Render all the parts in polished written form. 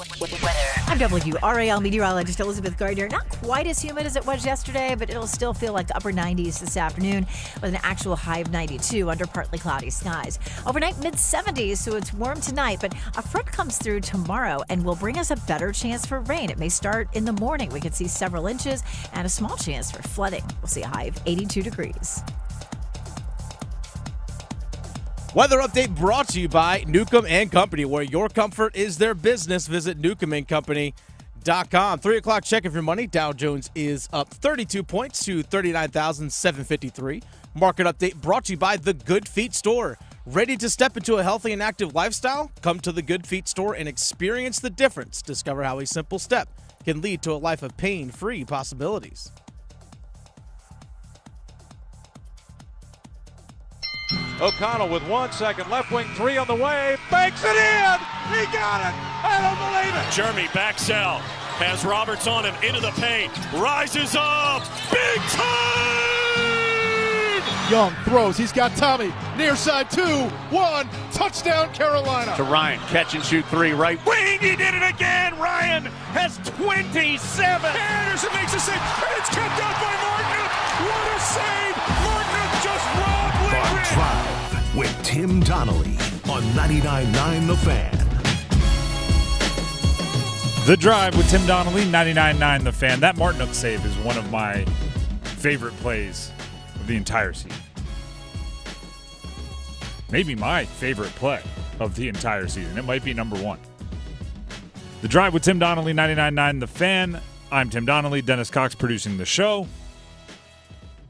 I'm WRAL meteorologist Elizabeth Gardner. Not quite as humid as it was yesterday, but it'll still feel like the upper 90s this afternoon with an actual high of 92 under partly cloudy skies. Overnight, mid-70s, so it's warm tonight, but a front comes through tomorrow and will bring us a better chance for rain. It may start in the morning. We could see several inches and a small chance for flooding. We'll see a high of 82 degrees. Weather update brought to you by Newcomb & Company, where your comfort is their business. Visit newcombandcompany.com. 3 o'clock check of your money. Dow Jones is up 32 points to 39,753. Market update brought to you by the Good Feet Store. Ready to step into a healthy and active lifestyle? Come to the Good Feet Store and experience the difference. Discover how a simple step can lead to a life of pain-free possibilities. O'Connell with 1 second, left wing three on the way, banks it in! He got it! I don't believe it! Jeremy Baxell has Roberts on him into the paint, rises up, big time! Young throws, he's got Tommy, near side 2-1, touchdown Carolina. To Ryan, catch and shoot three, right wing, he did it again! Ryan has 27! Anderson makes a save, and it's kept out by Martin! What a save! Martin just robbed The Drive with Tim Donnelly on 99.9 The Fan. The Drive with Tim Donnelly, 99.9 The Fan. That Martinook save is one of my favorite plays of the entire season. Maybe my favorite play of the entire season. It might be number one. The Drive with Tim Donnelly, 99.9 The Fan. I'm Tim Donnelly, Dennis Cox producing the show.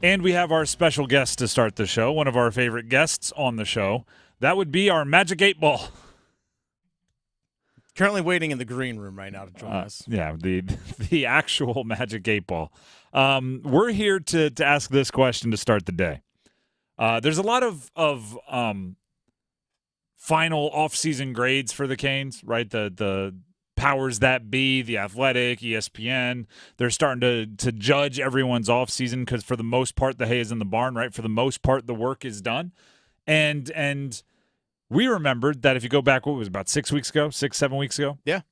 And we have our special guest to start the show, one of our favorite guests on the show. That would be our Magic 8 Ball. Currently waiting in the green room right now to join us. Yeah, the actual Magic 8 Ball. We're here to ask this question to start the day. There's a lot of final offseason grades for the Canes, right? The powers that be, The Athletic, ESPN, they're starting to judge everyone's offseason because for the most part, the hay is in the barn, right? For the most part, the work is done. And we remembered that if you go back, what was it, about 7 weeks ago? Yeah.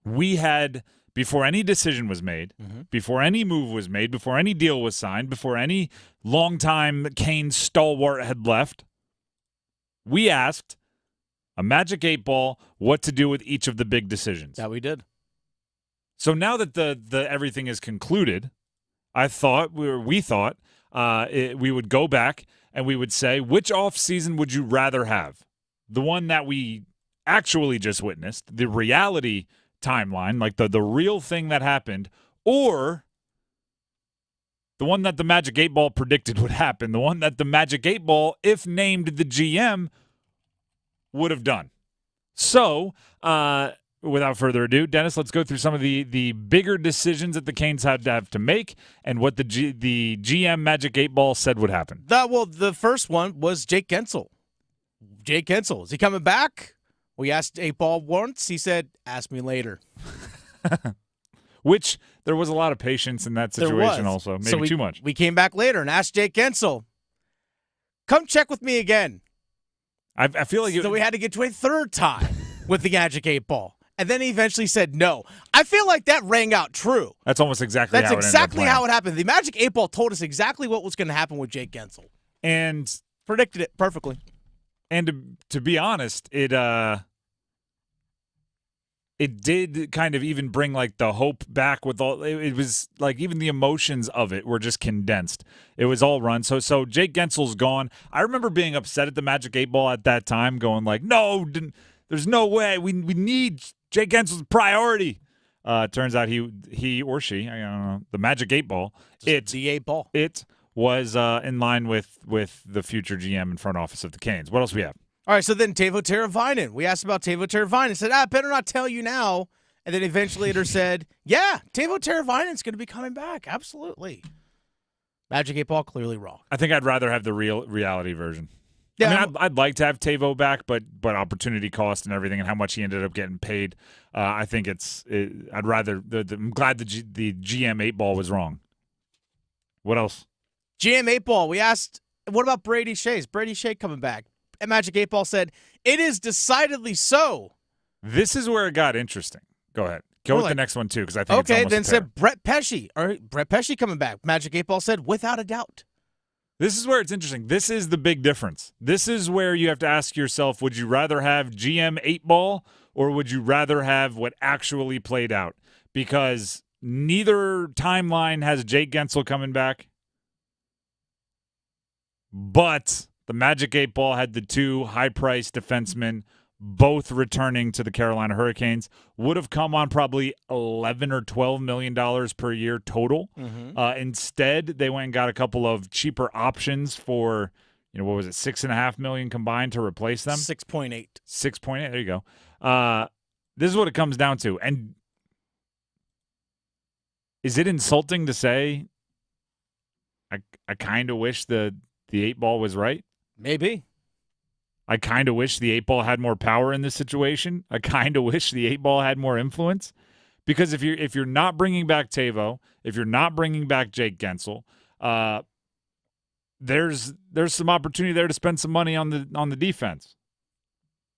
We had, before any decision was made, before any move was made, before any deal was signed, before any longtime Canes stalwart had left, we asked a Magic 8 Ball what to do with each of the big decisions. That we did. So now that the everything is concluded, we thought we would go back and we would say, which offseason would you rather have? The one that we actually just witnessed, the reality timeline, like the real thing that happened, or the one that the Magic 8 Ball predicted would happen, the one that the Magic 8 Ball, if named the GM, would have done. So, without further ado, Dennis, let's go through some of the bigger decisions that the Canes had to have to make and what the GM Magic 8 Ball said would happen. The first one was Jake Gensel. Jake Gensel, is he coming back? We asked 8 Ball once. He said, ask me later. Which, there was a lot of patience in that situation also. Maybe too much. We came back later and asked Jake Gensel, come check with me again. I feel like so we had to get to a third time with the Magic 8 Ball. And then he eventually said no. I feel like that rang out true. That's almost exactly how it happened. The Magic 8 Ball told us exactly what was going to happen with Jake Gensel. And predicted it perfectly. And to be honest, it did kind of even bring like the hope back with all. It was like even the emotions of it were just condensed. It was all run. So Jake Gensel's gone. I remember being upset at the Magic 8 Ball at that time, going like, no, there's no way. We need Jake Gensel's priority. Turns out he or she, I don't know, the Magic 8 Ball. The 8 Ball. It was in line with the future GM and front office of the Canes. What else we have? All right, so then Teuvo Teravainen. We asked about Teuvo Teravainen. Said, I better not tell you now. And then eventually later said, yeah, Teuvo Teravainen's going to be coming back. Absolutely. Magic 8 Ball clearly wrong. I think I'd rather have the reality version. Yeah, I mean, I'd like to have Teuvo back, but opportunity cost and everything and how much he ended up getting paid, I think I'd rather I'm glad the GM 8 Ball was wrong. What else? GM 8 Ball. We asked, what about Brady Shea? Is Brady Shea coming back? And Magic 8 Ball said, it is decidedly so. This is where it got interesting Go ahead. Go with the next one, too, because I think it's Okay, almost then a pair. said Brett Pesci. All right, Brett Pesci coming back. Magic 8 Ball said, without a doubt. This is where it's interesting. This is the big difference. This is where you have to ask yourself, would you rather have GM 8 Ball or would you rather have what actually played out? Because neither timeline has Jake Gensel coming back, but the Magic 8 Ball had the 2 high-priced defensemen both returning to the Carolina Hurricanes. Would have come on probably $11 or $12 million per year total. Instead, they went and got a couple of cheaper options for, what was it, $6.5 million combined to replace them? 6.8. 6.8. There you go. This is what it comes down to. And is it insulting to say I kind of wish the 8 Ball was right? Maybe. I kind of wish the 8 Ball had more power in this situation. I kind of wish the 8 Ball had more influence, because if you're not bringing back Tavo, if you're not bringing back Jake Gensel, there's some opportunity there to spend some money on the defense.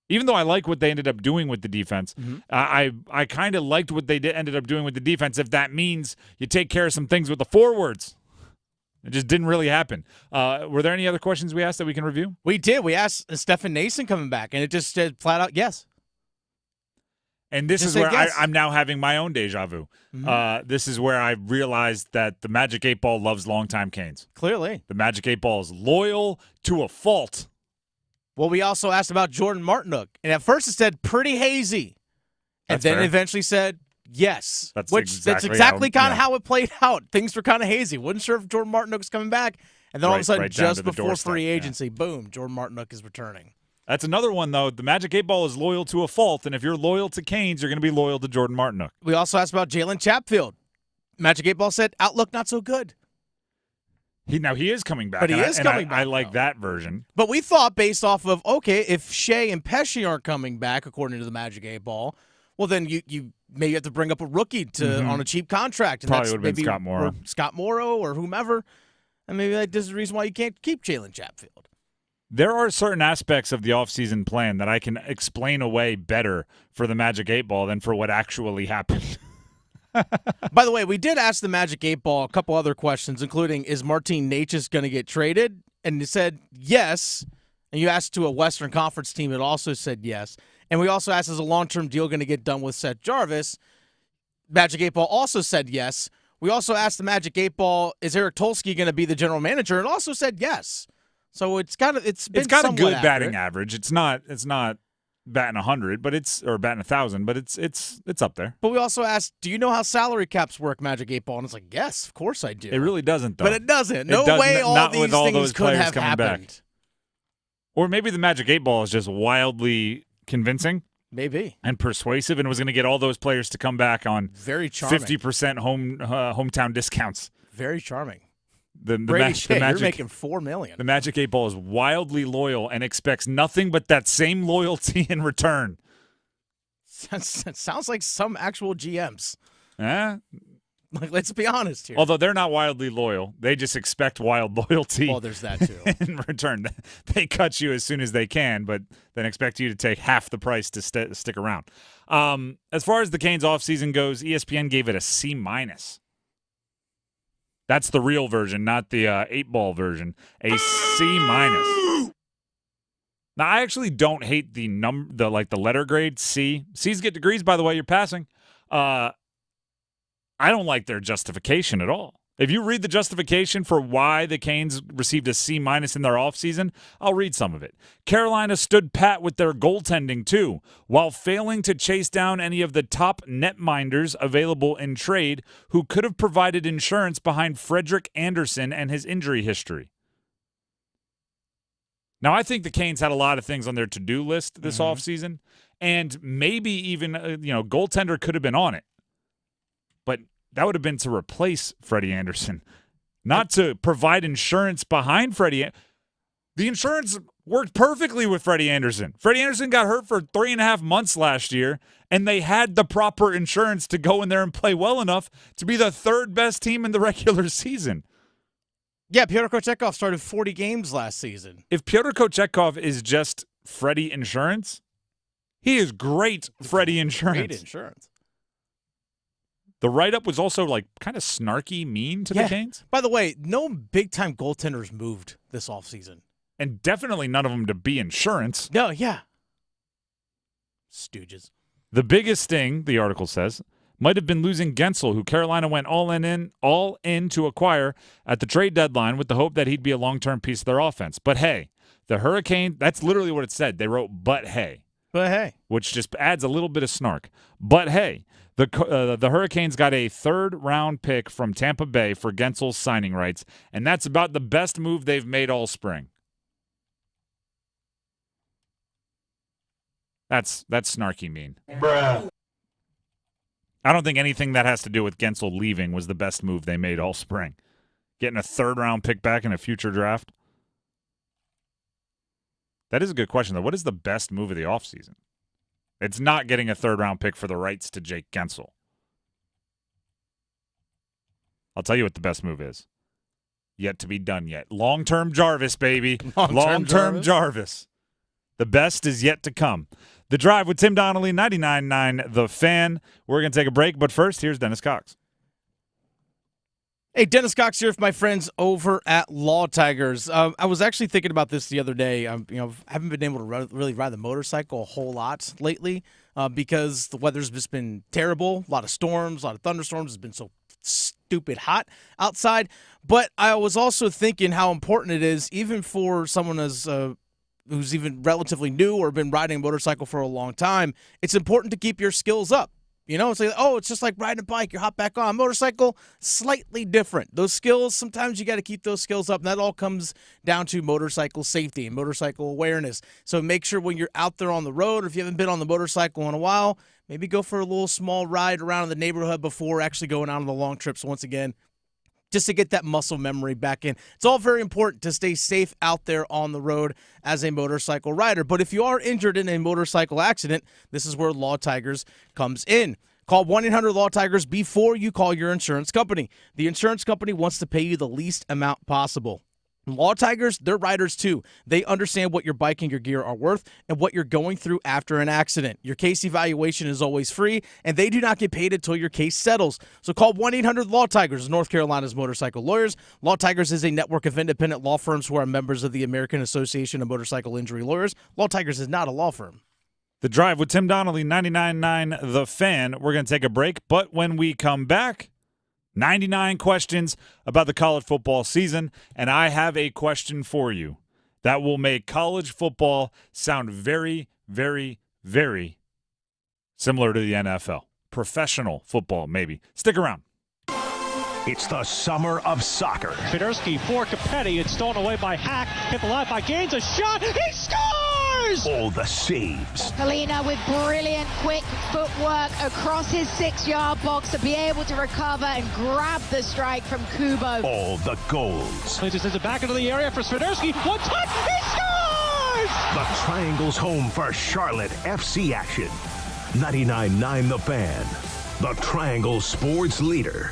Even though I like what they ended up doing with the defense, I kind of liked what they ended up doing with the defense. If that means you take care of some things with the forwards. It just didn't really happen. Were there any other questions we asked that we can review? We did. We asked Stefan Nason coming back, and it just said flat out yes. And this is where I'm now having my own deja vu. This is where I realized that the Magic 8 Ball loves longtime Canes. Clearly. The Magic 8 Ball is loyal to a fault. Well, we also asked about Jordan Martinook, and at first it said pretty hazy, and That's then fair. it eventually said yes. That's that's exactly kind of how it played out. Things were kind of hazy. Wasn't sure if Jordan Martinook was coming back, and then all of a sudden, right down just to the before doorstep, free agency, boom, Jordan Martinook is returning. That's another one, though. The Magic 8 Ball is loyal to a fault, and if you're loyal to Canes, you're going to be loyal to Jordan Martinook. We also asked about Jalen Chatfield. Magic 8 Ball said outlook not so good. He is coming back. But he is coming back. I like that version. But we thought, based off of, okay, if Shea and Pesci aren't coming back, according to the Magic 8 Ball, well, then you maybe have to bring up a rookie on a cheap contract. And Probably would have been Scott Morrow. Or Scott Morrow or whomever. And maybe this is the reason why you can't keep Jalen Chatfield. There are certain aspects of the offseason plan that I can explain away better for the Magic 8 Ball than for what actually happened. By the way, we did ask the Magic 8 Ball a couple other questions, including, is Martin Necas going to get traded? And it said yes. And you asked to a Western Conference team, it also said yes. And we also asked, is a long-term deal going to get done with Seth Jarvis? Magic 8 Ball also said yes. We also asked the Magic 8 Ball, is Eric Tolsky going to be the general manager? And also said yes. So it's got a good accurate batting average. It's not batting 100, or batting 1,000, but it's up there. But we also asked, do you know how salary caps work, Magic 8 Ball? And it's like, yes, of course I do. It really doesn't, though. But it doesn't. No way all these things could have happened. Back. Or maybe the Magic 8 Ball is just wildly convincing. Maybe. And persuasive, and was going to get all those players to come back on very charming 50% hometown discounts. Very charming. The Magic, you're making $4 million. The Magic 8 Ball is wildly loyal and expects nothing but that same loyalty in return. That sounds like some actual GMs. Like, let's be honest here. Although they're not wildly loyal. They just expect wild loyalty. Well, there's that too. In return. They cut you as soon as they can, but then expect you to take half the price to stick around. As far as the Canes offseason goes, ESPN gave it a C-. That's the real version, not the 8 Ball version. A C-. Now, I actually don't hate the letter grade C. C's get degrees, by the way. You're passing. I don't like their justification at all. If you read the justification for why the Canes received a C- in their offseason, I'll read some of it. Carolina stood pat with their goaltending, too, while failing to chase down any of the top netminders available in trade who could have provided insurance behind Frederik Andersen and his injury history. Now, I think the Canes had a lot of things on their to-do list this offseason, and maybe even, goaltender could have been on it. But that would have been to replace Freddie Andersen, not to provide insurance behind Freddie. The insurance worked perfectly with Freddie Andersen. Freddie Andersen got hurt for 3.5 months last year, and they had the proper insurance to go in there and play well enough to be the third best team in the regular season. Yeah, Pyotr Kochetkov started 40 games last season. If Pyotr Kochetkov is just Freddie insurance, he is great Freddie insurance. Great insurance. The write-up was also like kind of snarky, mean to the Canes. By the way, no big-time goaltenders moved this offseason. And definitely none of them to be insurance. No, yeah. Stooges. The biggest thing, the article says, might have been losing Gensel, who Carolina went all in to acquire at the trade deadline with the hope that he'd be a long-term piece of their offense. But hey, the Hurricane, that's literally what it said. They wrote, but hey. But hey. Which just adds a little bit of snark. But hey, the Hurricanes got a third-round pick from Tampa Bay for Gensel's signing rights, and that's about the best move they've made all spring. That's snarky mean. Bruh. I don't think anything that has to do with Gensel leaving was the best move they made all spring. Getting a third-round pick back in a future draft. That is a good question, though. What is the best move of the offseason? It's not getting a third-round pick for the rights to Jake Gensel. I'll tell you what the best move is. Yet to be done yet. Long-term Jarvis, baby. Long-term Jarvis. The best is yet to come. The Drive with Tim Donnelly, 99.9 The Fan. We're going to take a break, but first, here's Dennis Cox. Hey, Dennis Cox here with my friends over at Law Tigers. I was actually thinking about this the other day. Haven't been able to really ride the motorcycle a whole lot lately because the weather's just been terrible. A lot of storms, a lot of thunderstorms. It's been so stupid hot outside. But I was also thinking how important it is, even for someone who's even relatively new or been riding a motorcycle for a long time, it's important to keep your skills up. You know, it's like, it's just like riding a bike. You hop back on. Motorcycle, slightly different. Those skills, sometimes you got to keep those skills up, and that all comes down to motorcycle safety and motorcycle awareness. So make sure when you're out there on the road, or if you haven't been on the motorcycle in a while, maybe go for a little small ride around the neighborhood before actually going out on the long trips once again, just to get that muscle memory back in. It's all very important to stay safe out there on the road as a motorcycle rider. But if you are injured in a motorcycle accident, this is where Law Tigers comes in. Call 1-800-LAW-TIGERS before you call your insurance company. The insurance company wants to pay you the least amount possible. Law Tigers, they're riders too. They understand what your bike and your gear are worth and what you're going through after an accident. Your case evaluation is always free, and they do not get paid until your case settles. So call 1-800-LAW-TIGERS, North Carolina's motorcycle lawyers. Law Tigers is a network of independent law firms who are members of the American Association of Motorcycle Injury Lawyers. Law Tigers is not a law firm. The Drive with Tim Donnelly, 99.9 The Fan. We're going to take a break, but when we come back, 99 questions about the college football season, and I have a question for you that will make college football sound very, very, very similar to the NFL. Professional football, maybe. Stick around. It's the summer of soccer. Federski for Capetti. It's stolen away by Hack. Hit the line by Gaines. A shot. He scores! All the saves. Polina with brilliant, quick footwork across his 6-yard box to be able to recover and grab the strike from Kubo. All the goals. He just sends it back into the area for Swiderski. One touch. He scores! The Triangle's home for Charlotte FC action. 99.9 The Fan. The Triangle sports leader.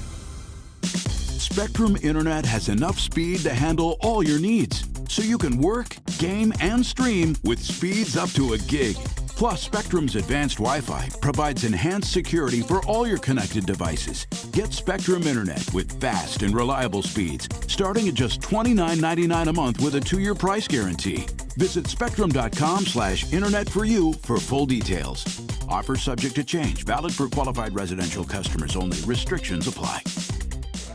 Spectrum Internet has enough speed to handle all your needs, so you can work, game, and stream with speeds up to a gig. Plus, Spectrum's advanced Wi-Fi provides enhanced security for all your connected devices. Get Spectrum Internet with fast and reliable speeds, starting at just $29.99 a month with a 2-year price guarantee. Visit spectrum.com/internet for you for full details. Offer subject to change, valid for qualified residential customers only. Restrictions apply.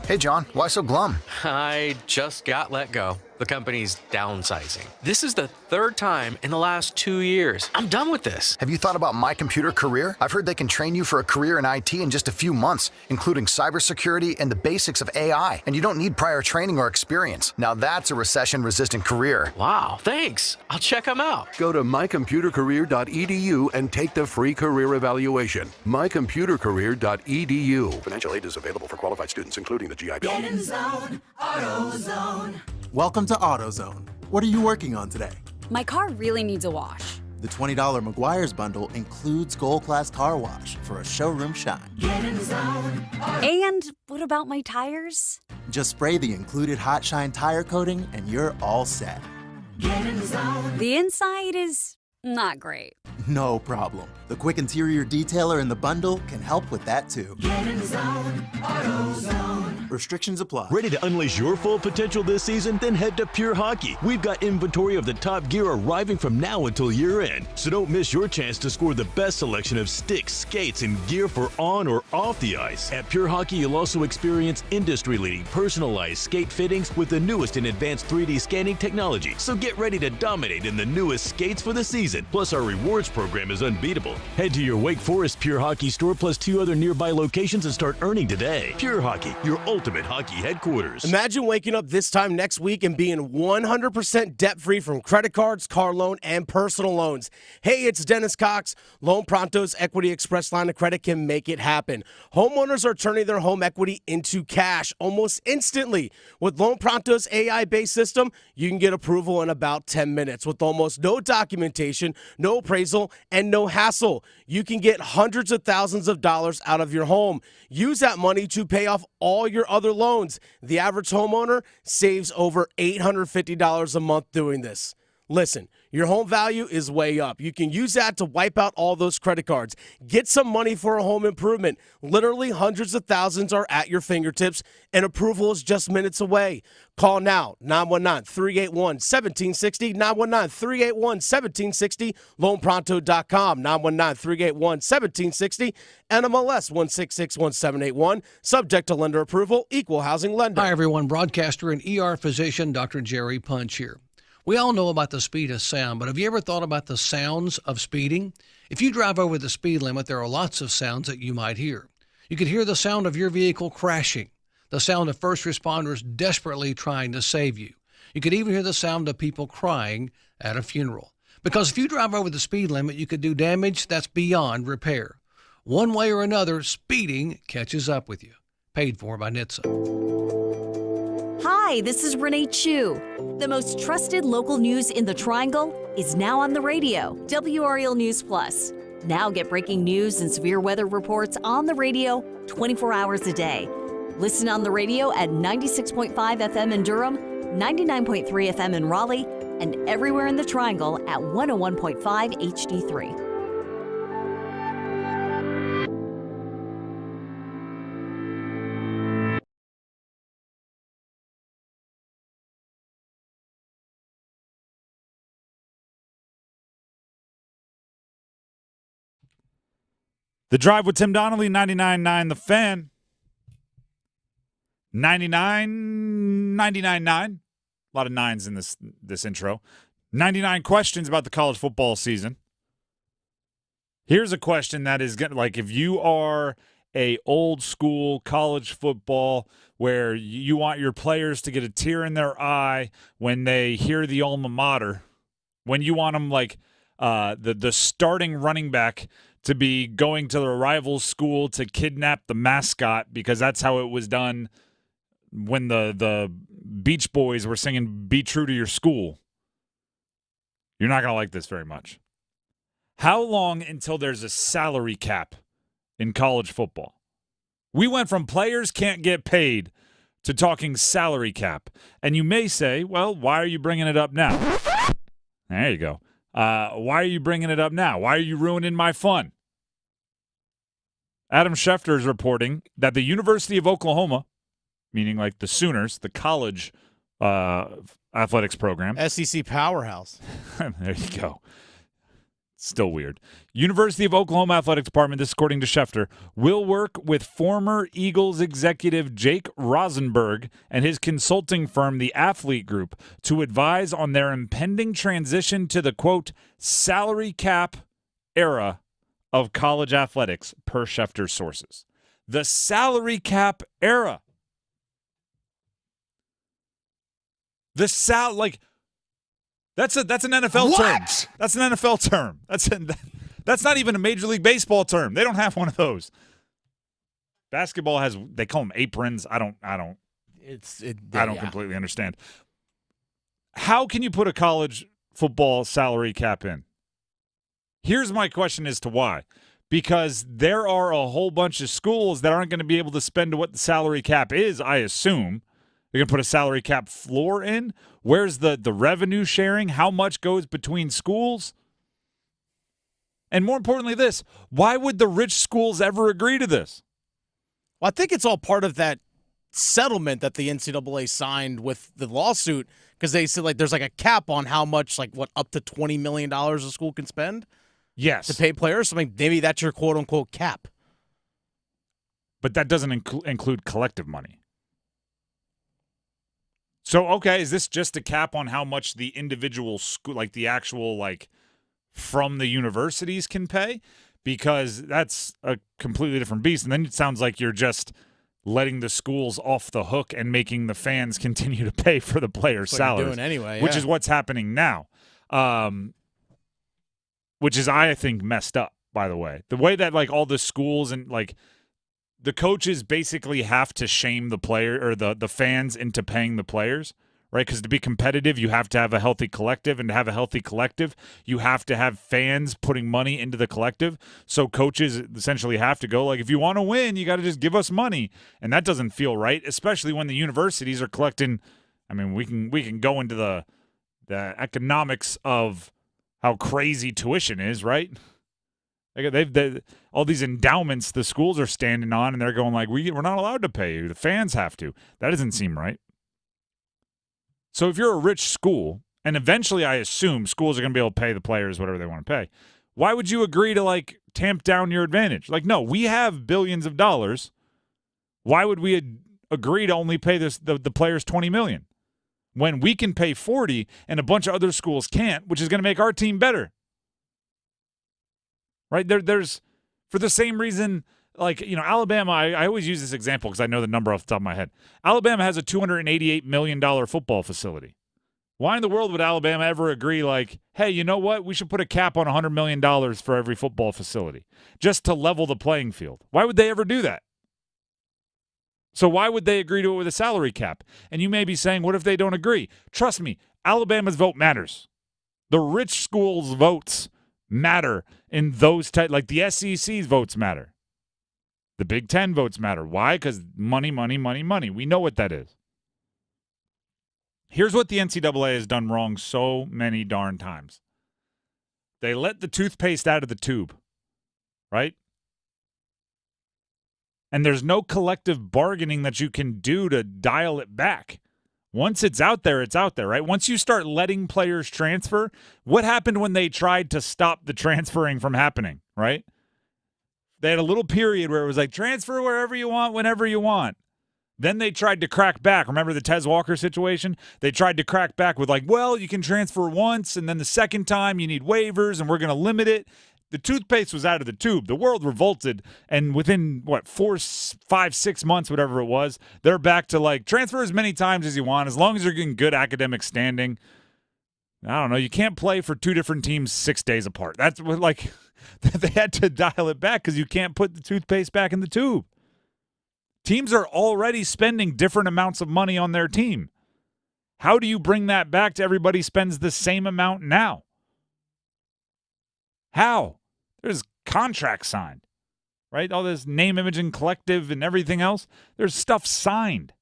Hey, John, why so glum? I just got let go. The company's downsizing. This is the third time in the last 2 years. I'm done with this. Have you thought about My Computer Career? I've heard they can train you for a career in IT in just a few months, including cybersecurity and the basics of AI. And you don't need prior training or experience. Now that's a recession-resistant career. Wow, thanks. I'll check them out. Go to mycomputercareer.edu and take the free career evaluation. mycomputercareer.edu. Financial aid is available for qualified students, including the GI Bill. Get in zone, AutoZone. Welcome to AutoZone. What are you working on today? My car really needs a wash. The $20 McGuire's bundle includes Gold Class Car Wash for a showroom shine. Get in zone. And what about my tires? Just spray the included Hot Shine tire coating and you're all set. Get in zone. The inside is Not great. No problem. The quick interior detailer in the bundle can help with that too. Get in the zone, AutoZone. Restrictions apply. Ready to unleash your full potential this season? Then head to Pure Hockey. We've got inventory of the top gear arriving from now until year end. So don't miss your chance to score the best selection of sticks, skates, and gear for on or off the ice. At Pure Hockey, you'll also experience industry-leading personalized skate fittings with the newest in advanced 3D scanning technology. So get ready to dominate in the newest skates for the season. Plus, our rewards program is unbeatable. Head to your Wake Forest Pure Hockey store plus 2 other nearby locations and start earning today. Pure Hockey, your ultimate hockey headquarters. Imagine waking up this time next week and being 100% debt-free from credit cards, car loan, and personal loans. Hey, it's Dennis Cox. Loan Pronto's Equity Express line of credit can make it happen. Homeowners are turning their home equity into cash almost instantly. With Loan Pronto's AI-based system, you can get approval in about 10 minutes with almost no documentation, no appraisal, and no hassle. You can get hundreds of thousands of dollars out of your home. Use that money to pay off all your other loans. The average homeowner saves over $850 a month doing this. Listen, your home value is way up. You can use that to wipe out all those credit cards. Get some money for a home improvement. Literally hundreds of thousands are at your fingertips, and approval is just minutes away. Call now, 919-381-1760, 919-381-1760, loanpronto.com, 919-381-1760, NMLS 1661781, subject to lender approval, equal housing lender. Hi, everyone. Broadcaster and ER physician Dr. Jerry Punch here. We all know about the speed of sound, but have you ever thought about the sounds of speeding? If you drive over the speed limit, there are lots of sounds that you might hear. You could hear the sound of your vehicle crashing, the sound of first responders desperately trying to save you. You could even hear the sound of people crying at a funeral. Because if you drive over the speed limit, you could do damage that's beyond repair. One way or another, speeding catches up with you. Paid for by NHTSA. Hi, this is Renee Chu. The most trusted local news in the Triangle is now on the radio, WRL News Plus. Now get breaking news and severe weather reports on the radio 24 hours a day. Listen on the radio at 96.5 FM in Durham, 99.3 FM in Raleigh, and everywhere in the Triangle at 101.5 HD3. The Drive with Tim Donnelly, 99.9 The Fan. 99.9. A lot of nines in this intro. 99 questions about the college football season. Here's a question that is like, if you are a old school college football where you want your players to get a tear in their eye when they hear the alma mater, when you want them like the starting running back to be going to the rival school to kidnap the mascot because that's how it was done when the Beach Boys were singing Be True to Your School. You're not going to like this very much. How long until there's a salary cap in college football? We went from players can't get paid to talking salary cap. And you may say, well, why are you bringing it up now? There you go. Why are you bringing it up now? Why are you ruining my fun? Adam Schefter is reporting that the University of Oklahoma, meaning like the Sooners, the college athletics program. SEC powerhouse. There you go. Still weird. University of Oklahoma Athletic Department, this according to Schefter, will work with former Eagles executive Jake Rosenberg and his consulting firm, the Athlete Group, to advise on their impending transition to the, quote, salary cap era of college athletics, per Schefter's sources. The salary cap era. That's an NFL term. That's an NFL term. That's not even a Major League Baseball term. They don't have one of those. Basketball has, they call them aprons. I don't completely understand. How can you put a college football salary cap in? Here's my question as to why. Because there are a whole bunch of schools that aren't going to be able to spend to what the salary cap is, I assume. They're going to put a salary cap floor in? Where's the revenue sharing? How much goes between schools? And more importantly, this, why would the rich schools ever agree to this? Well, I think it's all part of that settlement that the NCAA signed with the lawsuit, because they said there's a cap on how much, up to $20 million a school can spend. Yes. To pay players. So maybe that's your quote unquote cap. But that doesn't include collective money. So, okay, is this just a cap on how much the individual school, the actual, from the universities can pay? Because that's a completely different beast. And then it sounds like you're just letting the schools off the hook and making the fans continue to pay for the players' salaries. Doing anyway, which is what's happening now. Which is, I think, messed up, by the way. The way that, all the schools and, the coaches basically have to shame the player or the fans into paying the players, right? Because to be competitive, you have to have a healthy collective, and to have a healthy collective, you have to have fans putting money into the collective. So coaches essentially have to go, if you want to win, you got to just give us money, and that doesn't feel right, especially when the universities are collecting. I mean, we can go into the economics of how crazy tuition is, right? They've all these endowments the schools are standing on, and they're going we're not allowed to pay you. The fans have to. That doesn't seem right. So if you're a rich school, and eventually I assume schools are going to be able to pay the players whatever they want to pay, why would you agree to tamp down your advantage? No, we have billions of dollars. Why would we agree to only pay the players $20 million when we can pay $40 and a bunch of other schools can't, which is going to make our team better? Right? There's for the same reason, Alabama, I always use this example because I know the number off the top of my head. Alabama has a $288 million football facility. Why in the world would Alabama ever agree, hey, you know what? We should put a cap on $100 million for every football facility just to level the playing field? Why would they ever do that? So why would they agree to it with a salary cap? And you may be saying, what if they don't agree? Trust me, Alabama's vote matters. The rich schools' votes matter in those the SEC's votes matter. The Big Ten votes matter. Why? Because money, money, money, money. We know what that is. Here's what the NCAA has done wrong so many darn times. They let the toothpaste out of the tube, right? And there's no collective bargaining that you can do to dial it back. Once it's out there, right? Once you start letting players transfer, what happened when they tried to stop the transferring from happening, right? They had a little period where it was transfer wherever you want, whenever you want. Then they tried to crack back. Remember the Tez Walker situation? They tried to crack back with well, you can transfer once, and then the second time you need waivers, and we're going to limit it. The toothpaste was out of the tube. The world revolted, and within, 4, 5, 6 months, whatever it was, they're back to, transfer as many times as you want, as long as you're getting good academic standing. I don't know. You can't play for 2 different teams 6 days apart. That's what, they had to dial it back because you can't put the toothpaste back in the tube. Teams are already spending different amounts of money on their team. How do you bring that back to everybody spends the same amount now? How? There's contracts signed, right? All this name, image, and collective and everything else. There's stuff signed.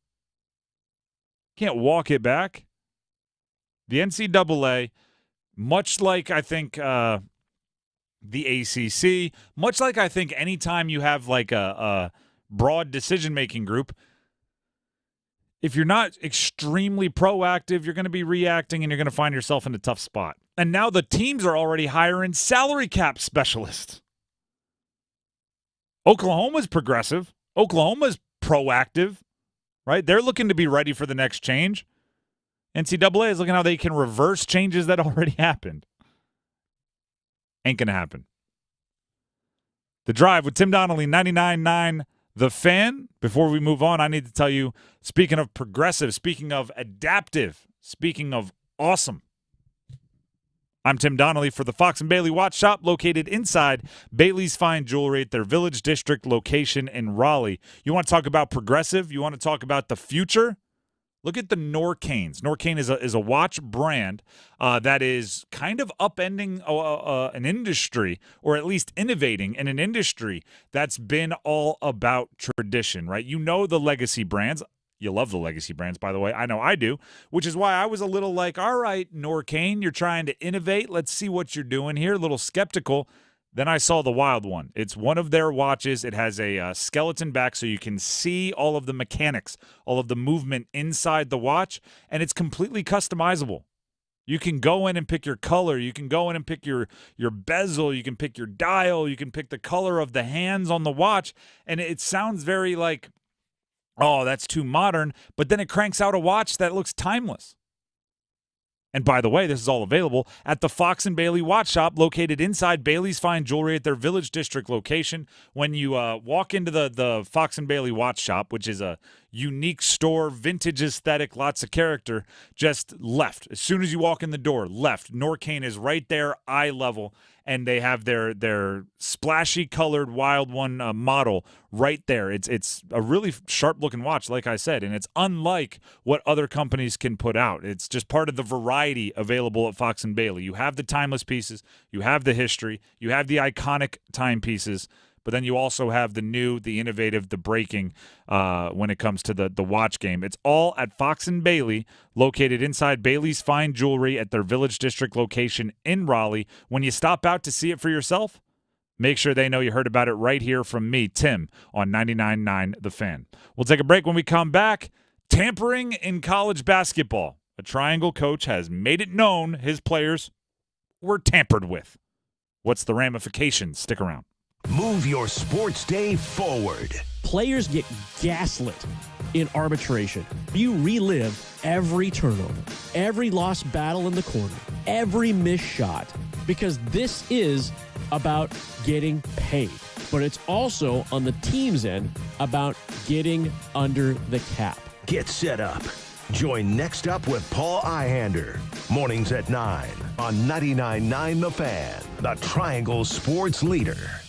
Can't walk it back. The NCAA, much like I think the ACC, much like I think anytime you have a broad decision-making group, if you're not extremely proactive, you're going to be reacting and you're going to find yourself in a tough spot. And now the teams are already hiring salary cap specialists. Oklahoma's progressive. Oklahoma's proactive, right? They're looking to be ready for the next change. NCAA is looking how they can reverse changes that already happened. Ain't going to happen. The Drive with Tim Donnelly, 99.9 The Fan. Before we move on, I need to tell you, speaking of progressive, speaking of adaptive, speaking of awesome, I'm Tim Donnelly for the Fox and Bailey Watch Shop, located inside Bailey's Fine Jewelry at their Village District location in Raleigh. You want to talk about progressive? You want to talk about the future? Look at the Norcanes. Norcane is a watch brand that is kind of upending an industry, or at least innovating in an industry that's been all about tradition, right? You know the legacy brands. You love the legacy brands, by the way. I know I do, which is why I was a little all right, Norcane, you're trying to innovate. Let's see what you're doing here. A little skeptical. Then I saw the Wild one. It's one of their watches. It has a skeleton back so you can see all of the mechanics, all of the movement inside the watch, and it's completely customizable. You can go in and pick your color. You can go in and pick your bezel. You can pick your dial. You can pick the color of the hands on the watch, and it sounds very like, oh, that's too modern, but then it cranks out a watch that looks timeless. And by the way, this is all available at the Fox & Bailey Watch Shop located inside Bailey's Fine Jewelry at their Village District location. When you walk into the Fox & Bailey Watch Shop, which is a unique store, vintage aesthetic, lots of character, just left. As soon as you walk in the door, left. Norcane is right there, eye level, and they have their splashy colored Wild One model right there. It's a really sharp-looking watch, like I said, and it's unlike what other companies can put out. It's just part of the variety available at Fox & Bailey. You have the timeless pieces, you have the history, you have the iconic timepieces, but then you also have the new, the innovative, the breaking when it comes to the watch game. It's all at Fox & Bailey, located inside Bailey's Fine Jewelry at their Village District location in Raleigh. When you stop out to see it for yourself, make sure they know you heard about it right here from me, Tim, on 99.9 The Fan. We'll take a break. When we come back. Tampering in college basketball. A Triangle coach has made it known his players were tampered with. What's the ramifications? Stick around. Move your sports day forward. Players get gaslit in arbitration. You relive every turnover, every lost battle in the corner, every missed shot, because this is about getting paid. But it's also, on the team's end, about getting under the cap. Get set up. Join Next Up with Paul Ihander. Mornings at 9 on 99.9 The Fan, the Triangle Sports Leader.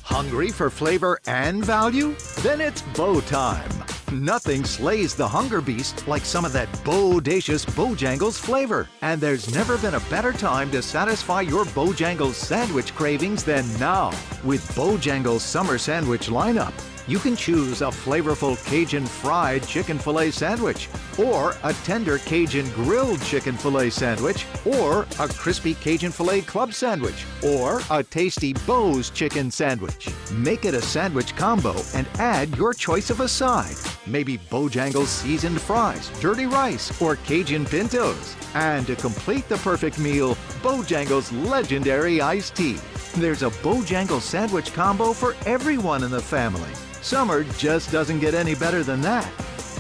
Hungry for flavor and value? Then it's Bo time. Nothing slays the hunger beast like some of that bodacious Bojangles flavor. And there's never been a better time to satisfy your Bojangles sandwich cravings than now. With Bojangles Summer Sandwich lineup, you can choose a flavorful Cajun fried chicken filet sandwich, or a tender Cajun grilled chicken filet sandwich, or a crispy Cajun filet club sandwich, or a tasty Bo's chicken sandwich. Make it a sandwich combo and add your choice of a side. Maybe Bojangles seasoned fries, dirty rice, or Cajun pintos. And to complete the perfect meal, Bojangles legendary iced tea. There's a Bojangles sandwich combo for everyone in the family. Summer just doesn't get any better than that.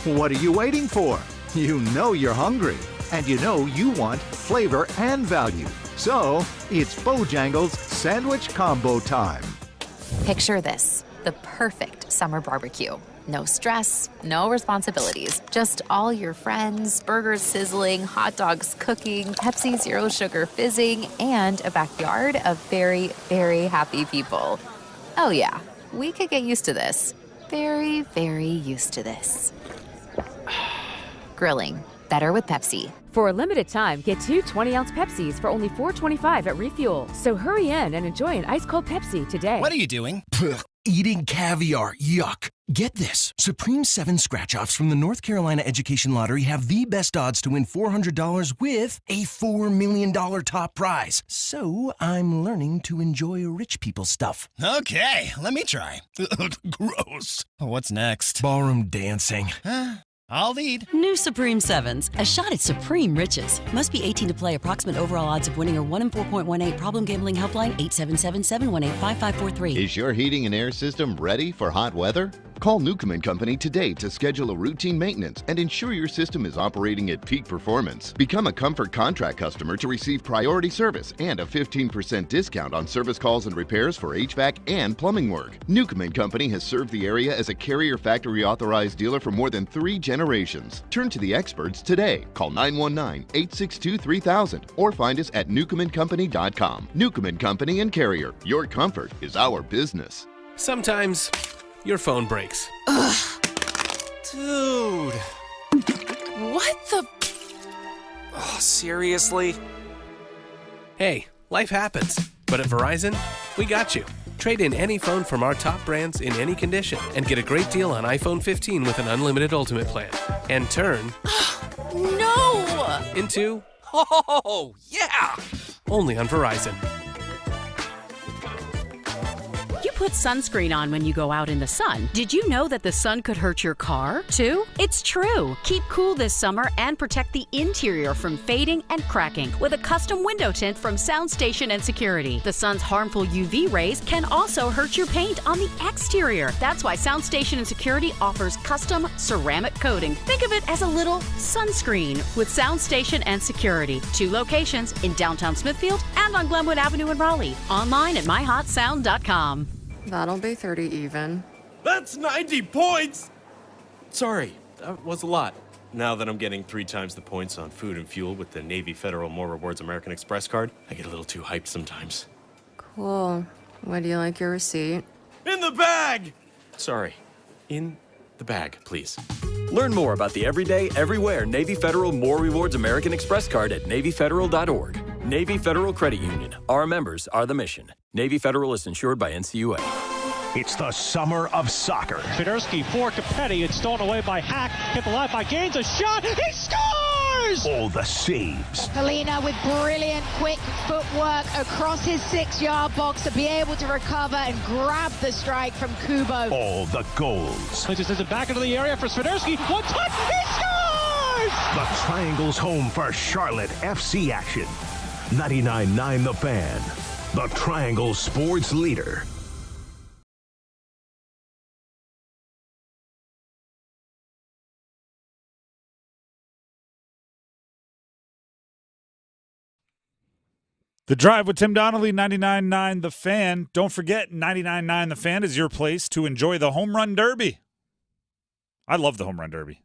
What are you waiting for? You know you're hungry, and you know you want flavor and value. So, it's Bojangles Sandwich Combo time. Picture this, the perfect summer barbecue. No stress, no responsibilities, just all your friends, burgers sizzling, hot dogs cooking, Pepsi Zero Sugar fizzing, and a backyard of very, very happy people. Oh yeah, we could get used to this. Very, very used to this. Grilling, better with Pepsi. For a limited time, get 2 20-ounce Pepsis for only $4.25 at Refuel. So hurry in and enjoy an ice-cold Pepsi today. What are you doing? Eating caviar. Yuck. Get this. Supreme 7 scratch-offs from the North Carolina Education Lottery have the best odds to win $400 with a $4 million top prize. So I'm learning to enjoy rich people stuff. Okay, let me try. Gross. What's next? Ballroom dancing. I'll lead. New Supreme 7s, a shot at supreme riches. Must be 18 to play. Approximate overall odds of winning are 1 in 4.18. Problem gambling helpline 877-718-5543. Is your heating and air system ready for hot weather? Call Newcomb & Company today to schedule a routine maintenance and ensure your system is operating at peak performance. Become a Comfort Contract customer to receive priority service and a 15% discount on service calls and repairs for HVAC and plumbing work. Newcomb & Company has served the area as a Carrier Factory Authorized dealer for more than 3 generations. Turn to the experts today. Call 919-862-3000 or find us at newcombandcompany.com. Newcomb & Company and Carrier. Your comfort is our business. Sometimes your phone breaks. Ugh. Dude. What the? Oh, seriously? Hey, life happens. But at Verizon, we got you. Trade in any phone from our top brands in any condition and get a great deal on iPhone 15 with an unlimited Ultimate plan. And turn... No! ...into... Oh, yeah! Only on Verizon. put sunscreen on when you go out in the sun. Did you know that the sun could hurt your car, too? It's true. Keep cool this summer and protect the interior from fading and cracking with a custom window tint from SoundStation and Security. The sun's harmful UV rays can also hurt your paint on the exterior. That's why SoundStation and Security offers custom ceramic coating. Think of it as a little sunscreen with SoundStation and Security. 2 locations in downtown Smithfield and on Glenwood Avenue in Raleigh. Online at myhotsound.com. That'll be 30 even. That's 90 points! Sorry, that was a lot. Now that I'm getting 3 times the points on food and fuel with the Navy Federal More Rewards American Express card, I get a little too hyped sometimes. Cool. Would you like your receipt? In the bag! Sorry, in the bag, please. Learn more about the everyday, everywhere Navy Federal More Rewards American Express card at NavyFederal.org. Navy Federal Credit Union. Our members are the mission. Navy Federal is insured by NCUA. It's the summer of soccer. Swiderski for Capetti. It's stolen away by Hack. Hit the line by Gaines. A shot. He scores! All the saves. Polina with brilliant, quick footwork across his 6-yard box to be able to recover and grab the strike from Kubo. All the goals. He just sends it back into the area for Swiderski. One touch. He scores! The Triangle's home for Charlotte FC action. 99.9 The Fan. The Triangle Sports Leader. The Drive with Tim Donnelly, 99.9 The Fan. Don't forget, 99.9 The Fan is your place to enjoy the Home Run Derby. I love the Home Run Derby.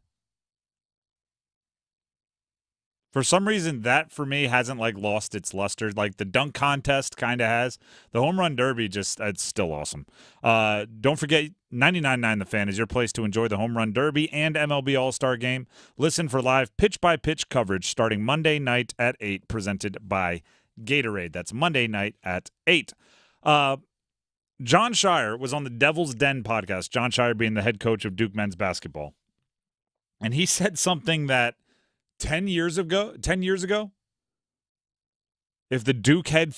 For some reason, that for me hasn't lost its luster. Like the dunk contest kind of has. The Home Run Derby it's still awesome. Don't forget, 99.9 The Fan is your place to enjoy the Home Run Derby and MLB All-Star Game. Listen for live pitch-by-pitch coverage starting Monday night at 8, presented by Gatorade. That's Monday night at 8. Jon Scheyer was on the Devil's Den podcast, Jon Scheyer being the head coach of Duke men's basketball. And he said something that 10 years ago, if the Duke had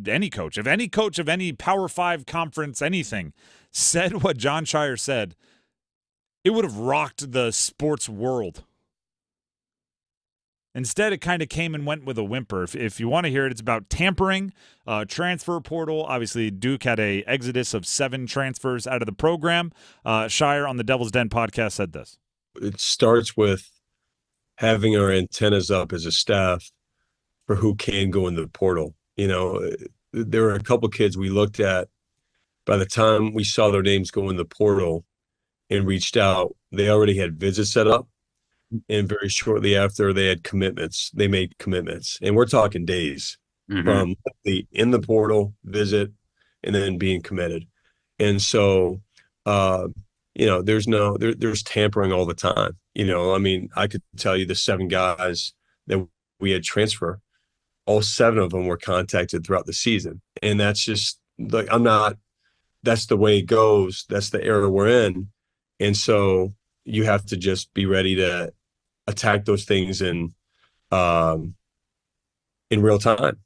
any coach, if any coach of any Power 5 conference, anything, said what Jon Scheyer said, it would have rocked the sports world. Instead, it kind of came and went with a whimper. If you want to hear it, it's about tampering, transfer portal. Obviously, Duke had a exodus of 7 transfers out of the program. Scheyer on the Devil's Den podcast said this. It starts with having our antennas up as a staff for who can go in the portal. You know, there were a couple kids we looked at. By the time we saw their names go in the portal and reached out, they already had visits set up. And very shortly after, they had commitments. They made commitments. And we're talking days from the in the portal, visit, and then being committed. And so, there's tampering all the time. I mean, I could tell you the 7 guys that we had transfer, all 7 of them were contacted throughout the season. And that's just that's the way it goes. That's the era we're in. And so you have to just be ready to attack those things in real time.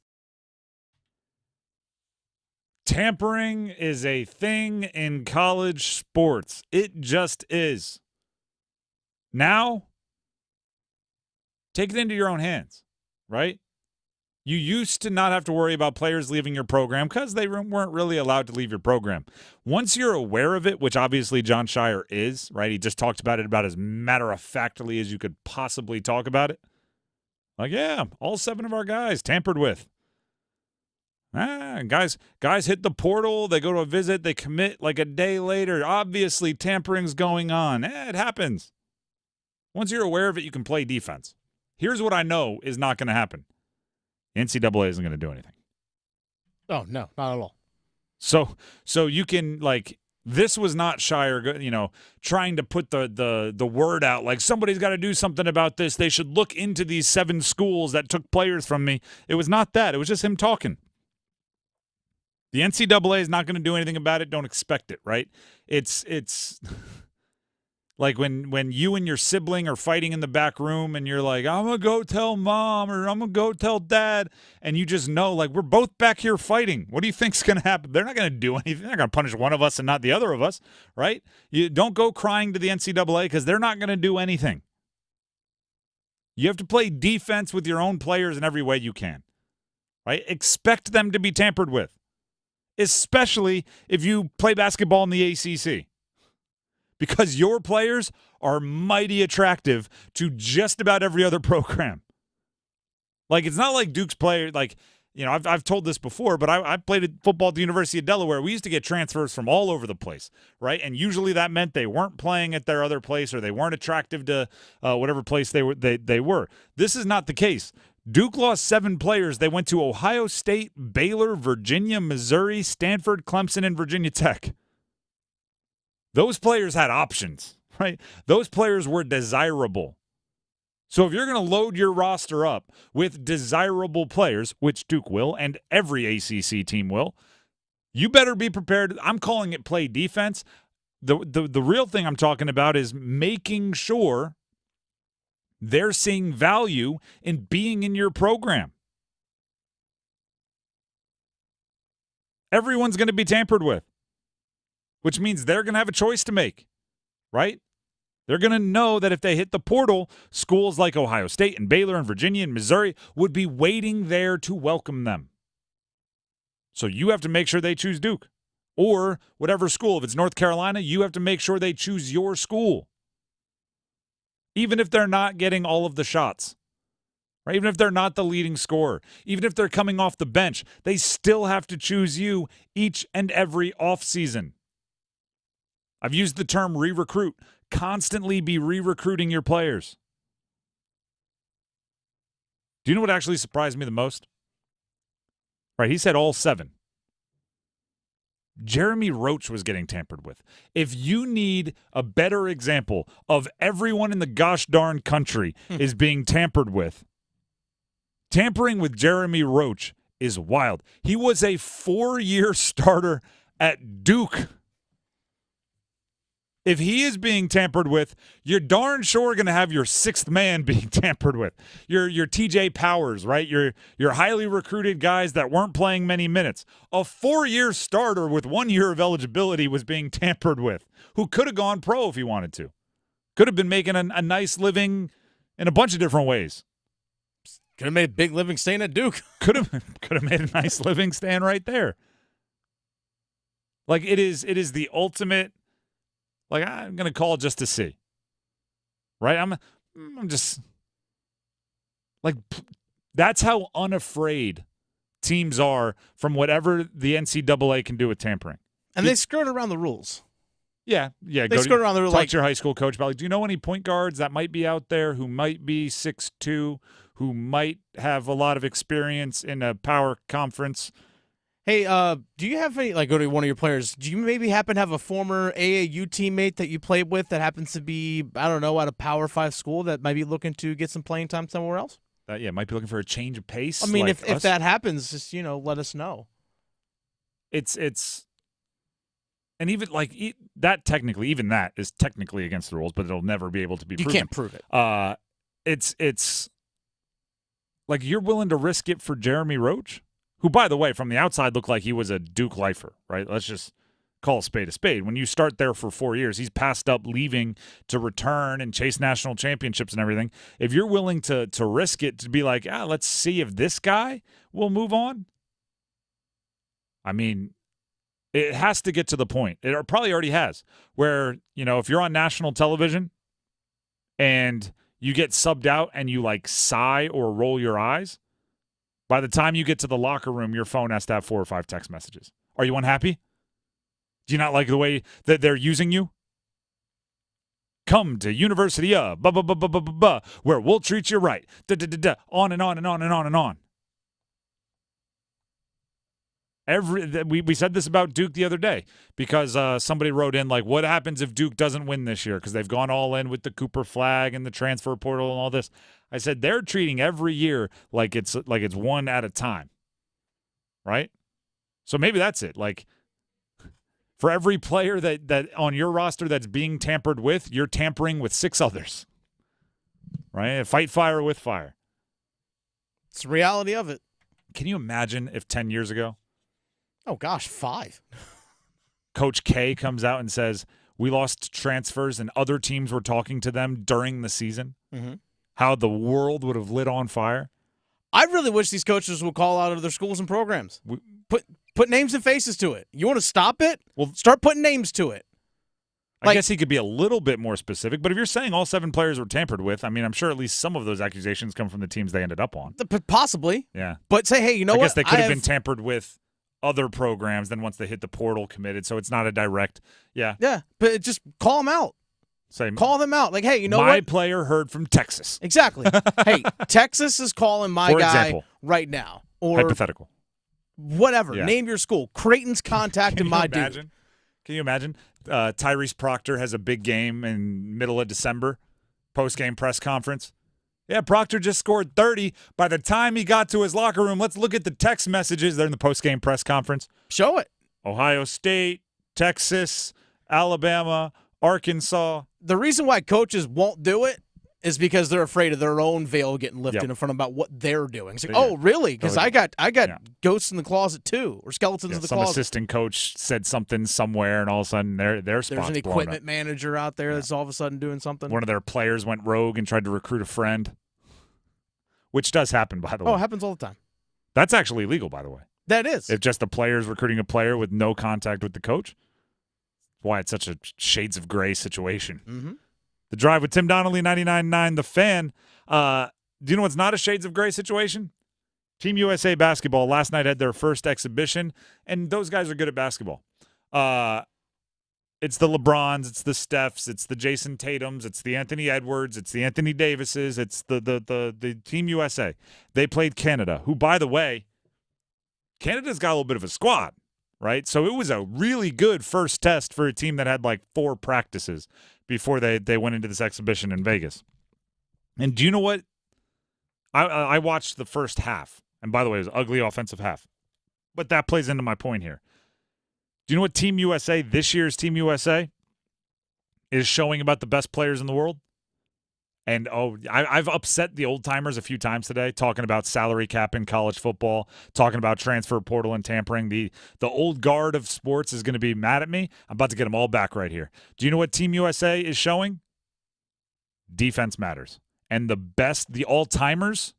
Tampering is a thing in college sports. It just is. Now, take it into your own hands, right? You used to not have to worry about players leaving your program because they weren't really allowed to leave your program. Once you're aware of it, which obviously Jon Scheyer is, right? He just talked about it about as matter-of-factly as you could possibly talk about it. Like, yeah, all 7 of our guys tampered with. Guys hit the portal, they go to a visit, they commit like a day later. Obviously, tampering's going on. It happens. Once you're aware of it, you can play defense. Here's what I know is not going to happen. NCAA isn't going to do anything. Oh, no, not at all. So you can, this was not Scheyer, trying to put the word out, like somebody's got to do something about this. They should look into these 7 schools that took players from me. It was not that. It was just him talking. The NCAA is not going to do anything about it. Don't expect it, right? It's Like when you and your sibling are fighting in the back room and you're like, I'm going to go tell mom or I'm going to go tell dad. And you just know, like, we're both back here fighting. What do you think's going to happen? They're not going to do anything. They're not going to punish one of us and not the other of us, right? You don't go crying to the NCAA because they're not going to do anything. You have to play defense with your own players in every way you can, right? Expect them to be tampered with, especially if you play basketball in the ACC. Because your players are mighty attractive to just about every other program. Like, it's not like Duke's player, like, you know, I've told this before, but I played football at the University of Delaware. We used to get transfers from all over the place, right? And usually that meant they weren't playing at their other place or they weren't attractive to whatever place they were. This is not the case. Duke lost 7 players. They went to Ohio State, Baylor, Virginia, Missouri, Stanford, Clemson, and Virginia Tech. Those players had options, right? Those players were desirable. So if you're going to load your roster up with desirable players, which Duke will and every ACC team will, you better be prepared. I'm calling it play defense. The real thing I'm talking about is making sure they're seeing value in being in your program. Everyone's going to be tampered with, which means they're going to have a choice to make, right? They're going to know that if they hit the portal, schools like Ohio State and Baylor and Virginia and Missouri would be waiting there to welcome them. So you have to make sure they choose Duke or whatever school. If it's North Carolina, you have to make sure they choose your school, even if they're not getting all of the shots, right? Even if they're not the leading scorer, even if they're coming off the bench, they still have to choose you each and every offseason. I've used the term re-recruit. Constantly be re-recruiting your players. Do you know what actually surprised me the most? Right, he said all 7. Jeremy Roach was getting tampered with. If you need a better example of everyone in the gosh darn country is being tampered with, tampering with Jeremy Roach is wild. He was a 4-year starter at Duke. If he is being tampered with, you're darn sure going to have your 6th man being tampered with. Your TJ Powers, right? Your highly recruited guys that weren't playing many minutes. A 4-year starter with 1 year of eligibility was being tampered with, who could have gone pro if he wanted to. Could have been making a nice living in a bunch of different ways. Could have made a big living staying at Duke. Could have made a nice living staying right there. Like, it is the ultimate. Like, I'm going to call just to see, right? I'm just, like, that's how unafraid teams are from whatever the NCAA can do with tampering. And they skirt around the rules. Yeah. They skirt around the rules. Talk to your high school coach about, like, do you know any point guards that might be out there who might be 6'2", who might have a lot of experience in a power conference? Hey, do you have any, like, go to one of your players, do you maybe happen to have a former AAU teammate that you played with that happens to be, I don't know, at a Power 5 school that might be looking to get some playing time somewhere else? Might be looking for a change of pace. I mean, like if that happens, just, let us know. It's and even, like, that technically, even that is technically against the rules, but it'll never be able to be proven. You can't prove it. It's like, you're willing to risk it for Jeremy Roach? Who, by the way, from the outside looked like he was a Duke lifer, right? Let's just call a spade a spade. When you start there for 4 years, he's passed up leaving to return and chase national championships and everything. If you're willing to risk it to be like, let's see if this guy will move on. I mean, it has to get to the point. It probably already has, where, if you're on national television and you get subbed out and you, like, sigh or roll your eyes, by the time you get to the locker room, your phone has to have 4 or 5 text messages. Are you unhappy? Do you not like the way that they're using you? Come to University of where we'll treat you right. On and on and on and on and on. We said this about Duke the other day because somebody wrote in, like, what happens if Duke doesn't win this year? Because they've gone all in with the Cooper flag and the transfer portal and all this. I said they're treating every year like it's one at a time, right? So maybe that's it. Like, For every player that on your roster that's being tampered with, you're tampering with 6 others. Right? Fight fire with fire. It's the reality of it. Can you imagine if 10 years ago, Oh, gosh, 5. Coach K comes out and says, we lost transfers and other teams were talking to them during the season? Mm-hmm. How the world would have lit on fire? I really wish these coaches would call out other schools and programs. Put names and faces to it. You want to stop it? Well, start putting names to it. I guess he could be a little bit more specific, but if you're saying all 7 players were tampered with, I mean, I'm sure at least some of those accusations come from the teams they ended up on. Possibly. Yeah. But say, hey, you know what? I guess they could have been tampered with other programs, then once they hit the portal committed, so it's not a direct, yeah. Yeah, but just call them out. Say, call them out. Like, hey, you know what? My player heard from Texas. Exactly. Hey, Texas is calling my For guy example. right now. Or hypothetical. Whatever. Yeah. Name your school. Creighton's contacting my dude. Can you imagine? Tyrese Proctor has a big game in middle of December, post-game press conference. Yeah, Proctor just scored 30. By the time he got to his locker room, let's look at the text messages. They're in the post-game press conference. Show it. Ohio State, Texas, Alabama, Arkansas. The reason why coaches won't do it is because they're afraid of their own veil getting lifted in front of about what they're doing. It's like, oh, really? Because I got ghosts in the closet too, or skeletons in the some closet. Assistant coach said something somewhere, and all of a sudden their spot's There's an blown equipment up. manager out there that's all of a sudden doing something. One of their players went rogue and tried to recruit a friend, which does happen, by the way. Oh, it happens all the time. That's actually illegal, by the way. That is. If just the player's recruiting a player with no contact with the coach. Why it's such a shades of gray situation. Mm-hmm. The Drive with Tim Donnelly, 99.9 The Fan. Do you know what's not a shades of gray situation? Team USA basketball last night had their first exhibition, and those guys are good at basketball. It's the LeBrons, it's the Stephs, it's the Jason Tatums, it's the Anthony Edwards, it's the Anthony Davises, it's the Team USA. They played Canada, who, by the way, Canada's got a little bit of a squad, right? So it was a really good first test for a team that had like 4 practices before they went into this exhibition in Vegas. And do you know what? I watched the first half. And by the way, it was an ugly offensive half. But that plays into my point here. Do you know what Team USA, this year's Team USA, is showing about the best players in the world? And, I've upset the old-timers a few times today, talking about salary cap in college football, talking about transfer portal and tampering. The old guard of sports is going to be mad at me. I'm about to get them all back right here. Do you know what Team USA is showing? Defense matters. And the all-timers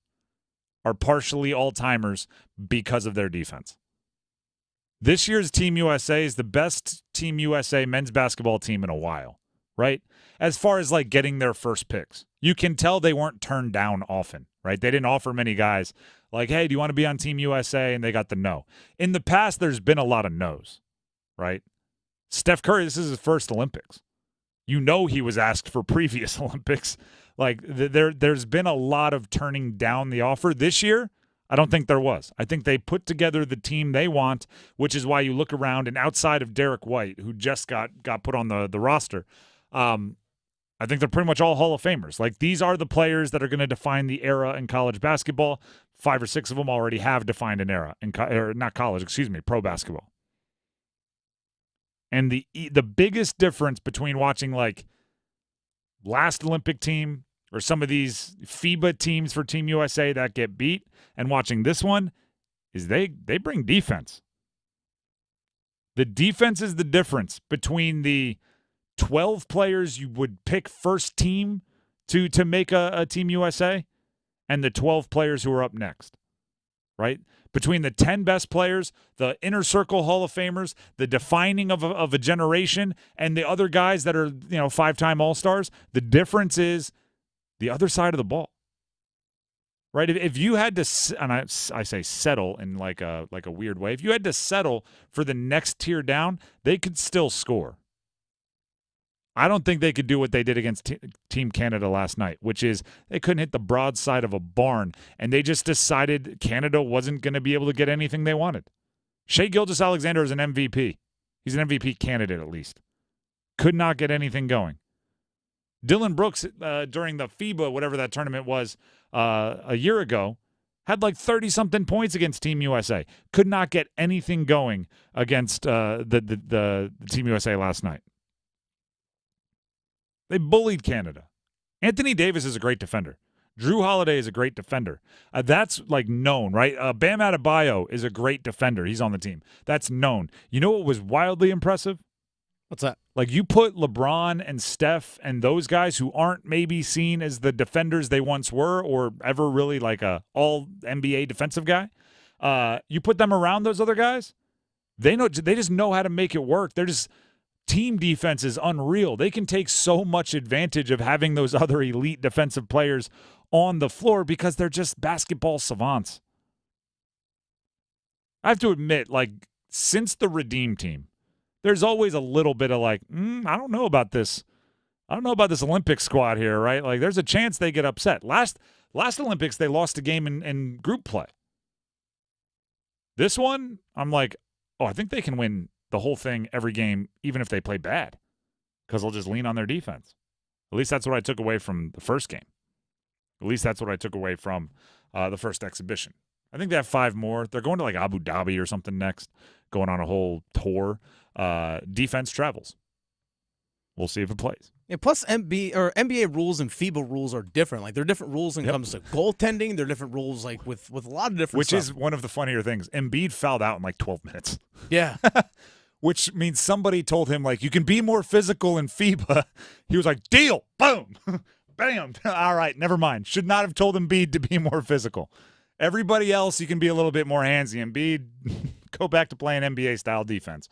are partially all-timers because of their defense. This year's Team USA is the best Team USA men's basketball team in a while, right? As far as like getting their first picks. You can tell they weren't turned down often, right? They didn't offer many guys like, hey, do you want to be on Team USA? And they got the no. In the past, there's been a lot of no's, right? Steph Curry, this is his first Olympics. You know he was asked for previous Olympics. Like there's been a lot of turning down the offer. This year, I don't think there was. I think they put together the team they want, which is why you look around and outside of Derek White, who just got put on the roster, I think they're pretty much all Hall of Famers. Like, these are the players that are going to define the era in college basketball. 5 or 6 of them already have defined an era in pro basketball. And the biggest difference between watching like last Olympic team or some of these FIBA teams for Team USA that get beat and watching this one is they bring defense. The defense is the difference between the 12 players you would pick first team to make a Team USA and the 12 players who are up next, right? Between the 10 best players, the inner circle Hall of Famers, the defining of a generation, and the other guys that are 5-time All-Stars, the difference is the other side of the ball, right? If you had to, and I say settle in like a weird way, if you had to settle for the next tier down, they could still score. I don't think they could do what they did against Team Canada last night, which is they couldn't hit the broadside of a barn, and they just decided Canada wasn't going to be able to get anything they wanted. Shai Gilgeous-Alexander is an MVP. He's an MVP candidate at least. Could not get anything going. Dylan Brooks, during the FIBA, whatever that tournament was, a year ago, Had like 30-something points against Team USA. Could not get anything going against the Team USA last night. They bullied Canada. Anthony Davis is a great defender. Drew Holiday is a great defender. That's like known, right? Bam Adebayo is a great defender. He's on the team. That's known. You know what was wildly impressive? What's that? Like you put LeBron and Steph and those guys who aren't maybe seen as the defenders they once were or ever really like a all NBA defensive guy. You put them around those other guys. They just know how to make it work. They're just team defense is unreal. They can take so much advantage of having those other elite defensive players on the floor because they're just basketball savants. I have to admit, like, since the Redeem team, there's always a little bit of like, I don't know about this. I don't know about this Olympic squad here, right? Like, there's a chance they get upset. Last Olympics, they lost a game in group play. This one, I'm like, I think they can win the whole thing every game, even if they play bad, because they'll just lean on their defense. At least that's what I took away from the first game. At least that's what I took away from the first exhibition. I think they have 5 more. They're going to like Abu Dhabi or something next, going on a whole tour. Defense travels. We'll see if it plays. Yeah, plus NBA rules and FIBA rules are different. Like, there are different rules when it comes to goaltending. There are different rules like with a lot of different Which stuff. is one of the funnier things. Embiid fouled out in like 12 minutes. Yeah. Which means somebody told him, like, you can be more physical in FIBA. He was like, deal, boom, bam. All right, never mind. Should not have told Embiid to be more physical. Everybody else, you can be a little bit more handsy. Embiid, go back to playing NBA-style defense.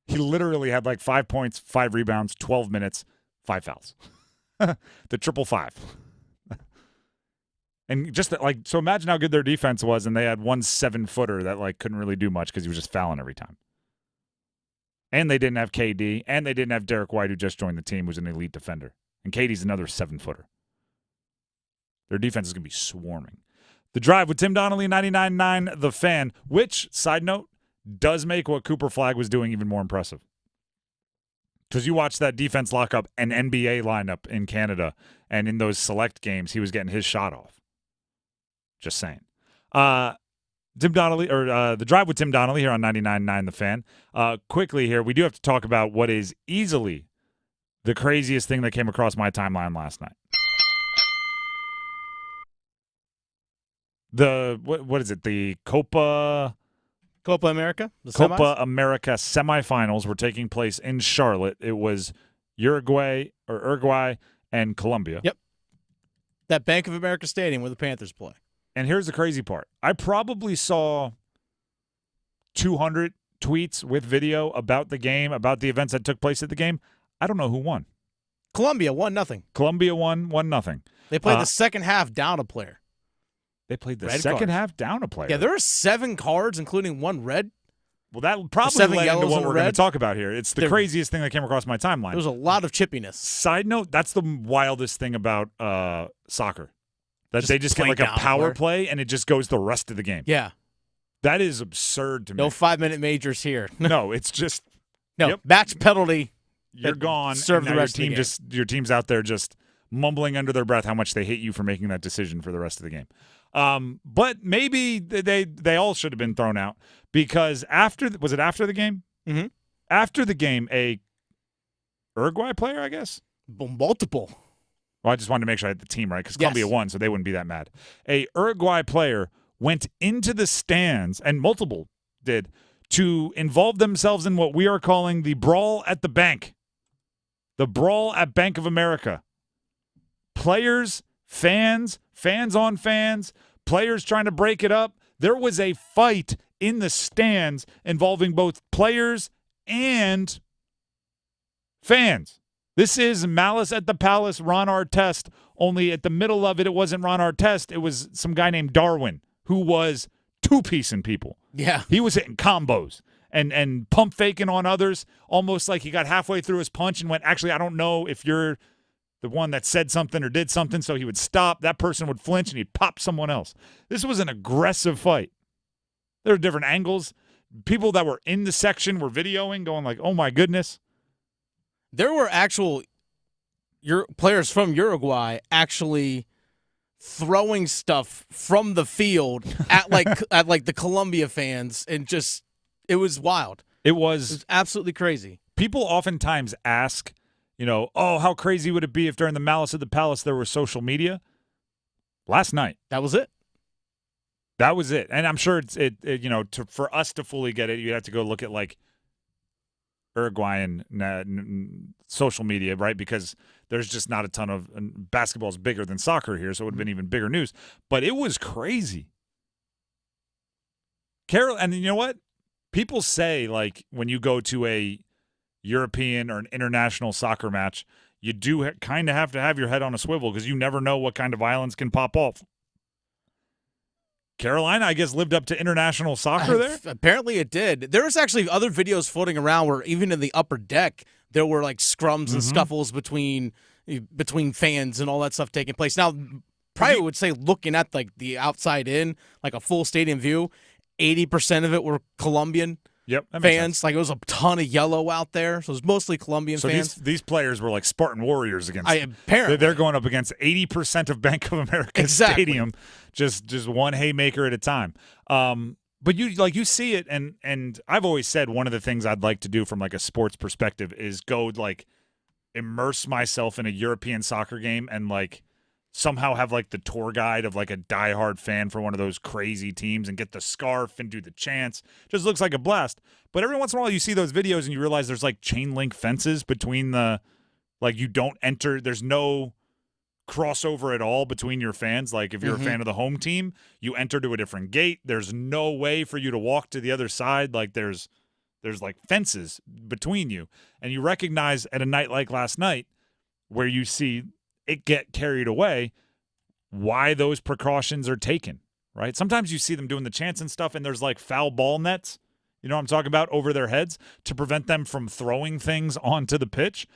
He literally had like 5 points, 5 rebounds, 12 minutes, 5 fouls. The 555. And just like, so imagine how good their defense was, and they had one 7-footer that like couldn't really do much because he was just fouling every time. And they didn't have KD, and they didn't have Derek White, who just joined the team, who's an elite defender. And KD's another 7-footer. Their defense is going to be swarming. The Drive with Tim Donnelly, 99.9 The Fan, which, side note, does make what Cooper Flagg was doing even more impressive. Because you watch that defense lock up an NBA lineup in Canada, and in those select games, he was getting his shot off. Just saying. Tim Donnelly, or The Drive with Tim Donnelly here on 99.9 The Fan. Quickly here, we do have to talk about what is easily the craziest thing that came across my timeline last night. What is it? The Copa America? Copa America semifinals were taking place in Charlotte. It was Uruguay and Colombia. Yep. That Bank of America Stadium where the Panthers play. And here's the crazy part. I probably saw 200 tweets with video about the game, about the events that took place at the game. I don't know who won. Colombia won nothing. Colombia won 1-0. They played the second half down a player. They played the Red second cards. half down a player. Yeah, there were 7 cards, inclling 1 red. Well, that probably 7 led into yellows what and we're red. going to talk about here. It's the craziest thing that came across my timeline. There was a lot of chippiness. Side note, that's the wildest thing about soccer. That they just get play like a down power player. play and it just goes the rest of the game. Yeah. That is absurd to me. No 5-minute majors here. No, it's just match penalty. You're gone. Serve and the now rest of the game. your team's out there just mumbling under their breath how much they hate you for making that decision for the rest of the game. But maybe they all should have been thrown out because after the game? Mm-hmm. After the game, a Uruguay player, I guess? Multiple. Well, I just wanted to make sure I had the team right because Yes. Colombia won, so they wouldn't be that mad. A Uruguay player went into the stands, and multiple did, to involve themselves in what we are calling the Brawl at the Bank. The Brawl at Bank of America. Players, fans on fans, players trying to break it up. There was a fight in the stands involving both players and fans. This is Malice at the Palace, Ron Artest, only at the middle of it wasn't Ron Artest. It was some guy named Darwin who was two-piecing people. Yeah. He was hitting combos and pump faking on others, almost like he got halfway through his punch and went, actually, I don't know if you're the one that said something or did something, so he would stop. That person would flinch, and he'd pop someone else. This was an aggressive fight. There were different angles. People that were in the section were videoing, going like, oh, my goodness. There were actual players from Uruguay actually throwing stuff from the field at the Colombia fans, and just it was wild. It was absolutely crazy. People oftentimes ask, oh, how crazy would it be if during the Malice at the Palace there was social media? Last night. That was it. That was it. And I'm sure for us to fully get it, you'd have to go look at like Uruguayan social media, right? Because there's just not a ton of basketball is bigger than soccer here, so it would have been even bigger news. But it was crazy. And you know what? People say, like, when you go to a European or an international soccer match, you do kind of have to have your head on a swivel because you never know what kind of violence can pop off. Carolina, I guess, lived up to international soccer there? Apparently it did. There was actually other videos floating around where even in the upper deck, there were like scrums and scuffles between fans and all that stuff taking place. Now, probably would say looking at like the outside in, like a full stadium view, 80% of it were Colombian fans. Like it was a ton of yellow out there. So it was mostly Colombian fans. These players were like Spartan warriors against apparently. They're going up against 80% of Bank of America Stadium, just one haymaker at a time. But you see it, and I've always said one of the things I'd like to do from like a sports perspective is go like immerse myself in a European soccer game and like somehow have like the tour guide of like a diehard fan for one of those crazy teams and get the scarf and do the chants. Just looks like a blast. But every once in a while you see those videos and you realize there's like chain link fences between you don't enter. There's no crossover at all between your fans. Like if you're a fan of the home team, you enter to a different gate. There's no way for you to walk to the other side. Like there's like fences between you. And you recognize at a night like last night where you see it get carried away, why those precautions are taken, right? Sometimes you see them doing the chants and stuff, and there's like foul ball nets, you know what I'm talking about, over their heads to prevent them from throwing things onto the pitch.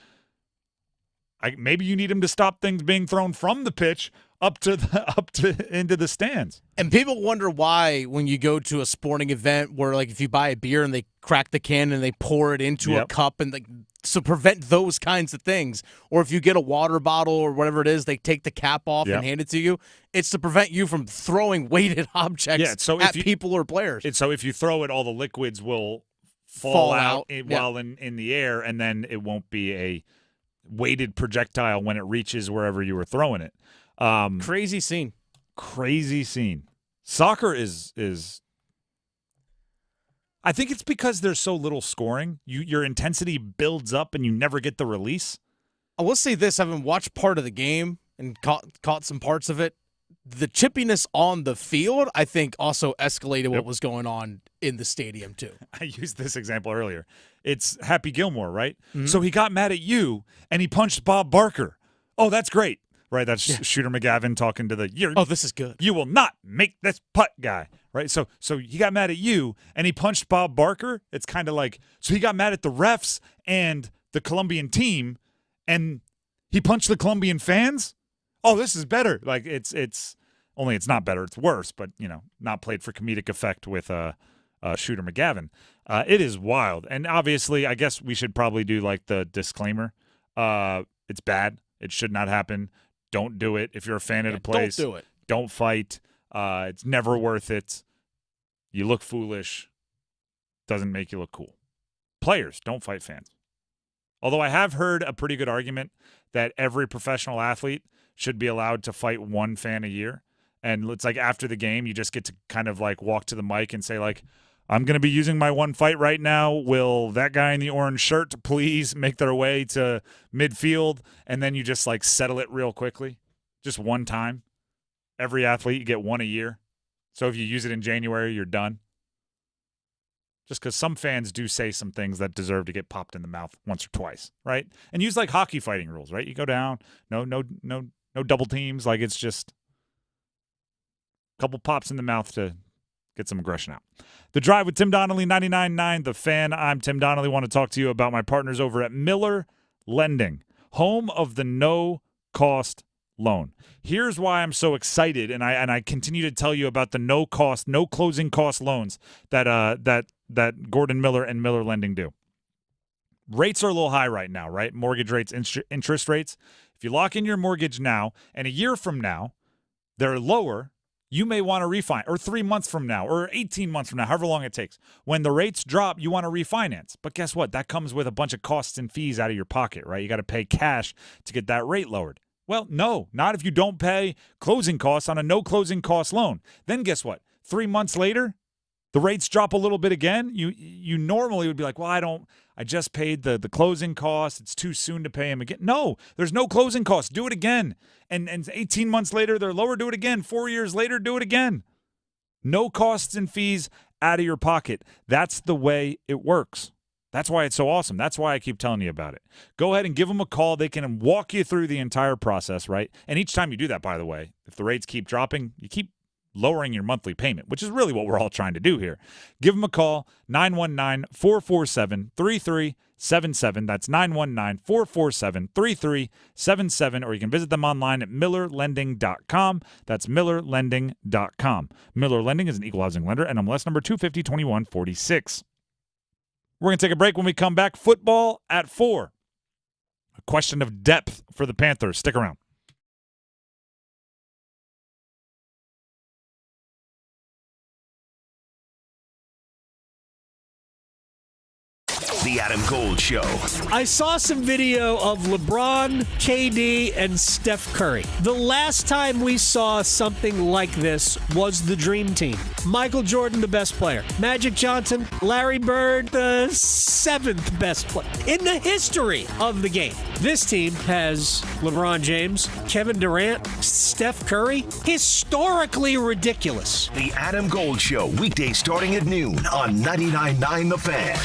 Maybe you need them to stop things being thrown from the pitch up to into the stands. And people wonder why when you go to a sporting event where like if you buy a beer and they crack the can and they pour it into a cup and like to prevent those kinds of things, or if you get a water bottle or whatever it is, they take the cap off and hand it to you. It's to prevent you from throwing weighted objects at people or players. So if you throw it, all the liquids will fall out while in the air, and then it won't be a weighted projectile when it reaches wherever you were throwing it. Crazy scene. Soccer is I think it's because there's so little scoring. Your intensity builds up and you never get the release. I will say this, having watched part of the game and caught some parts of it, the chippiness on the field, I think, also escalated what was going on in the stadium, too. I used this example earlier. It's Happy Gilmore, right? Mm-hmm. So he got mad at you, and he punched Bob Barker. Oh, that's great. Right, that's Shooter McGavin talking to this is good. You will not make this putt guy. Right, so he got mad at you, and he punched Bob Barker. It's kind of like, so he got mad at the refs and the Colombian team, and he punched the Colombian fans? Oh, this is better. Like, it's only it's not better. It's worse, but, not played for comedic effect with Shooter McGavin. It is wild. And obviously, I guess we should probably do, like, the disclaimer. It's bad. It should not happen. Don't do it. If you're a fan of the place, don't do it. Don't fight. It's never worth it. You look foolish. Doesn't make you look cool. Players, don't fight fans. Although I have heard a pretty good argument that every professional athlete should be allowed to fight one fan a year. And it's like after the game, you just get to kind of like walk to the mic and say like, I'm going to be using my one fight right now. Will that guy in the orange shirt please make their way to midfield? And then you just like settle it real quickly. Just one time. Every athlete, you get one a year. So if you use it in January, you're done. Just because some fans do say some things that deserve to get popped in the mouth once or twice, right? And use like hockey fighting rules, right? You go down, no double teams. Like it's just a couple pops in the mouth to get some aggression out. The Drive with Tim Donnelly, 99.9 The Fan. I'm Tim Donnelly. Want to talk to you about my partners over at Miller Lending, home of the no-cost loan. Here's why I'm so excited, and I continue to tell you about the no closing cost loans that Gordon Miller and Miller Lending do. Rates are a little high right now, right? Mortgage rates, interest rates. If you lock in your mortgage now, and a year from now, they're lower, you may want to refinance, or 3 months from now, or 18 months from now, however long it takes. When the rates drop, you want to refinance. But guess what? That comes with a bunch of costs and fees out of your pocket, right? You got to pay cash to get that rate lowered. Well, no, not if you don't pay closing costs on a no closing cost loan. Then guess what? 3 months later, the rates drop a little bit again. You normally would be like, well, I just paid the closing costs. It's too soon to pay them again. No, there's no closing costs. Do it again. And 18 months later, they're lower. Do it again. 4 years later, do it again. No costs and fees out of your pocket. That's the way it works. That's why it's so awesome. That's why I keep telling you about it. Go ahead and give them a call. They can walk you through the entire process, right? And each time you do that, by the way, if the rates keep dropping, you keep lowering your monthly payment, which is really what we're all trying to do here. Give them a call, 919-447-3377. That's 919-447-3377, or you can visit them online at millerlending.com. That's millerlending.com. Miller Lending is an equal housing lender, and MLS number 250-2146. We're going to take a break. When we come back, football at 4. A question of depth for the Panthers. Stick around. The Adam Gold Show. I saw some video of LeBron, KD, and Steph Curry. The last time we saw something like this was the Dream Team. Michael Jordan, the best player. Magic Johnson, Larry Bird, the 7th best player in the history of the game. This team has LeBron James, Kevin Durant, Steph Curry. Historically ridiculous. The Adam Gold Show, weekdays starting at noon on 99.9 The Fan.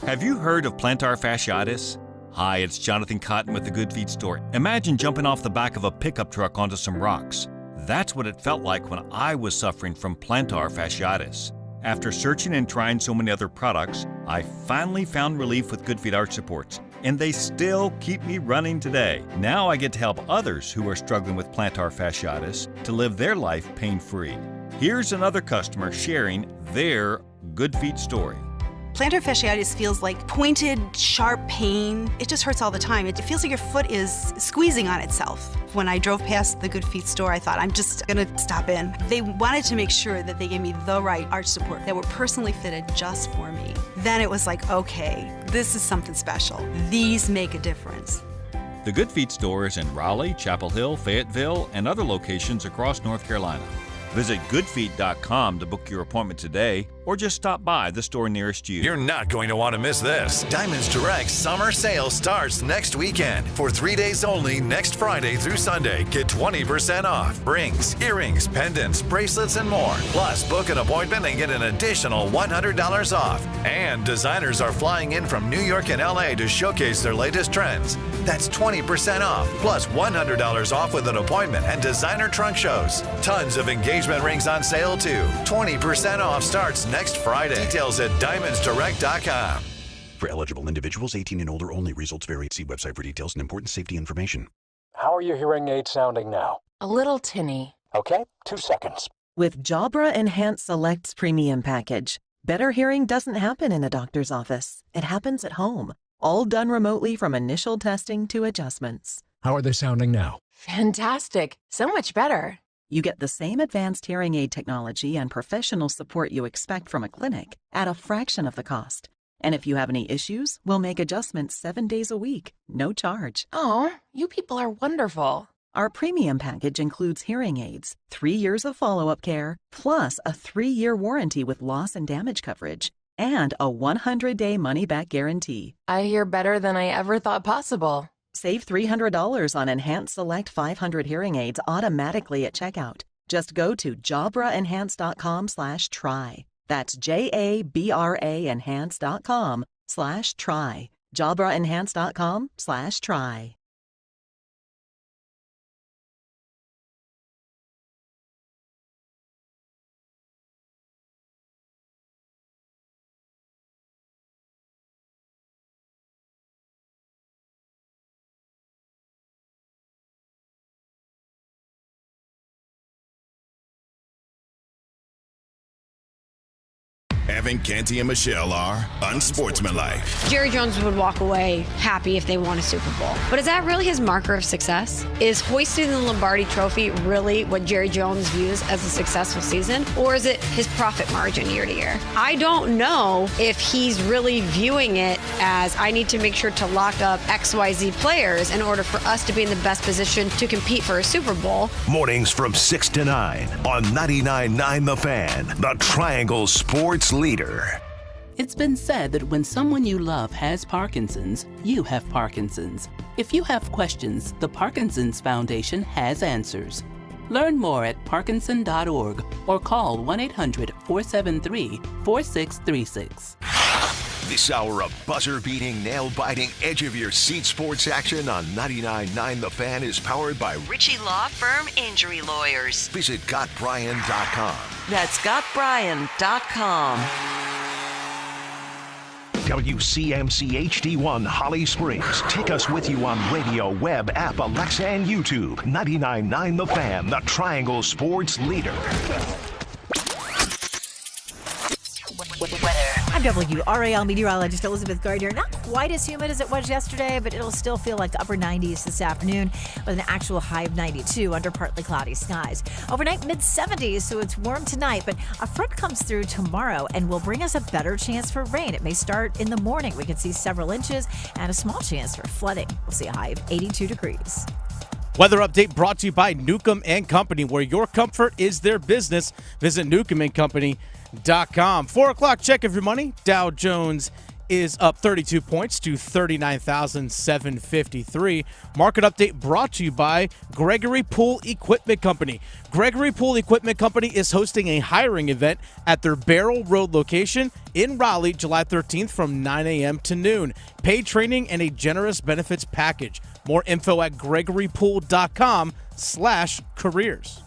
Have you heard of plantar fasciitis? Hi, it's Jonathan Cotton with the Good Feet Store. Imagine jumping off the back of a pickup truck onto some rocks. That's what it felt like when I was suffering from plantar fasciitis. After searching and trying so many other products, I finally found relief with Good Feet Arch Supports, and they still keep me running today. Now I get to help others who are struggling with plantar fasciitis to live their life pain-free. Here's another customer sharing their Good Feet story. Plantar fasciitis feels like pointed, sharp pain. It just hurts all the time. It feels like your foot is squeezing on itself. When I drove past the Good Feet store, I thought, I'm just gonna stop in. They wanted to make sure that they gave me the right arch support that were personally fitted just for me. Then it was like, okay, this is something special. These make a difference. The Good Feet store is in Raleigh, Chapel Hill, Fayetteville, and other locations across North Carolina. Visit goodfeet.com to book your appointment today, or just stop by the store nearest you. You're not going to want to miss this. Diamonds Direct summer sale starts next weekend. For 3 days only, next Friday through Sunday, get 20% off. Rings, earrings, pendants, bracelets, and more. Plus, book an appointment and get an additional $100 off. And designers are flying in from New York and LA to showcase their latest trends. That's 20% off, plus $100 off with an appointment and designer trunk shows. Tons of engagement rings on sale too. 20% off starts next Friday. Details at diamondsdirect.com. For eligible individuals 18 and older only. Results vary. See website for details and important safety information. How are your hearing aids sounding now? A little tinny. Okay, 2 seconds. With Jabra Enhanced Selects Premium Package, better hearing doesn't happen in a doctor's office. It happens at home. All done remotely from initial testing to adjustments. How are they sounding now? Fantastic. So much better. You get the same advanced hearing aid technology and professional support you expect from a clinic at a fraction of the cost. And if you have any issues, we'll make adjustments 7 days a week, no charge. Oh, you people are wonderful. Our premium package includes hearing aids, 3 years of follow-up care, plus a 3-year warranty with loss and damage coverage, and a 100-day money-back guarantee. I hear better than I ever thought possible. Save $300 on Enhanced Select 500 hearing aids automatically at checkout. Just go to jabraenhance.com/try. That's JABRA enhance.com/try. jabraenhance.com/try. Evan, Canty, and Michelle are unsportsmanlike. Jerry Jones would walk away happy if they won a Super Bowl. But is that really his marker of success? Is hoisting the Lombardi Trophy really what Jerry Jones views as a successful season? Or is it his profit margin year to year? I don't know if he's really viewing it as I need to make sure to lock up XYZ players in order for us to be in the best position to compete for a Super Bowl. Mornings from 6 to 9 on 99.9 The Fan, the Triangle Sports Leader. It's been said that when someone you love has Parkinson's, you have Parkinson's. If you have questions, the Parkinson's Foundation has answers. Learn more at parkinson.org or call 1-800-473-4636. This hour of buzzer-beating, nail-biting, edge-of-your-seat sports action on 99.9 The Fan is powered by Ritchie Law Firm Injury Lawyers. Visit GotBryan.com. That's GotBryan.com. WCMC HD1 Holly Springs. Take us with you on radio, web, app, Alexa, and YouTube. 99.9 The Fan, the Triangle Sports Leader. I'm WRAL meteorologist Elizabeth Gardner. Not quite as humid as it was yesterday, but it'll still feel like the upper 90s this afternoon with an actual high of 92 under partly cloudy skies. Overnight, mid-70s, so it's warm tonight, but a front comes through tomorrow and will bring us a better chance for rain. It may start in the morning. We could see several inches and a small chance for flooding. We'll see a high of 82 degrees. Weather update brought to you by Newcomb and Company, where your comfort is their business. Visit newcombandcompany.com. 4 o'clock, check of your money. Dow Jones is up 32 points to 39,753. Market update brought to you by Gregory Pool Equipment Company. Gregory Pool Equipment Company is hosting a hiring event at their Barrel Road location in Raleigh, July 13th from 9 a.m. to noon. Paid training and a generous benefits package. More info at gregorypool.com/careers.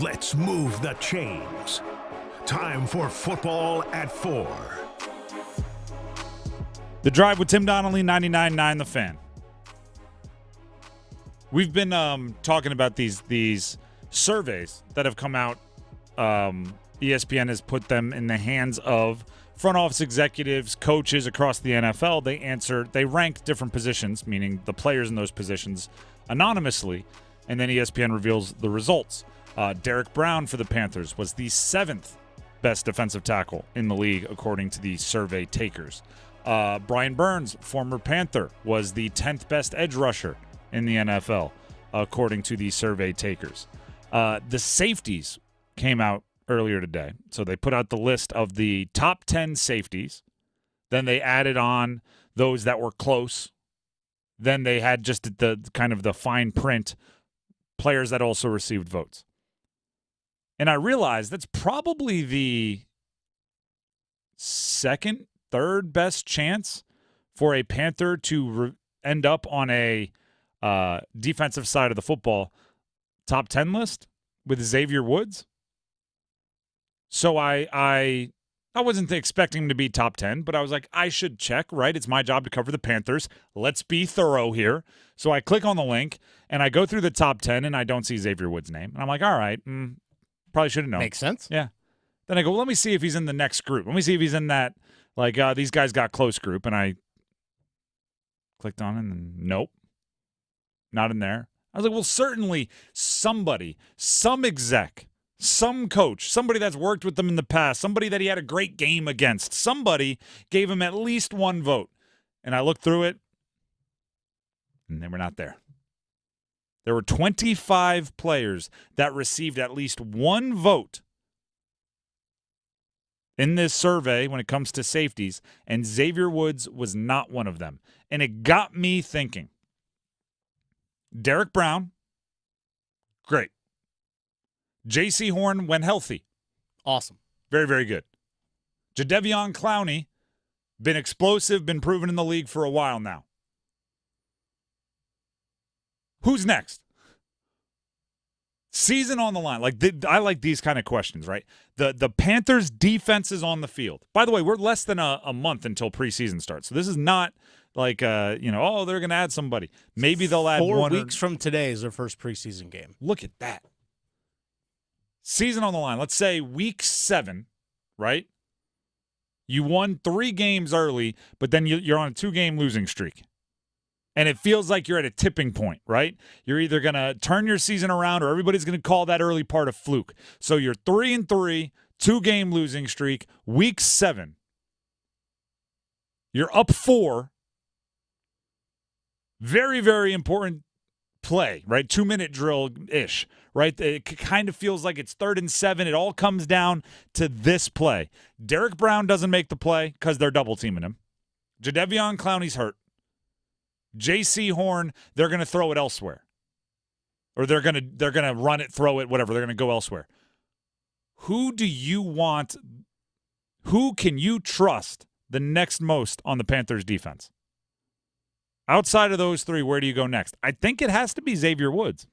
Let's move the chains. Time for football at 4. The Drive with Tim Donnelly, 99.9 The Fan. We've been talking about these surveys that have come out. ESPN has put them in the hands of front office executives, coaches across the NFL. They rank different positions, meaning the players in those positions, anonymously, and then ESPN reveals the results. Derek Brown for the Panthers was the 7th best defensive tackle in the league, according to the survey takers. Brian Burns, former Panther, was the 10th best edge rusher in the NFL, according to the survey takers. The safeties came out earlier today. So they put out the list of the top 10 safeties. Then they added on those that were close. Then they had just the kind of the fine print players that also received votes. And I realized that's probably the second, third best chance for a Panther to end up on a defensive side of the football top 10 list with Xavier Woods. So I wasn't expecting him to be top 10, but I was like, I should check, right? It's my job to cover the Panthers. Let's be thorough here. So I click on the link, and I go through the top 10, and I don't see Xavier Woods' name. And I'm like, all right, probably should have known. Makes sense. Yeah. Then I go, well, let me see if he's in the next group. Let me see if he's in that, like, these guys got close group. And I clicked on it, and nope, not in there. I was like, well, certainly somebody, some exec, some coach, somebody that's worked with them in the past, somebody that he had a great game against, somebody gave him at least one vote. And I looked through it, and they were not there. There were 25 players that received at least one vote in this survey when it comes to safeties, and Xavier Woods was not one of them. And it got me thinking. Derek Brown, great. J.C. Horn, when healthy, awesome. Very, very good. Jadeveon Clowney, been explosive, been proven in the league for a while now. Who's next? Season on the line. I like these kind of questions, right? The Panthers' defense is on the field. By the way, we're less than a month until preseason starts. So this is not like, they're going to add somebody. Maybe they'll add 4 one. 4 weeks from today is their first preseason game. Look at that. Season on the line. Let's say week 7, right? You won 3 games early, but then you're on a 2-game losing streak. And it feels like you're at a tipping point, right? You're either going to turn your season around or everybody's going to call that early part a fluke. So you're 3-3, 2-game losing streak, week 7. You're up 4. Very, very important play, right? 2-minute drill-ish, right? It kind of feels like it's 3rd and 7. It all comes down to this play. Derek Brown doesn't make the play because they're double-teaming him. Jadeveon Clowney's hurt. J.C. Horn, they're going to throw it elsewhere. Or they're going to run it, throw it, whatever. They're going to go elsewhere. Who do you want? Who can you trust the next most on the Panthers defense? Outside of those 3, where do you go next? I think it has to be Xavier Woods.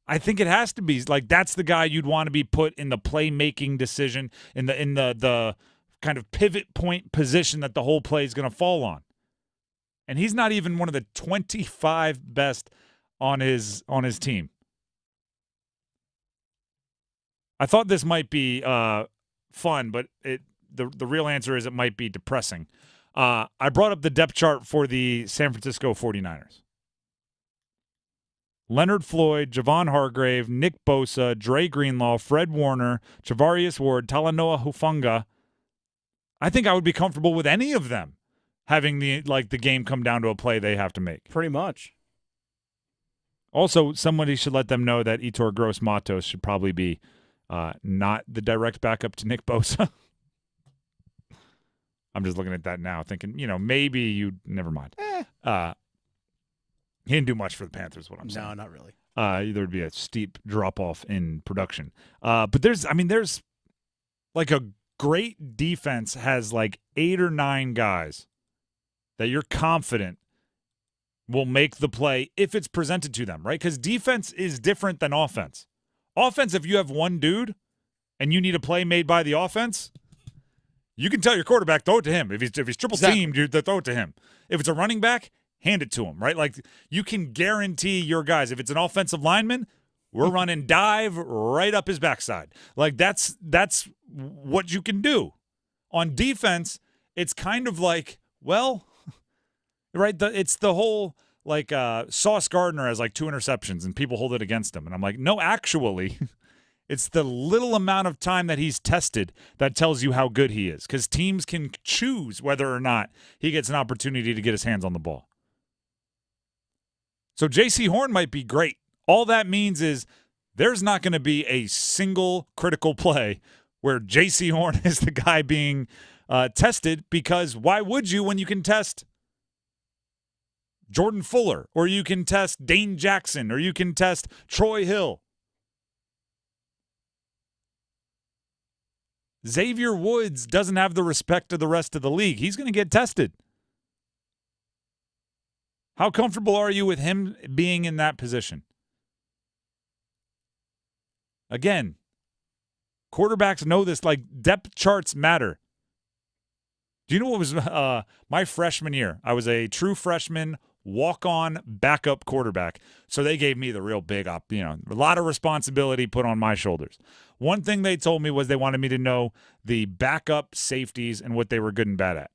I think it has to be. Like, that's the guy you'd want to be put in the playmaking decision, in the kind of pivot point position that the whole play is going to fall on. And he's not even one of the 25 best on his team. I thought this might be fun, but the real answer is it might be depressing. I brought up the depth chart for the San Francisco 49ers. Leonard Floyd, Javon Hargrave, Nick Bosa, Dre Greenlaw, Fred Warner, Javarius Ward, Talanoa Hufanga. I think I would be comfortable with any of them having the game come down to a play they have to make. Pretty much. Also, somebody should let them know that Yetur Gross-Matos should probably be not the direct backup to Nick Bosa. I'm just looking at that now thinking, maybe you – never mind. He didn't do much for the Panthers, what I'm saying. No, not really. There would be a steep drop-off in production. But there's like a great defense has like 8 or 9 guys that you're confident will make the play if it's presented to them, right? Because defense is different than offense. Offense, if you have one dude and you need a play made by the offense, you can tell your quarterback, throw it to him. If he's triple teamed, you throw it to him. If it's a running back, hand it to him, right? Like, you can guarantee your guys. If it's an offensive lineman, we're running dive right up his backside. Like, that's what you can do. On defense, it's kind of like, well, right? It's the whole, like, Sauce Gardner has like 2 interceptions and people hold it against him. And I'm like, no, actually, it's the little amount of time that he's tested that tells you how good he is. Because teams can choose whether or not he gets an opportunity to get his hands on the ball. So J.C. Horn might be great. All that means is there's not going to be a single critical play where J.C. Horn is the guy being tested, because why would you when you can test Jordan Fuller, or you can test Dane Jackson, or you can test Troy Hill? Xavier Woods doesn't have the respect of the rest of the league. He's going to get tested. How comfortable are you with him being in that position? Again, quarterbacks know this. Like, depth charts matter. Do you know what was my freshman year? I was a true freshman, walk-on backup quarterback. So they gave me the real big a lot of responsibility put on my shoulders. One thing they told me was they wanted me to know the backup safeties and what they were good and bad at.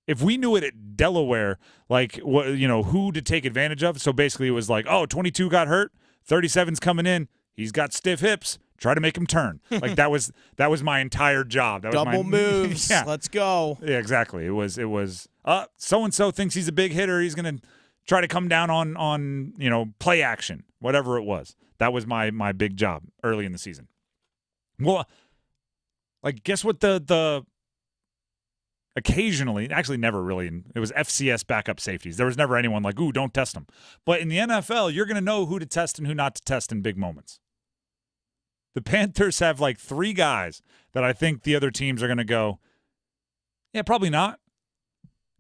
If we knew it at Delaware, like, who to take advantage of. So basically it was like, 22 got hurt, 37's coming in, he's got stiff hips, try to make him turn. Like, that was my entire job. That Double was moves. Yeah. Let's go. Yeah, exactly. It was so-and-so thinks he's a big hitter, he's going to try to come down on play action, whatever it was. That was my big job early in the season. Well, like, guess what the occasionally, actually never really, it was FCS backup safeties. There was never anyone like, ooh, don't test them. But in the NFL, you're going to know who to test and who not to test in big moments. The Panthers have like 3 guys that I think the other teams are going to go, yeah, probably not.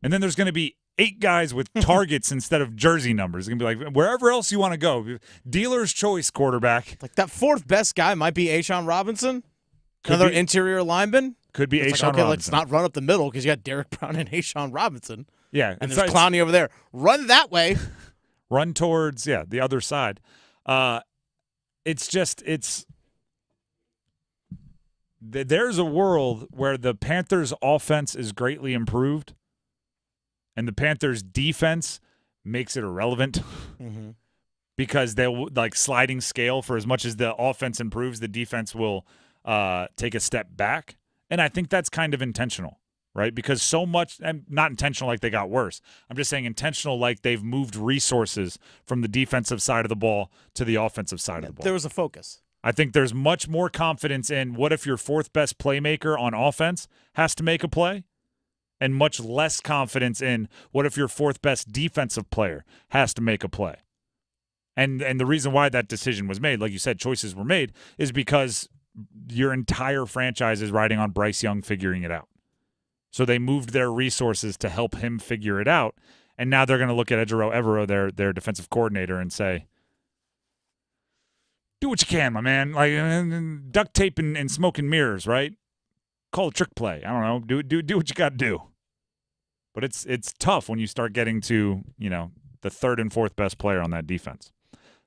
And then there's going to be 8 guys with targets instead of jersey numbers. It's going to be like, wherever else you want to go. Dealer's choice quarterback. Like, that 4th best guy might be A'Shawn Robinson. Another interior lineman. Could be It's A'Shawn like, okay, Robinson. let's not run up the middle because you got Derek Brown and A'Shawn Robinson. Yeah. And there's Clowney over there. Run that way. Run towards, the other side. There's a world where the Panthers' offense is greatly improved and the Panthers' defense makes it irrelevant because they'll, like, sliding scale for as much as the offense improves, the defense will take a step back. And I think that's kind of intentional, right? Because so much, and not intentional like they got worse. I'm just saying intentional like they've moved resources from the defensive side of the ball to the offensive side of the ball. There was a focus. I think there's much more confidence in what if your fourth best playmaker on offense has to make a play, and much less confidence in what if your fourth best defensive player has to make a play. And the reason why that decision was made, like you said, choices were made, is because your entire franchise is riding on Bryce Young figuring it out. So they moved their resources to help him figure it out, and now they're going to look at Ejiro Evero, their defensive coordinator, and say, do what you can, my man. Like duct tape and smoke and mirrors, right? Call a trick play. I don't know. Do what you got to do. But it's tough when you start getting to, the third and fourth best player on that defense.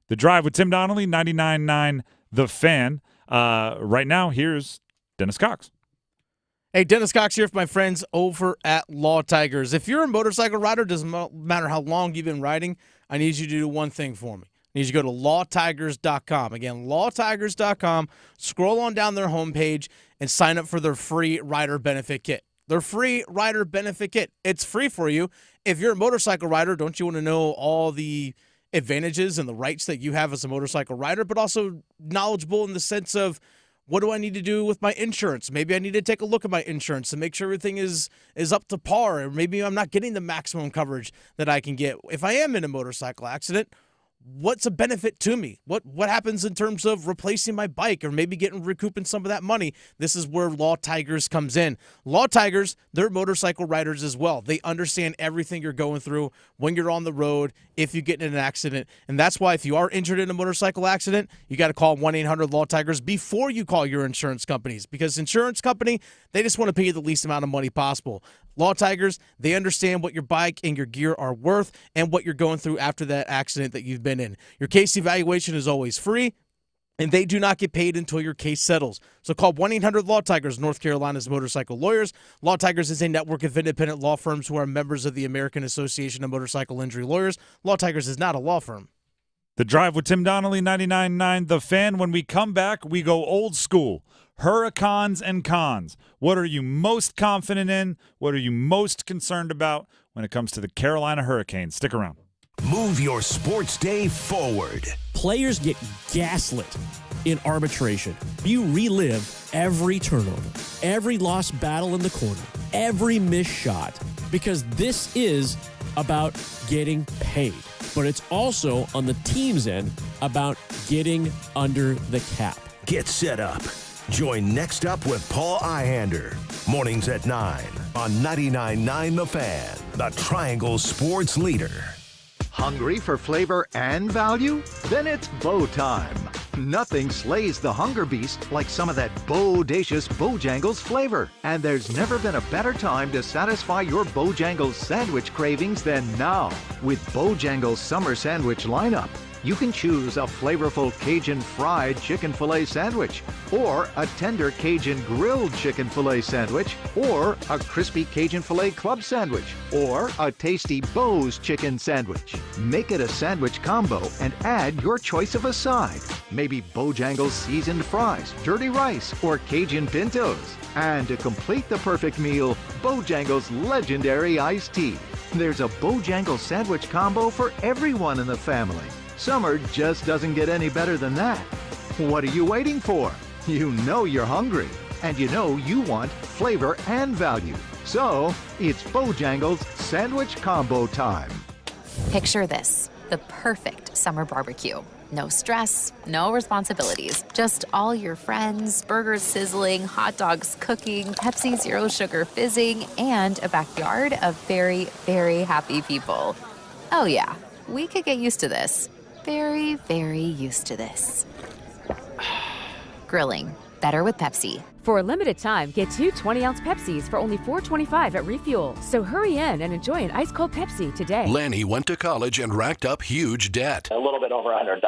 The Drive with Tim Donnelly, 99.9 The Fan. Right now, here's Dennis Cox. Hey, Dennis Cox here with my friends over at Law Tigers. If you're a motorcycle rider, doesn't matter how long you've been riding, I need you to do one thing for me. I need you to go to lawtigers.com. Again, lawtigers.com. Scroll on down their homepage and sign up for their free rider benefit kit. Their free rider benefit kit. It's free for you. If you're a motorcycle rider, don't you want to know all the advantages and the rights that you have as a motorcycle rider, but also knowledgeable in the sense of, what do I need to do with my insurance? Maybe I need to take a look at my insurance to make sure everything is up to par, or maybe I'm not getting the maximum coverage that I can get. If I am in a motorcycle accident, what's a benefit to me? What happens in terms of replacing my bike or maybe recouping some of that money? This is where Law Tigers comes in. Law Tigers, they're motorcycle riders as well. They understand everything you're going through when you're on the road, if you get in an accident. And that's why if you are injured in a motorcycle accident, you got to call 1-800-LAW-TIGERS before you call your insurance companies, because insurance company, they just want to pay you the least amount of money possible. Law Tigers, they understand what your bike and your gear are worth and what you're going through after that accident that you've been in. Your case evaluation is always free, and they do not get paid until your case settles. So call 1-800-LAW-TIGERS, North Carolina's motorcycle lawyers. Law Tigers is a network of independent law firms who are members of the American Association of Motorcycle Injury Lawyers. Law Tigers is not a law firm. The Drive with Tim Donnelly, 99.9 The Fan. When we come back, we go old school. Hurricanes and cons. What are you most confident in? What are you most concerned about when it comes to the Carolina Hurricanes? Stick around. Move your sports day forward. Players get gaslit in arbitration. You relive every turnover, every lost battle in the corner, every missed shot, because this is about getting paid. But it's also, on the team's end, about getting under the cap. Get set up. Join Next Up with Paul Ihander. Mornings at 9 on 99.9 The Fan, the Triangle Sports Leader. Hungry for flavor and value? Then it's Bo time. Nothing slays the hunger beast like some of that bodacious Bojangles flavor. And there's never been a better time to satisfy your Bojangles sandwich cravings than now. With Bojangles Summer Sandwich lineup, you can choose a flavorful Cajun fried chicken filet sandwich, or a tender Cajun grilled chicken filet sandwich, or a crispy Cajun filet club sandwich, or a tasty Bo's chicken sandwich. Make it a sandwich combo and add your choice of a side. Maybe Bojangles seasoned fries, dirty rice, or Cajun pintos. And to complete the perfect meal, Bojangles legendary iced tea. There's a Bojangles sandwich combo for everyone in the family. Summer just doesn't get any better than that. What are you waiting for? You know you're hungry, and you know you want flavor and value. So, it's Bojangles Sandwich Combo time. Picture this, the perfect summer barbecue. No stress, no responsibilities, just all your friends, burgers sizzling, hot dogs cooking, Pepsi Zero Sugar fizzing, and a backyard of very, very happy people. Oh yeah, we could get used to this. Very, very used to this. Grilling, better with Pepsi. For a limited time, get 2 20-ounce Pepsis for only $4.25 at Refuel. So hurry in and enjoy an ice-cold Pepsi today. Lanny went to college and racked up huge debt. A little bit over $100,000.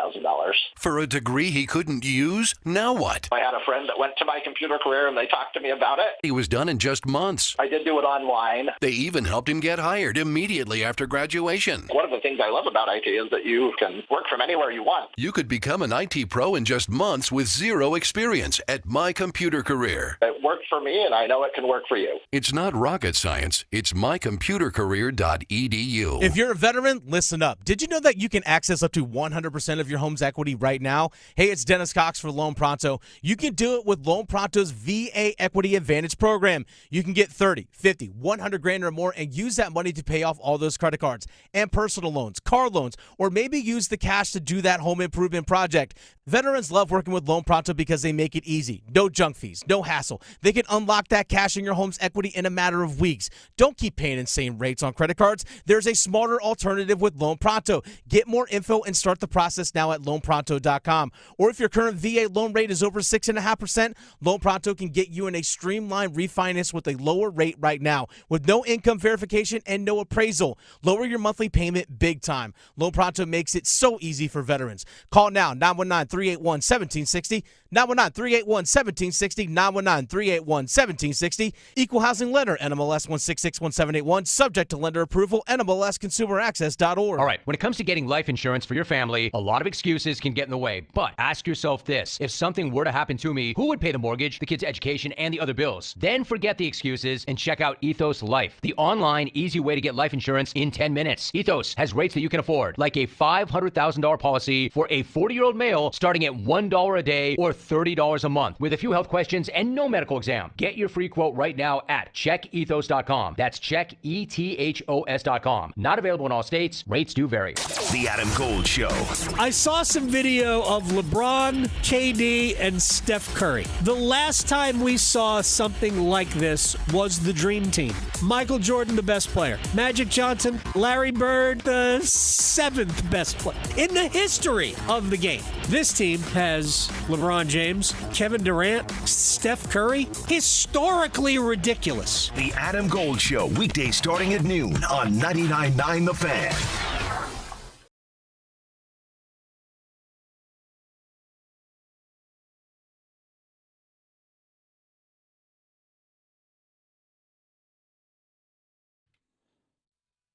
For a degree he couldn't use? Now what? I had a friend that went to my computer career and they talked to me about it. He was done in just months. I did do it online. They even helped him get hired immediately after graduation. One of the things I love about IT is that you can work from anywhere you want. You could become an IT pro in just months with zero experience at My Computer Career. It worked for me, and I know it can work for you. It's not rocket science. It's mycomputercareer.edu. If you're a veteran, listen up. Did you know that you can access up to 100% of your home's equity right now? Hey, it's Dennis Cox for Loan Pronto. You can do it with Loan Pronto's VA Equity Advantage program. You can get 30, 50, 100 grand or more and use that money to pay off all those credit cards and personal loans, car loans, or maybe use the cash to do that home improvement project. Veterans love working with Loan Pronto because they make it easy. No junk fees, no hassle. They can unlock that cash in your home's equity in a matter of weeks. Don't keep paying insane rates on credit cards. There's a smarter alternative with Loan Pronto. Get more info and start the process now at loanpronto.com. Or if your current VA loan rate is over 6.5%, Loan Pronto can get you in a streamlined refinance with a lower rate right now with no income verification and no appraisal. Lower your monthly payment big time. Loan Pronto makes it so easy for veterans. Call now, 919-381-1760, 919-381-1760, 919-381-1760. Equal housing lender, NMLS 1661781, subject to lender approval, NMLSconsumeraccess.org. All right, when it comes to getting life insurance for your family, a lot of excuses can get in the way. But ask yourself this: if something were to happen to me, who would pay the mortgage, the kids' education, and the other bills? Then forget the excuses and check out Ethos Life, the online, easy way to get life insurance in 10 minutes. Ethos has rates that you can afford, like a $500,000 policy for a 40-year-old male starting at $1 a day or $30 a month, with a few health questions and no medical exam. Get your free quote right now at checkethos.com. That's checkethos.com. Not available in all states. Rates do vary. The Adam Gold Show. I saw some video of LeBron, KD, and Steph Curry. The last time we saw something like this was the Dream Team. Michael Jordan, the best player. Magic Johnson, Larry Bird, the 7th best player in the history of the game. This team has LeBron James, Kevin Durant, Steph Curry. Historically ridiculous. The Adam Gold Show, weekdays starting at noon on 99.9 The Fan.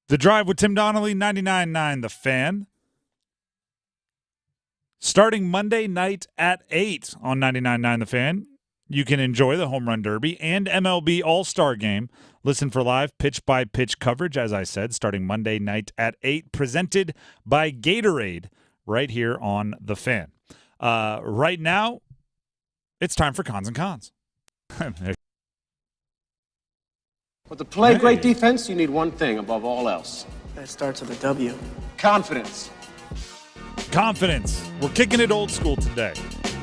The Drive with Tim Donnelly, 99.9 The Fan. Starting Monday night at 8 on 99.9 The Fan, you can enjoy the Home Run Derby and MLB All-Star Game. Listen for live pitch-by-pitch coverage, as I said, starting Monday night at 8, presented by Gatorade right here on The Fan. Right now, it's time for Cons and Cons. But to play great defense, you need one thing above all else. That starts with a W. Confidence. Confidence. We're kicking it old school today.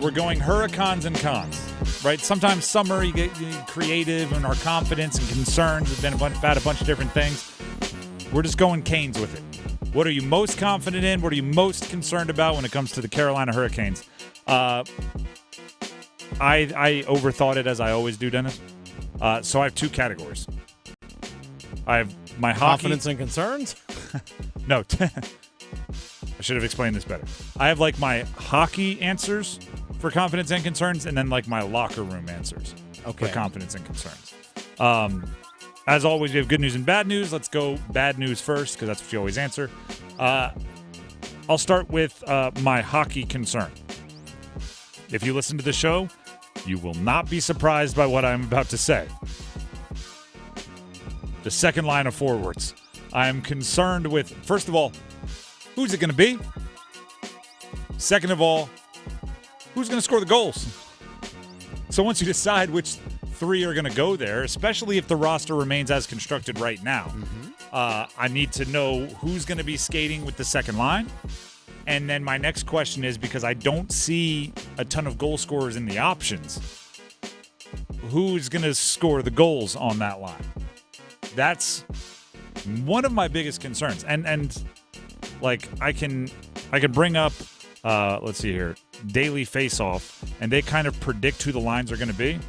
We're going hurricanes and cons, right? Sometimes summer you get creative and our confidence and concerns have been about a bunch of different things. We're just going canes with it. What are you most confident in? What are you most concerned about when it comes to the Carolina Hurricanes? I overthought it, as I always do, Dennis. So I have two categories. I have my confidence and concerns? No. I should have explained this better. I have like my hockey answers for confidence and concerns, and then like my locker room answers for confidence and concerns. As always, we have good news and bad news. Let's go bad news first, because that's what you always answer. I'll start with my hockey concern. If you listen to the show, you will not be surprised by what I'm about to say. The second line of forwards. I am concerned with, first of all, who's it going to be? Second of all, who's going to score the goals? So once you decide which three are going to go there, especially if the roster remains as constructed right now, I need to know who's going to be skating with the second line. And then my next question is, because I don't see a ton of goal scorers in the options, who's going to score the goals on that line? That's one of my biggest concerns. And like I can bring up let's see here, Daily Face-Off, and they kind of predict who the lines are going to be.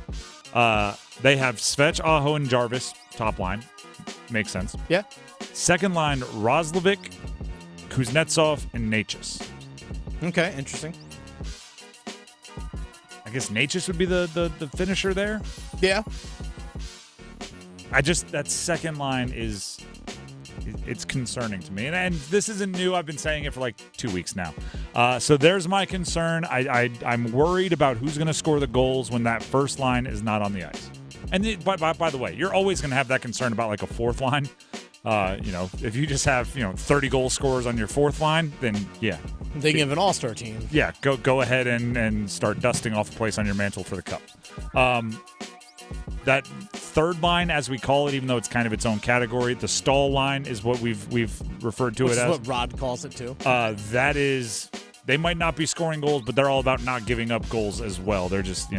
They have Svech, Aho, and Jarvis, top line. Makes sense. Yeah. Second line, Roslovic, Kuznetsov, and Necas. Okay, interesting. I guess Necas would be the finisher there. Yeah. That second line it's concerning to me. And this isn't new. I've been saying it for like 2 weeks now. So there's my concern. I'm worried about who's going to score the goals when that first line is not on the ice. And by the way, you're always going to have that concern about like a fourth line. If you just have 30 goal scorers on your fourth line, then yeah, they give an all-star team. Yeah, go ahead and start dusting off the place on your mantle for the cup. That third line, as we call it, even though it's kind of its own category, the stall line is what we've referred to it as. That's what Rod calls it too. That is, they might not be scoring goals, but they're all about not giving up goals as well. They're just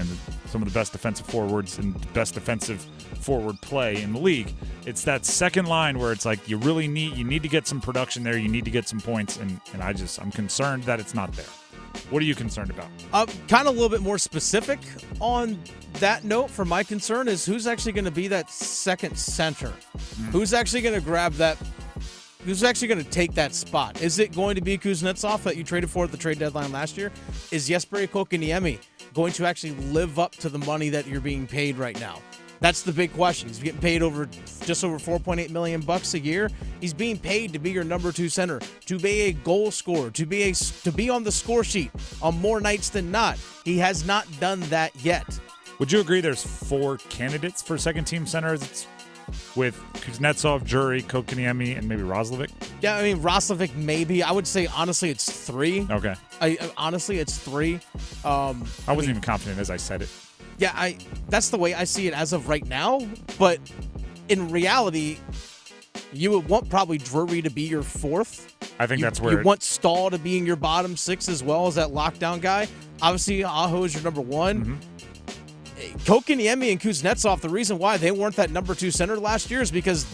some of the best defensive forwards and best defensive forward play in the league. It's that second line where it's like you need to get some production there. You need to get some points, and I'm concerned that it's not there. What are you concerned about? Kind of a little bit more specific on that note for my concern is who's actually going to be that second center? Who's actually going to grab that? Who's actually going to take that spot? Is it going to be Kuznetsov that you traded for at the trade deadline last year? Is Jesperi Kotkaniemi going to actually live up to the money that you're being paid right now? That's the big question. He's getting paid just over $4.8 million a year. He's being paid to be your number 2 center, to be a goal scorer, to be on the score sheet on more nights than not. He has not done that yet. Would you agree there's 4 candidates for second team centers? It's with Kuznetsov, Jury, Kotkaniemi, and maybe Roslovic? Yeah, I mean, Roslovic maybe. I would say, honestly, it's 3. Okay. Honestly, it's 3. I wasn't even confident as I said it. Yeah, that's the way I see it as of right now. But in reality, you would want probably Drury to be your 4th. I think that's where you want Stahl to be in your bottom 6 as well as that lockdown guy. Obviously, Aho is your number 1. Mm-hmm. Kotkaniemi and Kuznetsov, the reason why they weren't that number 2 center last year is because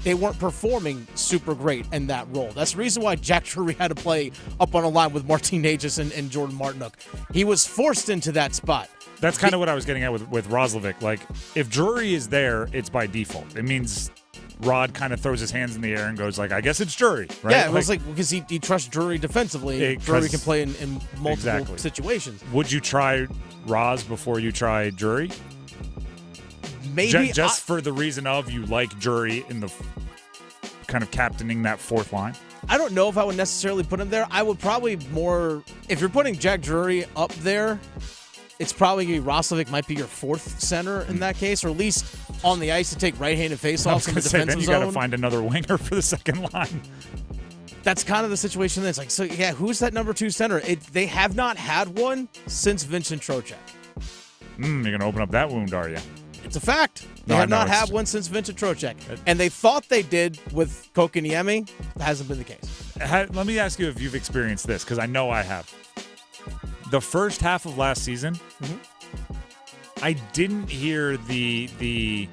they weren't performing super great in that role. That's the reason why Jack Drury had to play up on a line with Martin Necas and Jordan Martinook. He was forced into that spot. That's kind of what I was getting at with Roslovic. Like, if Drury is there, it's by default. It means Rod kind of throws his hands in the air and goes like, I guess it's Drury, right? Yeah, it was like because he trusts Drury defensively. Drury can play in multiple situations. Would you try Roz before you try Drury? Maybe. Just for the reason of you like Drury in the kind of captaining that 4th line? I don't know if I would necessarily put him there. I would probably more, if you're putting Jack Drury up there, it's probably Roslovic might be your 4th center in that case, or at least on the ice to take right-handed faceoffs in the defensive then you zone. got to find another winger for the second line. That's kind of the situation. It's like, so yeah, who's that number 2 center? They have not had one since Vincent Trocheck. You're going to open up that wound, are you? It's a fact. They have not had one since Vincent Trocheck. And they thought they did with Kotkaniemi. That hasn't been the case. Let me ask you if you've experienced this, because I know I have. The first half of last season, I didn't hear the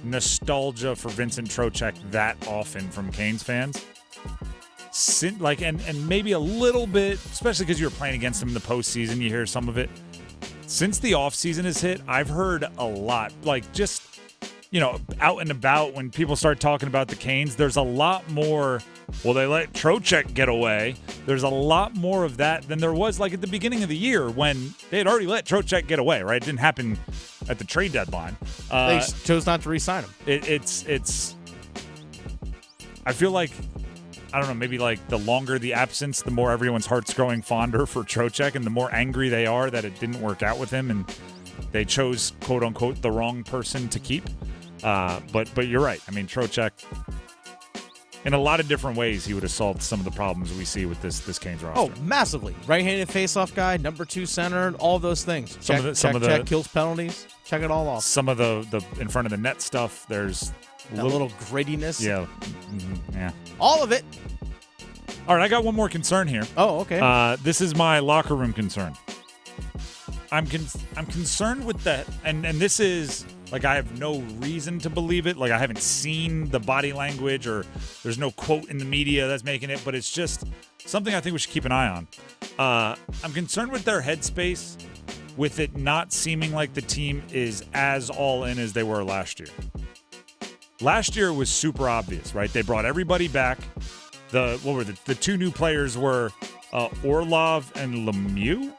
nostalgia for Vincent Trocheck that often from Canes fans. And maybe a little bit, especially because you were playing against him in the postseason, you hear some of it. Since the offseason has hit, I've heard a lot, just, out and about when people start talking about the Canes, there's a lot more, well, they let Trocheck get away. There's a lot more of that than there was at the beginning of the year when they had already let Trocheck get away, right? It didn't happen at the trade deadline. They chose not to re-sign him. It's I feel like, I don't know, maybe the longer the absence, the more everyone's heart's growing fonder for Trocheck, and the more angry they are that it didn't work out with him and they chose, quote unquote, the wrong person to keep. But you're right. I mean, Trocheck, in a lot of different ways, he would have solved some of the problems we see with this Canes roster. Oh, massively. Right-handed faceoff guy, number 2 center, all those things. Check kills penalties. Check it all off. Some of the in front of the net stuff, there's that little grittiness. Yeah. Yeah. All of it. All right, I got one more concern here. Oh, okay. This is my locker room concern. I'm concerned with that, and this is I have no reason to believe it. I haven't seen the body language, or there's no quote in the media that's making it, but it's just something I think we should keep an eye on. I'm concerned with their headspace with it not seeming like the team is as all in as they were last year. Last year it was super obvious, right? They brought everybody back. The two new players were Orlov and Lemieux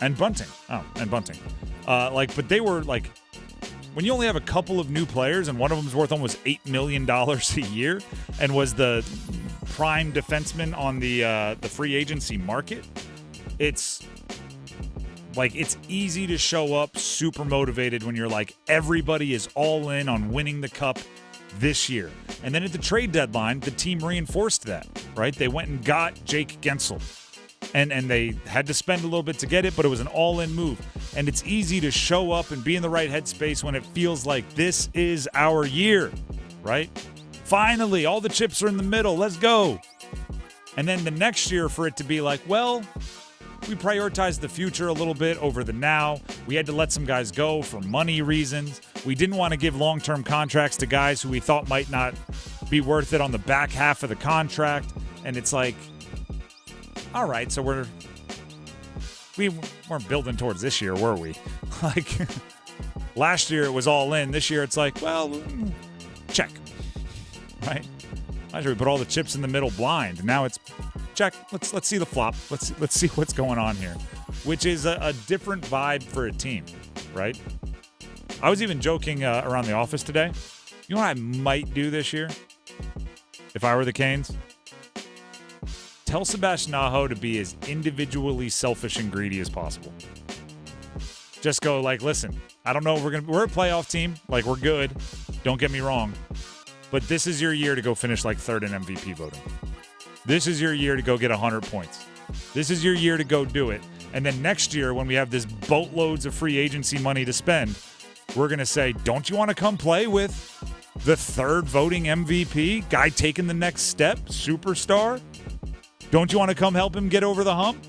and Bunting. And Bunting. But they were like, when you only have a couple of new players and one of them's worth almost $8 million a year and was the prime defenseman on the free agency market, it's easy to show up super motivated when you're like, everybody is all in on winning the cup this year. And then at the trade deadline, the team reinforced that, right? They went and got Jake Gensel. And they had to spend a little bit to get it, but it was an all-in move. And it's easy to show up and be in the right headspace when it feels like this is our year, right? Finally, all the chips are in the middle. Let's go. And then the next year for it to be like, well, we prioritized the future a little bit over the now. We had to let some guys go for money reasons. We didn't want to give long-term contracts to guys who we thought might not be worth it on the back half of the contract. And it's like, all right, so we weren't building towards this year, were we? Like, last year it was all in. This year it's like, well, check, right? Last year we put all the chips in the middle blind. Now it's check. Let's see the flop. Let's see what's going on here, which is a different vibe for a team, right? I was even joking around the office today. You know what I might do this year if I were the Canes? Tell Sebastian Aho to be as individually selfish and greedy as possible. Just go like, listen, I don't know if we're a playoff team. Like, we're good. Don't get me wrong. But this is your year to go finish like third in MVP voting. This is your year to go get 100 points. This is your year to go do it. And then next year, when we have this boatloads of free agency money to spend, we're going to say, don't you want to come play with the third voting MVP? Guy taking the next step? Superstar? Don't you want to come help him get over the hump?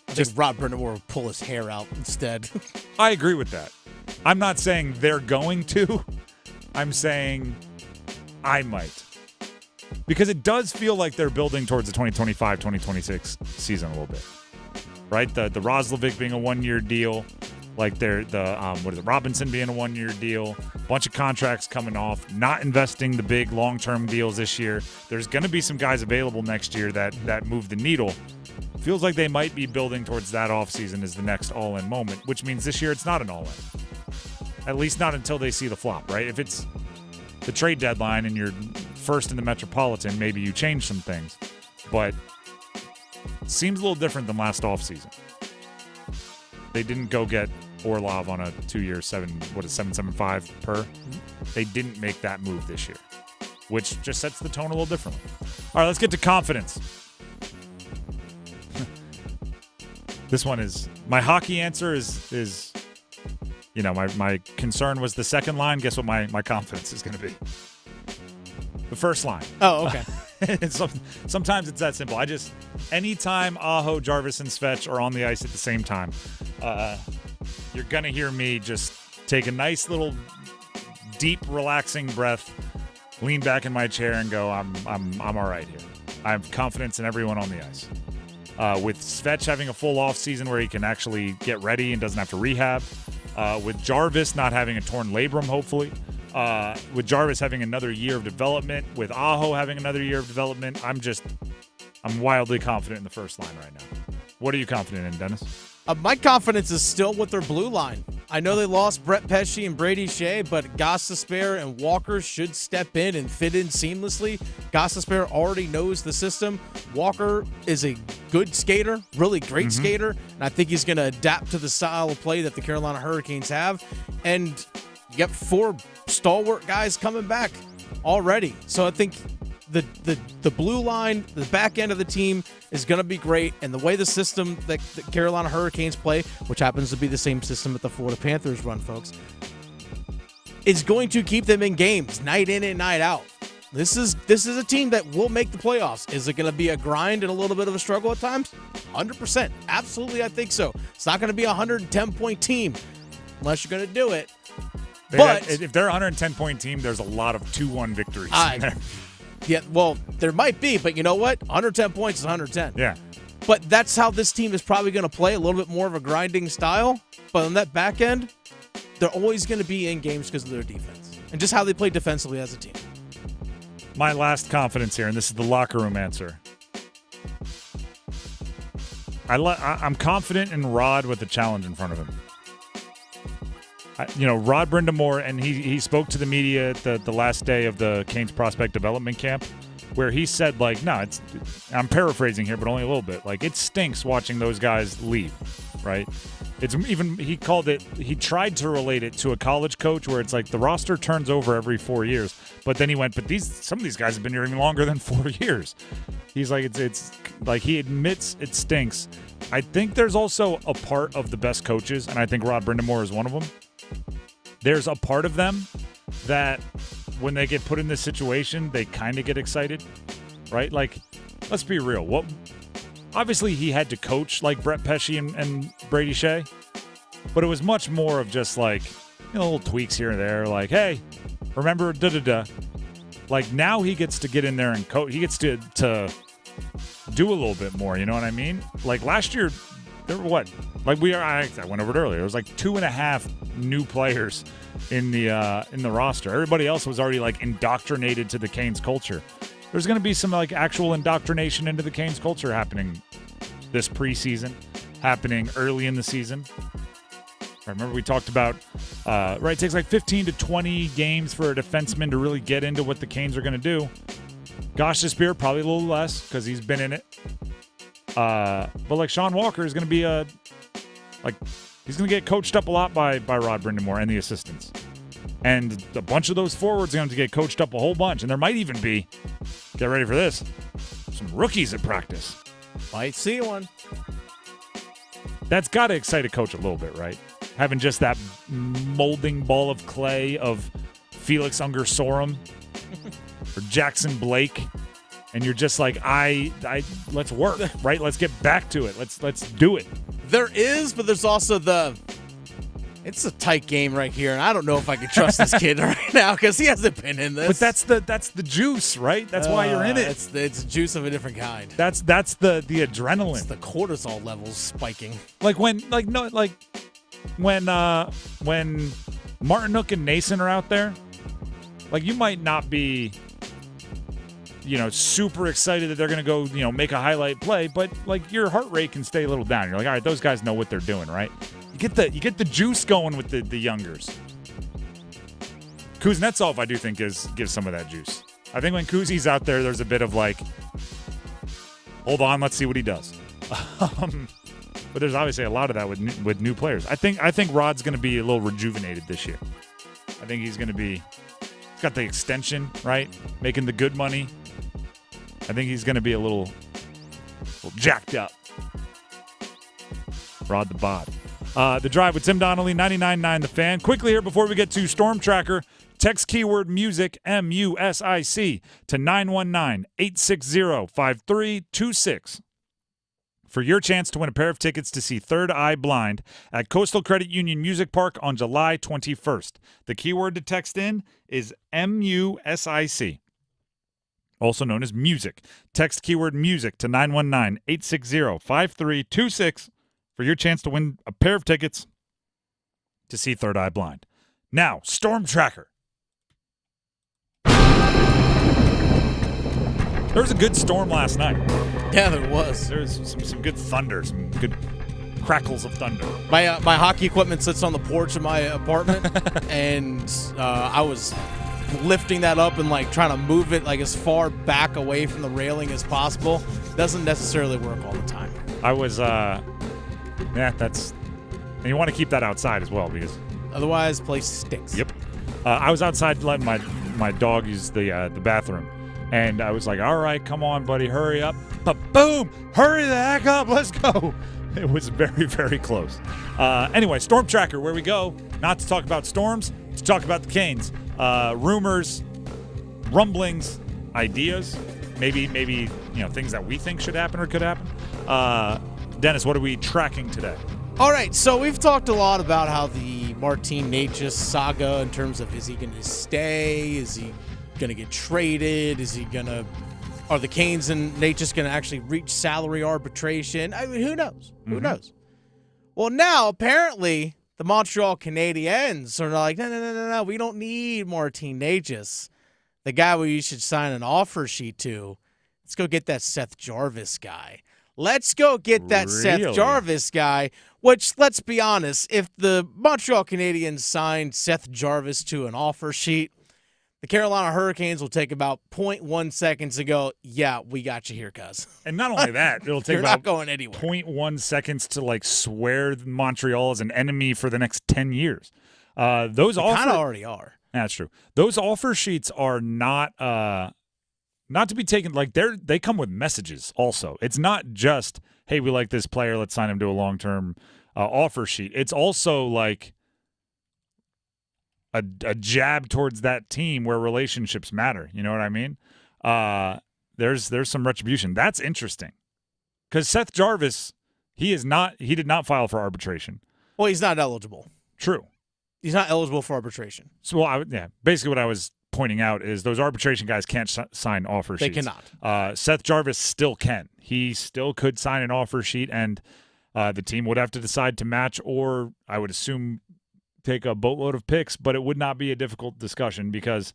I think Rob Brindamore will pull his hair out instead. I agree with that. I'm not saying they're going to. I'm saying I might. Because it does feel like they're building towards the 2025-2026 season a little bit. Right? The Roslovic being a one-year deal. Like Robinson being a one-year deal, bunch of contracts coming off, not investing the big long-term deals this year. There's going to be some guys available next year that move the needle. Feels like they might be building towards that offseason as the next all-in moment, which means this year it's not an all-in. At least not until they see the flop, right? If it's the trade deadline and you're first in the Metropolitan, maybe you change some things. But it seems a little different than last offseason. They didn't go get Orlov on a 2-year 7.75 per. They didn't make that move this year, which just sets the tone a little differently. All right, let's get to confidence. This one is my hockey answer is my concern was the second line. Guess what my confidence is going to be? The first line. Oh, okay. Sometimes it's that simple. Anytime Aho, Jarvis, and Svech are on the ice at the same time, you're going to hear me just take a nice little deep, relaxing breath, lean back in my chair and go, I'm all right here. I have confidence in everyone on the ice. With Svech having a full off season where he can actually get ready and doesn't have to rehab, with Jarvis not having a torn labrum, hopefully, with Jarvis having another year of development, with Aho having another year of development, I'm wildly confident in the first line right now. What are you confident in, Dennis? My confidence is still with their blue line. I know they lost Brett Pesce and Brady Shea, but Gostisbehere and Walker should step in and fit in seamlessly. Gostisbehere already knows the system. Walker is a good skater, really great skater, and I think he's going to adapt to the style of play that the Carolina Hurricanes have. And you got 4 stalwart guys coming back already. So I think the blue line, the back end of the team is going to be great. And the way the system that the Carolina Hurricanes play, which happens to be the same system that the Florida Panthers run, folks, is going to keep them in games night in and night out. This is a team that will make the playoffs. Is it going to be a grind and a little bit of a struggle at times? 100%. Absolutely, I think so. It's not going to be a 110-point team unless you're going to do it. But if they're a 110-point team, there's a lot of 2-1 victories in there. Yeah, well, there might be, but you know what? 110 points is 110. Yeah. But that's how this team is probably going to play, a little bit more of a grinding style. But on that back end, they're always going to be in games because of their defense and just how they play defensively as a team. My last confidence here, and this is the locker room answer. I'm confident in Rod with the challenge in front of him. Rod Brindamore, and he spoke to the media at the last day of the Canes prospect development camp, where he said, I'm paraphrasing here, but only a little bit, it stinks watching those guys leave, right? He tried to relate it to a college coach where it's like the roster turns over every 4 years, but then he went, but some of these guys have been here even longer than 4 years. He's like, it's like he admits it stinks. I think there's also a part of the best coaches, and I think Rod Brindamore is one of them. There's a part of them that when they get put in this situation, they kind of get excited, right? Let's be real. Obviously, he had to coach like Brett Pesce and Brady Shea, but it was much more of just little tweaks here and there, hey, remember da-da-da. Now he gets to get in there and coach. He gets to do a little bit more, you know what I mean? Last year, there were what? I went over it earlier. There was 2.5 new players in the roster. Everybody else was already indoctrinated to the Canes culture. There's going to be some actual indoctrination into the Canes culture happening this preseason, happening early in the season. I remember we talked about, it takes 15 to 20 games for a defenseman to really get into what the Canes are going to do. Gosh, this year, probably a little less because he's been in it. But Sean Walker is going to be he's going to get coached up a lot by Rod Brindamore and the assistants. And a bunch of those forwards are going to get coached up a whole bunch. And there might even be, get ready for this, some rookies at practice. Might see one. That's got to excite a coach a little bit, right? Having just that molding ball of clay of Felix Unger-Sorum or Jackson Blake. And you're just let's work, right? Let's get back to it. Let's do it. There is, but there's also it's a tight game right here, and I don't know if I can trust this kid right now because he hasn't been in this. But that's the juice, right? That's why you're in it. It's juice of a different kind. That's the adrenaline. It's the cortisol levels spiking. When Martinook and Nason are out there, you might not be super excited that they're going to go, make a highlight play, but your heart rate can stay a little down. You're all right, those guys know what they're doing, right? You get the juice going with the youngers. Kuznetsov, I do think, gives some of that juice. I think when Kuzi's out there, there's a bit of hold on, let's see what he does. But there's obviously a lot of that with new players. I think Rod's going to be a little rejuvenated this year. I think he's got the extension, right? Making the good money. I think he's going to be a little jacked up. Rod the Bod. The Drive with Tim Donnelly, 99.9 The Fan. Quickly here before we get to Storm Tracker, text keyword music, MUSIC, to 919-860-5326 for your chance to win a pair of tickets to see Third Eye Blind at Coastal Credit Union Music Park on July 21st. The keyword to text in is MUSIC, also known as music. Text keyword music to 919-860-5326 for your chance to win a pair of tickets to see Third Eye Blind. Now, Storm Tracker. There was a good storm last night. Yeah, there was. There was some good thunder, some good crackles of thunder. My hockey equipment sits on the porch of my apartment, and I was lifting that up and trying to move it as far back away from the railing as possible. Doesn't necessarily work all the time. I was, and you want to keep that outside as well because otherwise, the place stinks. Yep. I was outside letting my dog use the bathroom. And I was like, all right, come on, buddy, hurry up. But boom, hurry the heck up, let's go. It was very, very close. Anyway, Storm Tracker, where we go, not to talk about storms, to talk about the Canes. Rumors, rumblings, ideas, maybe things that we think should happen or could happen. Dennis, what are we tracking today? All right, so we've talked a lot about how the Martin Necas saga in terms of is he going to stay, is he going to get traded, is he going to Are the Canes and Necas going to actually reach salary arbitration? I mean, who knows? Who knows? Well, now, apparently, the Montreal Canadiens are like, no, we don't need Martin Necas. The guy we should sign an offer sheet to. Let's go get that Seth Jarvis guy. Let's go get that Seth Jarvis guy, which, let's be honest, if the Montreal Canadiens signed Seth Jarvis to an offer sheet, the Carolina Hurricanes will take about 0.1 seconds to go, yeah, we got you here, cuz. And not only that, it'll take You're about not going anywhere. 0.1 seconds to like swear Montreal as an enemy for the next 10 years. Those kind of already are. That's true. Those offer sheets are not to be taken like they come with messages also. It's not just, hey, we like this player, let's sign him to a long-term offer sheet. It's also like a jab towards that team where relationships matter. You know what I mean? There's some retribution. That's interesting. Because Seth Jarvis, he did not file for arbitration. Well, he's not eligible. True. He's not eligible for arbitration. So, basically what I was pointing out is those arbitration guys can't sign offer sheets. They cannot. Seth Jarvis still can. He still could sign an offer sheet, and the team would have to decide to match, or I would assume take a boatload of picks, but it would not be a difficult discussion because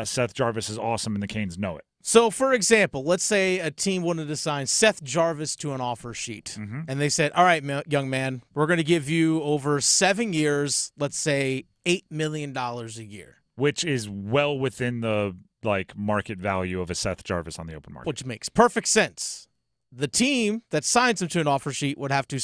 Seth Jarvis is awesome and the Canes know it. So, for example, let's say a team wanted to sign Seth Jarvis to an offer sheet, and they said, all right, young man, we're going to give you over 7 years, let's say $8 million a year. Which is well within the market value of a Seth Jarvis on the open market. Which makes perfect sense. The team that signs him to an offer sheet would have to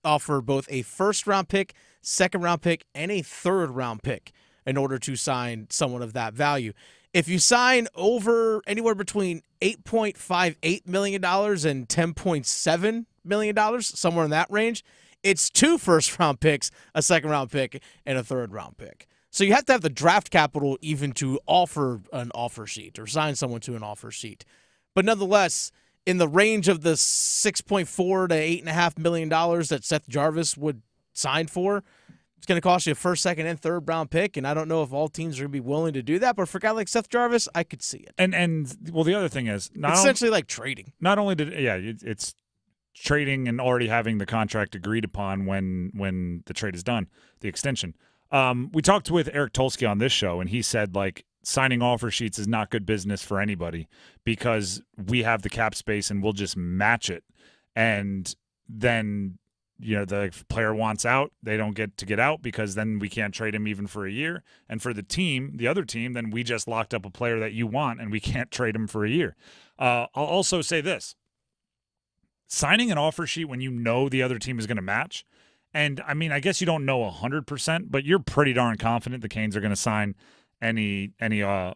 offer both a first-round pick, second-round pick, and a third-round pick in order to sign someone of that value. If you sign over anywhere between $8.58 million and $10.7 million, somewhere in that range, it's 2 first-round picks, a second-round pick, and a third-round pick. So you have to have the draft capital even to offer an offer sheet or sign someone to an offer sheet. But nonetheless, in the range of the $6.4 to $8.5 million that Seth Jarvis would sign for, it's going to cost you a first, second, and third round pick, and I don't know if all teams are going to be willing to do that. But for a guy like Seth Jarvis, I could see it. And well, the other thing is, it's essentially like trading. Not only it's trading and already having the contract agreed upon when the trade is done, the extension. We talked with Eric Tulsky on this show, and he said signing offer sheets is not good business for anybody because we have the cap space and we'll just match it, and then. The player wants out. They don't get out because then we can't trade him even for a year. And for the other team, then we just locked up a player that you want and we can't trade him for a year. I'll also say this. Signing an offer sheet when you know the other team is going to match, and I mean, I guess you don't know 100%, but you're pretty darn confident the Canes are going to sign any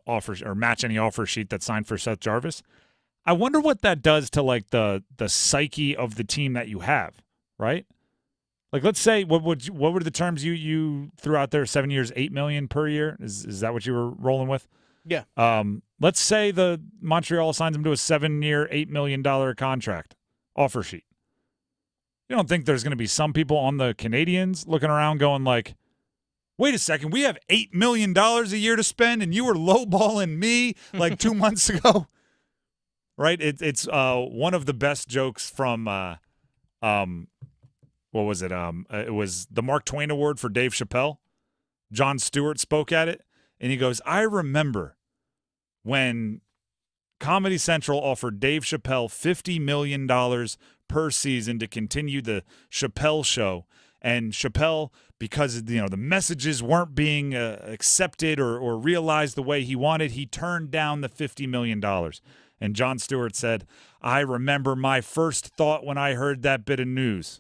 offers or match any offer sheet that's signed for Seth Jarvis. I wonder what that does to the psyche of the team that you have. Right? Let's say what were the terms you threw out there? 7 years, $8 million per year. Is that what you were rolling with? Yeah. Let's say the Montreal signs him to a 7-year, $8 million contract offer sheet. You don't think there's going to be some people on the Canadiens looking around going wait a second, we have $8 million a year to spend and you were lowballing me 2 months ago? Right? It's one of the best jokes from what was it? It was the Mark Twain Award for Dave Chappelle. Jon Stewart spoke at it, and he goes, I remember when Comedy Central offered Dave Chappelle $50 million per season to continue the Chappelle show, and Chappelle, because the messages weren't being accepted or realized the way he wanted, he turned down the $50 million. And Jon Stewart said, I remember my first thought when I heard that bit of news.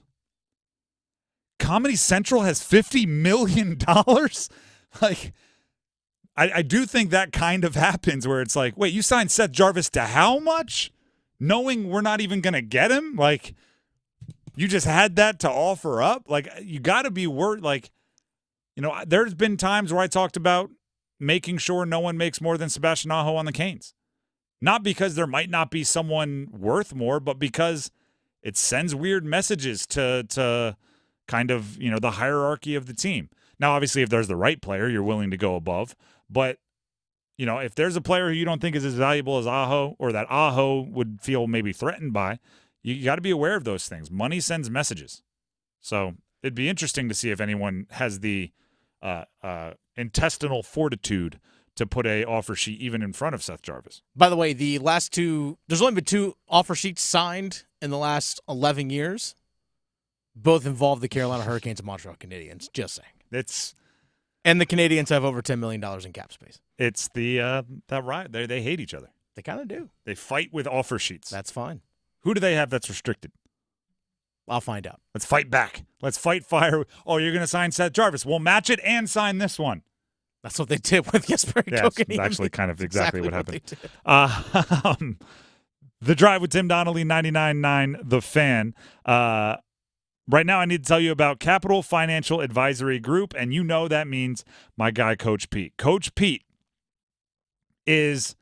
Comedy Central has $50 million? I do think that kind of happens where it's wait, you signed Seth Jarvis to how much? Knowing we're not even going to get him? You just had that to offer up? You got to be worried. There's been times where I talked about making sure no one makes more than Sebastian Aho on the Canes. Not because there might not be someone worth more, but because it sends weird messages to kind of, the hierarchy of the team. Now, obviously, if there's the right player, you're willing to go above. But, if there's a player who you don't think is as valuable as Aho, or that Aho would feel maybe threatened by, you got to be aware of those things. Money sends messages. So it'd be interesting to see if anyone has the intestinal fortitude to put a offer sheet even in front of Seth Jarvis. By the way, there's only been 2 offer sheets signed in the last 11 years. Both involve the Carolina Hurricanes and Montreal Canadiens. Just saying. And the Canadiens have over $10 million in cap space. It's that right. They hate each other. They kind of do. They fight with offer sheets. That's fine. Who do they have that's restricted? I'll find out. Let's fight back. Let's fight fire. Oh, you're going to sign Seth Jarvis. We'll match it and sign this one. That's what they did with Jesper Kotkaniemi. It's actually kind of exactly what happened. The Drive with Tim Donnelly, 99.9 The Fan. Right now I need to tell you about Capital Financial Advisory Group, and you know that means my guy, Coach Pete. Coach Pete is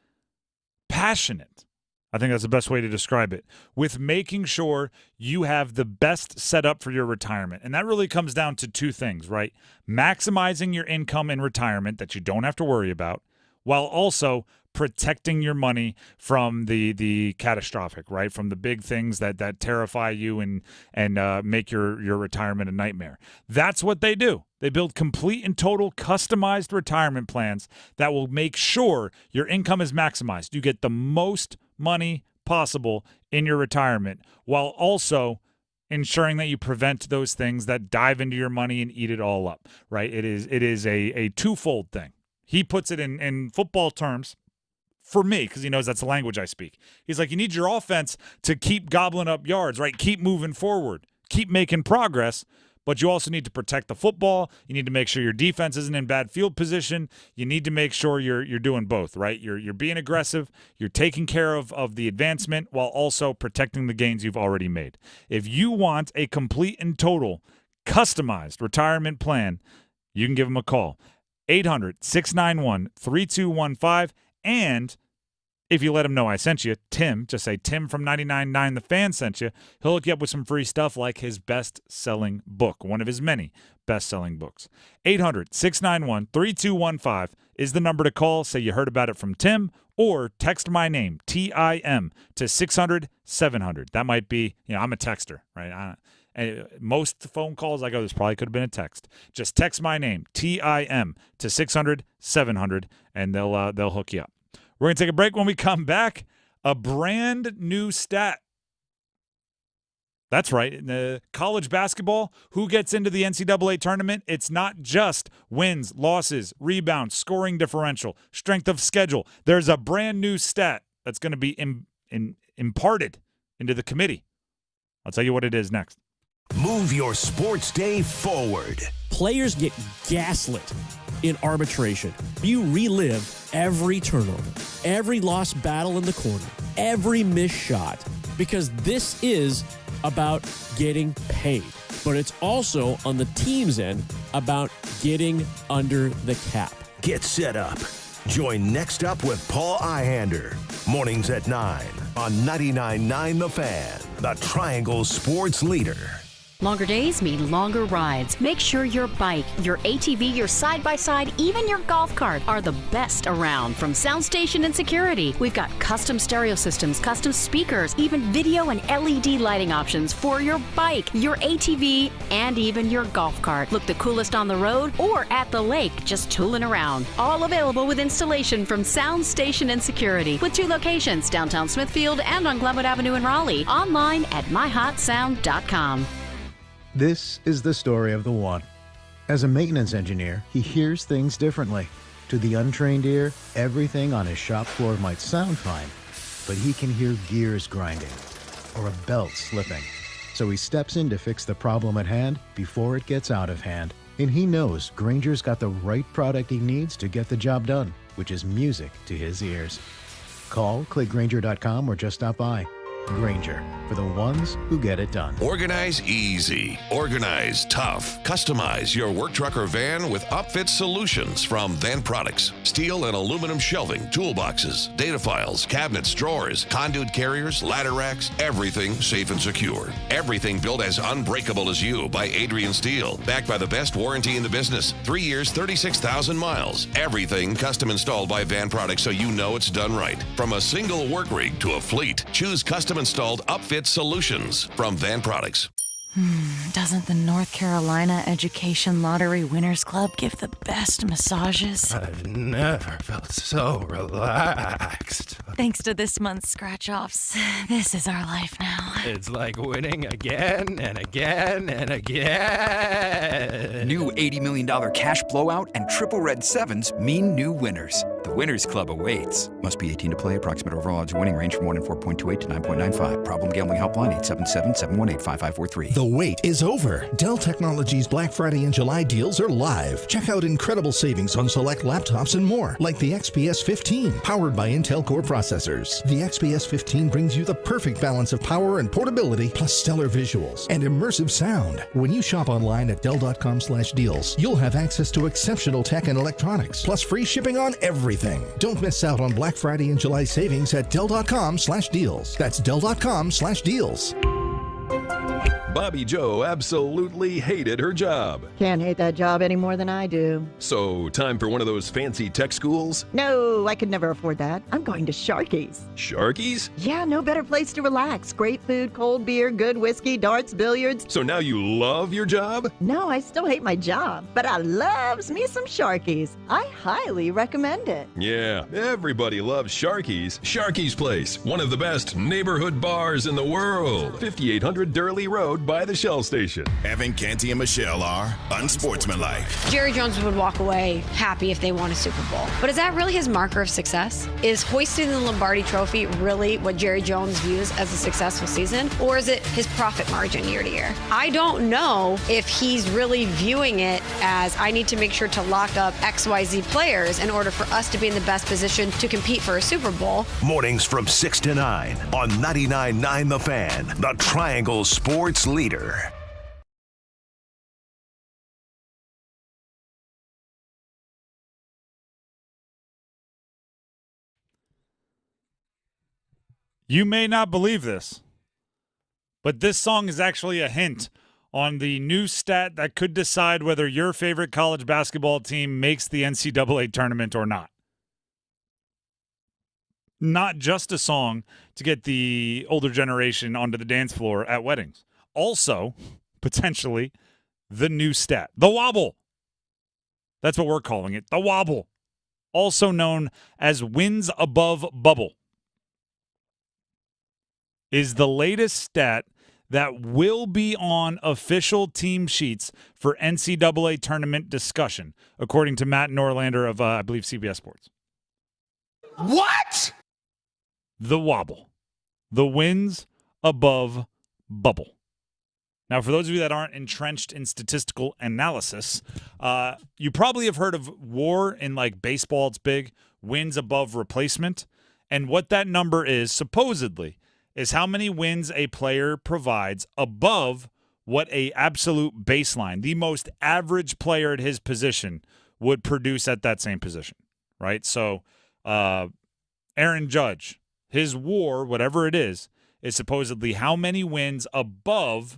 passionate, I think that's the best way to describe it, with making sure you have the best setup for your retirement. And that really comes down to 2 things, right? Maximizing your income in retirement that you don't have to worry about, while also protecting your money from the catastrophic, right? From the big things that terrify you and make your retirement a nightmare. That's what they do. They build complete and total customized retirement plans that will make sure your income is maximized. You get the most money possible in your retirement, while also ensuring that you prevent those things that dive into your money and eat it all up, right? It is a twofold thing. He puts it in football terms for me, because he knows that's the language I speak. He's like, you need your offense to keep gobbling up yards, right? Keep moving forward, keep making progress, but you also need to protect the football. You need to make sure your defense isn't in bad field position. You need to make sure you're doing both, right? You're being aggressive, you're taking care of the advancement while also protecting the gains you've already made. If you want a complete and total customized retirement plan, you can give him a call. 800-691-3215. And if you let him know I sent you, Tim, just say Tim from 99.9 The Fan sent you, he'll hook you up with some free stuff like his best-selling book, one of his many best-selling books. 800-691-3215 is the number to call. Say you heard about it from Tim, or text my name, TIM, to 600-700. That might be, I'm a texter, right? And most phone calls I go, this probably could have been a text. Just text my name, TIM, to 600-700, and they'll hook you up. We're going to take a break. When we come back, a brand new stat. That's right. In the college basketball, who gets into the NCAA tournament? It's not just wins, losses, rebounds, scoring differential, strength of schedule. There's a brand new stat that's going to be imparted into the committee. I'll tell you what it is next. Move your sports day forward. Players get gaslit in arbitration. You relive every turnover, every lost battle in the corner, every missed shot, because this is about getting paid. But it's also, on the team's end, about getting under the cap. Get set up. Join Next Up with Paul Ihander. Mornings at 9 on 99.9 The Fan, the Triangle Sports Leader. Longer days mean longer rides. Make sure your bike, your ATV, your side-by-side, even your golf cart are the best around. From sound station and security, we've got custom stereo systems, custom speakers, even video and LED lighting options for your bike, your ATV, and even your golf cart. Look the coolest on the road or at the lake, just tooling around. All available with installation from Sound Station and Security, with 2 locations, downtown Smithfield and on Glenwood Avenue in Raleigh. Online at myhotsound.com. This is the story of the one. As a maintenance engineer, he hears things differently. To the untrained ear, everything on his shop floor might sound fine, but he can hear gears grinding or a belt slipping. So he steps in to fix the problem at hand before it gets out of hand. And he knows Grainger's got the right product he needs to get the job done, which is music to his ears. Call, click Grainger.com, or just stop by. Grainger, for the ones who get it done. Organize easy. Organize tough. Customize your work truck or van with upfit solutions from Van Products. Steel and aluminum shelving, toolboxes, data files, cabinets, drawers, conduit carriers, ladder racks, everything safe and secure. Everything built as unbreakable as you by Adrian Steel. Backed by the best warranty in the business. 3 years, 36,000 miles. Everything custom installed by Van Products so you know it's done right. From a single work rig to a fleet, choose custom installed upfit solutions from Van Products. Doesn't the North Carolina Education Lottery Winners Club give the best massages? I've never felt so relaxed. Thanks to this month's scratch-offs, this is our life now. It's like winning again and again and again. New $80 million cash blowout and triple red sevens mean new winners. The Winners Club awaits. Must be 18 to play. Approximate overall odds winning range from 1 in 4.28 to 9.95. Problem gambling helpline 877-718-5543. The wait is over. Dell Technologies Black Friday and July deals are live. Check out incredible savings on select laptops and more, like the XPS 15, powered by Intel Core processors. The XPS 15 brings you the perfect balance of power and portability, plus stellar visuals and immersive sound. When you shop online at Dell.com/deals, you'll have access to exceptional tech and electronics, plus free shipping on everything. Don't miss out on Black Friday and July savings at Dell.com/deals. That's Dell.com/deals. Bobby Joe absolutely hated her job. Can't hate that job any more than I do. So, time for one of those fancy tech schools? No, I could never afford that. I'm going to Sharky's. Sharky's? Yeah, no better place to relax. Great food, cold beer, good whiskey, darts, billiards. So now you love your job? No, I still hate my job, but I loves me some Sharky's. I highly recommend it. Yeah, everybody loves Sharky's. Sharky's Place, one of the best neighborhood bars in the world. 5800 Durley Road by the Shell Station. Evan, Canty, and Michelle are unsportsmanlike. Jerry Jones would walk away happy if they won a Super Bowl. But is that really his marker of success? Is hoisting the Lombardi Trophy really what Jerry Jones views as a successful season? Or is it his profit margin year to year? I don't know if he's really viewing it as I need to make sure to lock up XYZ players in order for us to be in the best position to compete for a Super Bowl. Mornings from 6 to 9 on 99.9 The Fan, the Triangle Sports Leader. You may not believe this, but this song is actually a hint on the new stat that could decide whether your favorite college basketball team makes the NCAA tournament or not. Not just a song to get the older generation onto the dance floor at weddings. Also, potentially, the new stat. The wobble. That's what we're calling it. The wobble. Also known as wins above bubble. Is the latest stat that will be on official team sheets for NCAA tournament discussion, according to Matt Norlander of, I believe, CBS Sports. What? The wobble. The wins above bubble. Now, for those of you that aren't entrenched in statistical analysis, you probably have heard of WAR in like baseball. It's big. Wins above replacement. And what that number is, supposedly, is how many wins a player provides above what a absolute baseline, the most average player at his position, would produce at that same position, right? So Aaron Judge, his WAR, whatever it is supposedly how many wins above,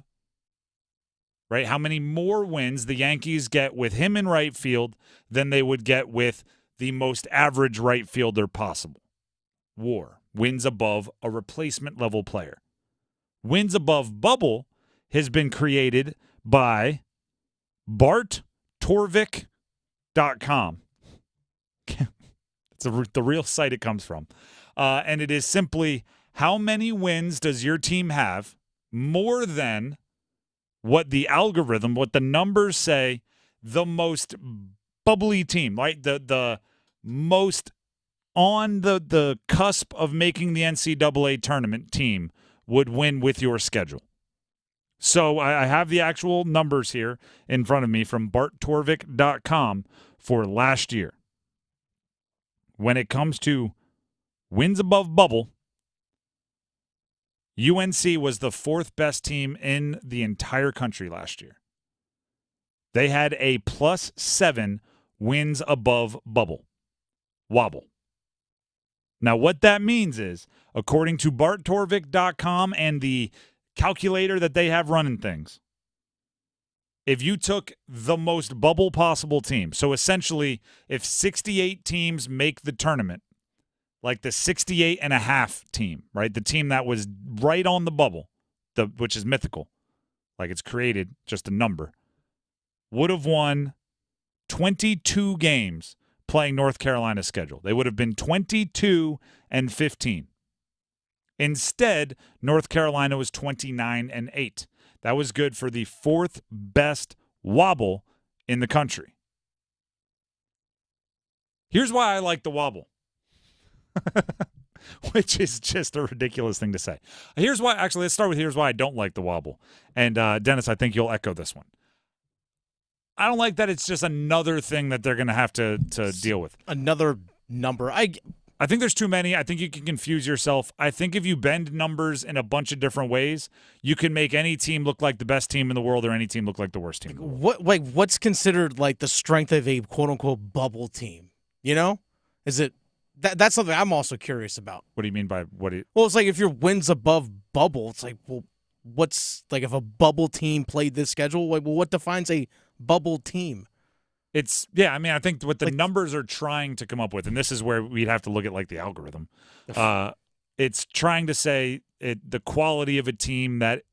right? How many more wins the Yankees get with him in right field than they would get with the most average right fielder possible. WAR. Wins above a replacement level player. Wins above bubble has been created by BartTorvik.com. It's the real site it comes from. And it is simply how many wins does your team have more than what the algorithm, what the numbers say, the most bubbly team, right? The most on the cusp of making the NCAA tournament team would win with your schedule. So I have the actual numbers here in front of me from BartTorvik.com for last year. When it comes to wins above bubble, UNC was the 4th best team in the entire country last year. They had a +7 wins above bubble. Wobble. Now, what that means is, according to BartTorvik.com and the calculator that they have running things, if you took the most bubble possible team, so essentially if 68 teams make the tournament, like the 68.5 team, right, the team that was right on the bubble, which is mythical, like it's created, just a number, would have won 22 games playing North Carolina's schedule. They would have been 22-15. Instead, North Carolina was 29-8. That was good for the 4th best wobble in the country. Here's why I like the wobble, which is just a ridiculous thing to say. Let's start with here's why I don't like the wobble. And Dennis, I think you'll echo this one. I don't like that it's just another thing that they're going to have to deal with. Another number. I think there's too many. I think you can confuse yourself. I think if you bend numbers in a bunch of different ways, you can make any team look like the best team in the world or any team look like the worst team in the world. What's considered like the strength of a quote-unquote bubble team? You know? Is it that's something I'm also curious about. What do you mean by what? Well, it's like if your wins above bubble, it's like, well, what's like if a bubble team played this schedule? Like, well, what defines a bubble team? I think what the numbers are trying to come up with, and this is where we'd have to look at like the algorithm. It's trying to say the quality of a team that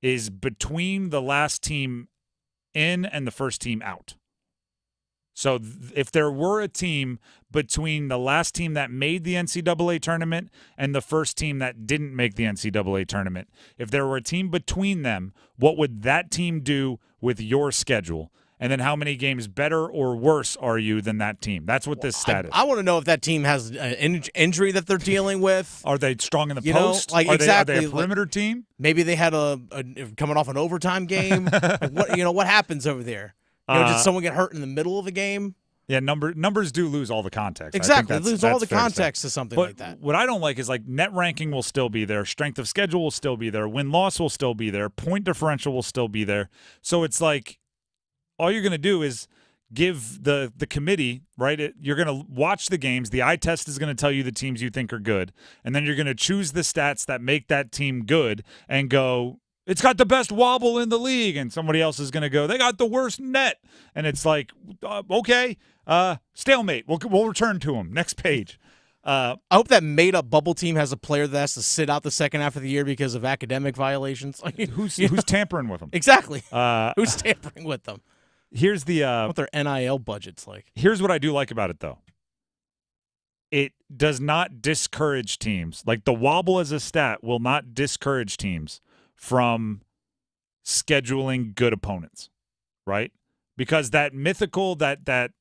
is between the last team in and the first team out. So if there were a team between the last team that made the NCAA tournament and the first team that didn't make the NCAA tournament, if there were a team between them, what would that team do with your schedule? And then how many games better or worse are you than that team? That's what this stat is. I want to know if that team has an injury that they're dealing with. Are they strong in the post? Are they a perimeter team? Maybe they had a coming off an overtime game. What happens over there? Did someone get hurt in the middle of the game? Yeah, numbers do lose all the context. Exactly, lose all the context to something like that. What I don't like is like net ranking will still be there, strength of schedule will still be there, win-loss will still be there, point differential will still be there. So it's like all you're going to do is give the committee, right? You're going to watch the games. The eye test is going to tell you the teams you think are good, and then you're going to choose the stats that make that team good and go, it's got the best wobble in the league, and somebody else is going to go, they got the worst net. And it's like, okay, stalemate. We'll return to them. Next page. I hope that made-up bubble team has a player that has to sit out the second half of the year because of academic violations. Who's tampering with them? Exactly. Who's tampering with them? Here's what their NIL budget's like. Here's what I do like about it, though. It does not discourage teams. Like the wobble as a stat will not discourage teams from scheduling good opponents, right? Because that mythical, that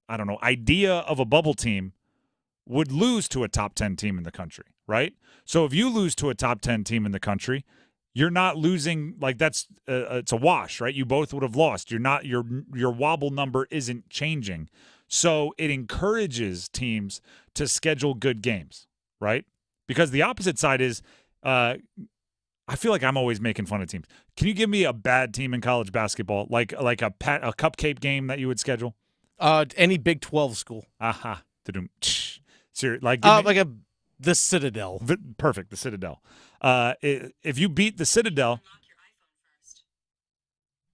I don't know, idea of a bubble team would lose to a top 10 team in the country, right? So if you lose to a top 10 team in the country, you're not losing, like that's it's a wash, right? You both would have lost. You're not your wobble number isn't changing. So it encourages teams to schedule good games, right? Because the opposite side is I feel like I'm always making fun of teams. Can you give me a bad team in college basketball, like a cupcake game that you would schedule? Any Big 12 school. Aha. The Citadel. Perfect, the Citadel. If you beat the Citadel,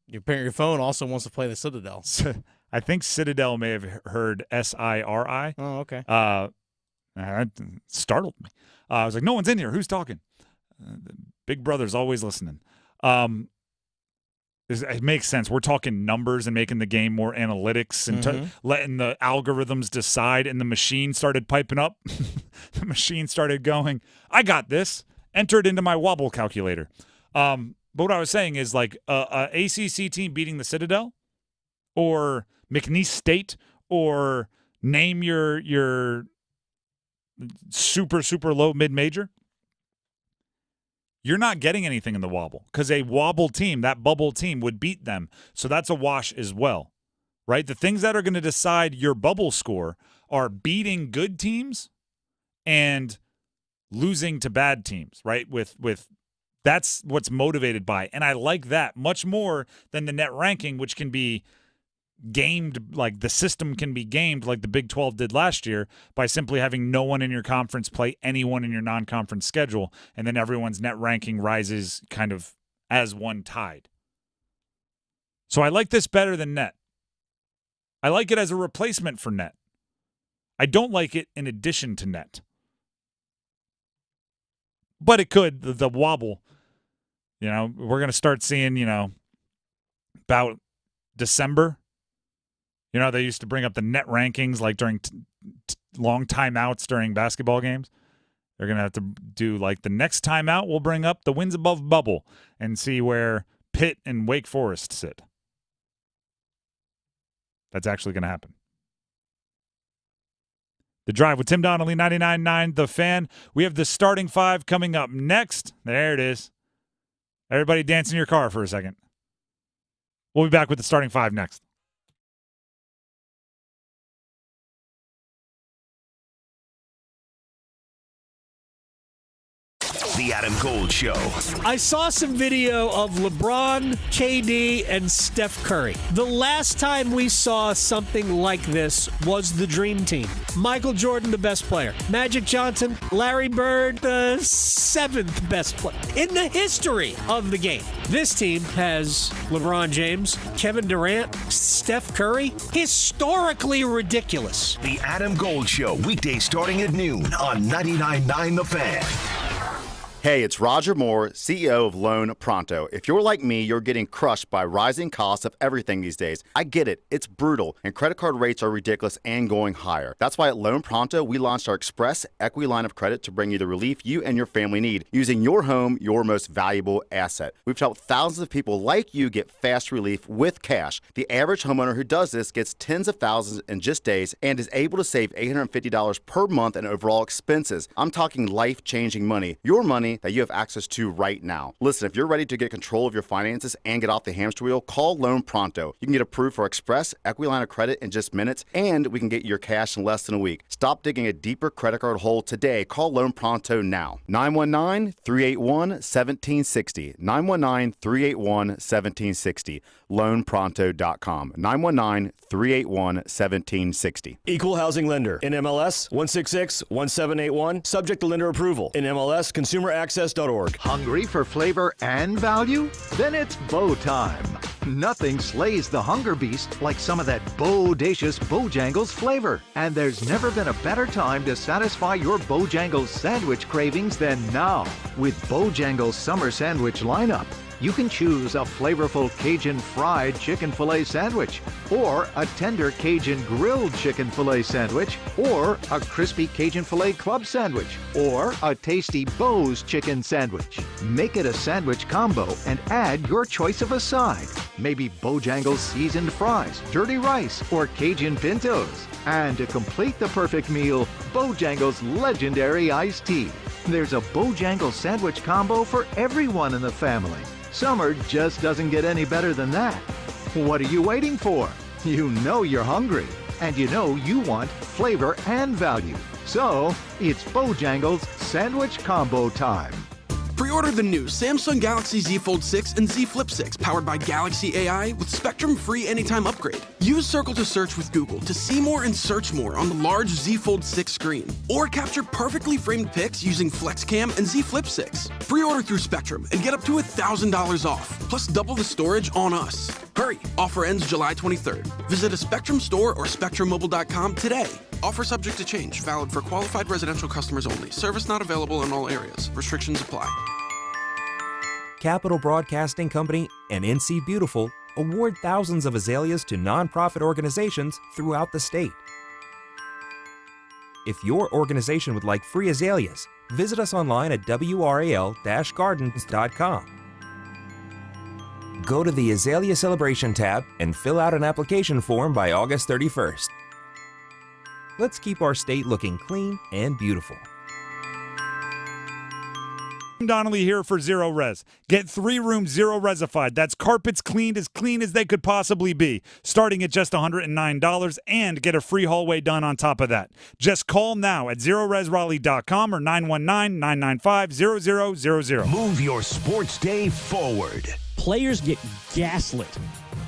your phone also wants to play the Citadel. I think Citadel may have heard SIRI. Oh, okay. That startled me. I was like, no one's in here. Who's talking? Big Brother's always listening. It makes sense. We're talking numbers and making the game more analytics and letting the algorithms decide, and the machine started piping up. The machine started going, I got this. Enter it into my wobble calculator. But what I was saying is like a ACC team beating the Citadel or McNeese State or name your super, super low mid-major. You're not getting anything in the wobble because a wobble team, that bubble team, would beat them. So that's a wash as well, right? The things that are going to decide your bubble score are beating good teams and losing to bad teams, right? With that's what's motivated by. And I like that much more than the net ranking, which can be gamed, like the system can be gamed like the Big 12 did last year by simply having no one in your conference play anyone in your non-conference schedule, and then everyone's net ranking rises kind of as one tied. So I like this better than net. I like it as a replacement for net. I don't like it in addition to net. But it could, the wobble. You know, we're going to start seeing, about December. They used to bring up the net rankings like during long timeouts during basketball games. They're going to have to do like the next timeout, we'll bring up the wins above bubble and see where Pitt and Wake Forest sit. That's actually going to happen. The Drive with Tim Donnelly, 99.9 The Fan. We have the starting five coming up next. There it is. Everybody dance in your car for a second. We'll be back with the starting five next. The Adam Gold Show. I saw some video of LeBron, KD, and Steph Curry. The last time we saw something like this was the Dream Team. Michael Jordan, the best player. Magic Johnson, Larry Bird, the seventh best player in the history of the game. This team has LeBron James, Kevin Durant, Steph Curry. Historically ridiculous. The Adam Gold Show, weekdays starting at noon on 99.9 The Fan. Hey, it's Roger Moore, CEO of Loan Pronto. If you're like me, you're getting crushed by rising costs of everything these days. I get it. It's brutal, and credit card rates are ridiculous and going higher. That's why at Loan Pronto, we launched our Express Equity Line of Credit to bring you the relief you and your family need, using your home, your most valuable asset. We've helped thousands of people like you get fast relief with cash. The average homeowner who does this gets tens of thousands in just days and is able to save $850 per month in overall expenses. I'm talking life-changing money. Your money that you have access to right now. Listen, if you're ready to get control of your finances and get off the hamster wheel, call Loan Pronto. You can get approved for Express Equity Line of Credit in just minutes, and we can get your cash in less than a week. Stop digging a deeper credit card hole today. Call Loan Pronto now. 919-381-1760. 919-381-1760. LoanPronto.com. 919-381-1760. Equal housing lender. NMLS 166-1781. Subject to lender approval. NMLS consumeraccess.org. Hungry for flavor and value? Then it's Bo time. Nothing slays the hunger beast like some of that bodacious Bojangles flavor. And there's never been a better time to satisfy your Bojangles sandwich cravings than now. With Bojangles Summer Sandwich lineup, you can choose a flavorful Cajun fried chicken filet sandwich, or a tender Cajun grilled chicken filet sandwich, or a crispy Cajun filet club sandwich, or a tasty Bo's chicken sandwich. Make it a sandwich combo and add your choice of a side. Maybe Bojangles seasoned fries, dirty rice, or Cajun pintos. And to complete the perfect meal, Bojangles legendary iced tea. There's a Bojangles sandwich combo for everyone in the family. Summer just doesn't get any better than that. What are you waiting for? You know you're hungry, and you know you want flavor and value. So, it's Bojangles Sandwich Combo time. Pre-order the new Samsung Galaxy Z Fold 6 and Z Flip 6 powered by Galaxy AI with Spectrum-free anytime upgrade. Use Circle to Search with Google to see more and search more on the large Z Fold 6 screen. Or capture perfectly framed pics using FlexCam and Z Flip 6. Pre-order through Spectrum and get up to $1,000 off, plus double the storage on us. Hurry! Offer ends July 23rd. Visit a Spectrum store or SpectrumMobile.com today. Offer subject to change. Valid for qualified residential customers only. Service not available in all areas. Restrictions apply. Capital Broadcasting Company and NC Beautiful award thousands of azaleas to nonprofit organizations throughout the state. If your organization would like free azaleas, visit us online at wral-gardens.com. Go to the Azalea Celebration tab and fill out an application form by August 31st. Let's keep our state looking clean and beautiful. Tim Donnelly here for Zero Res. Get 3 rooms Zero Resified. That's carpets clean as they could possibly be, starting at just $109, and get a free hallway done on top of that. Just call now at ZeroResRaleigh.com or 919-995-0000. Move your sports day forward. Players get gaslit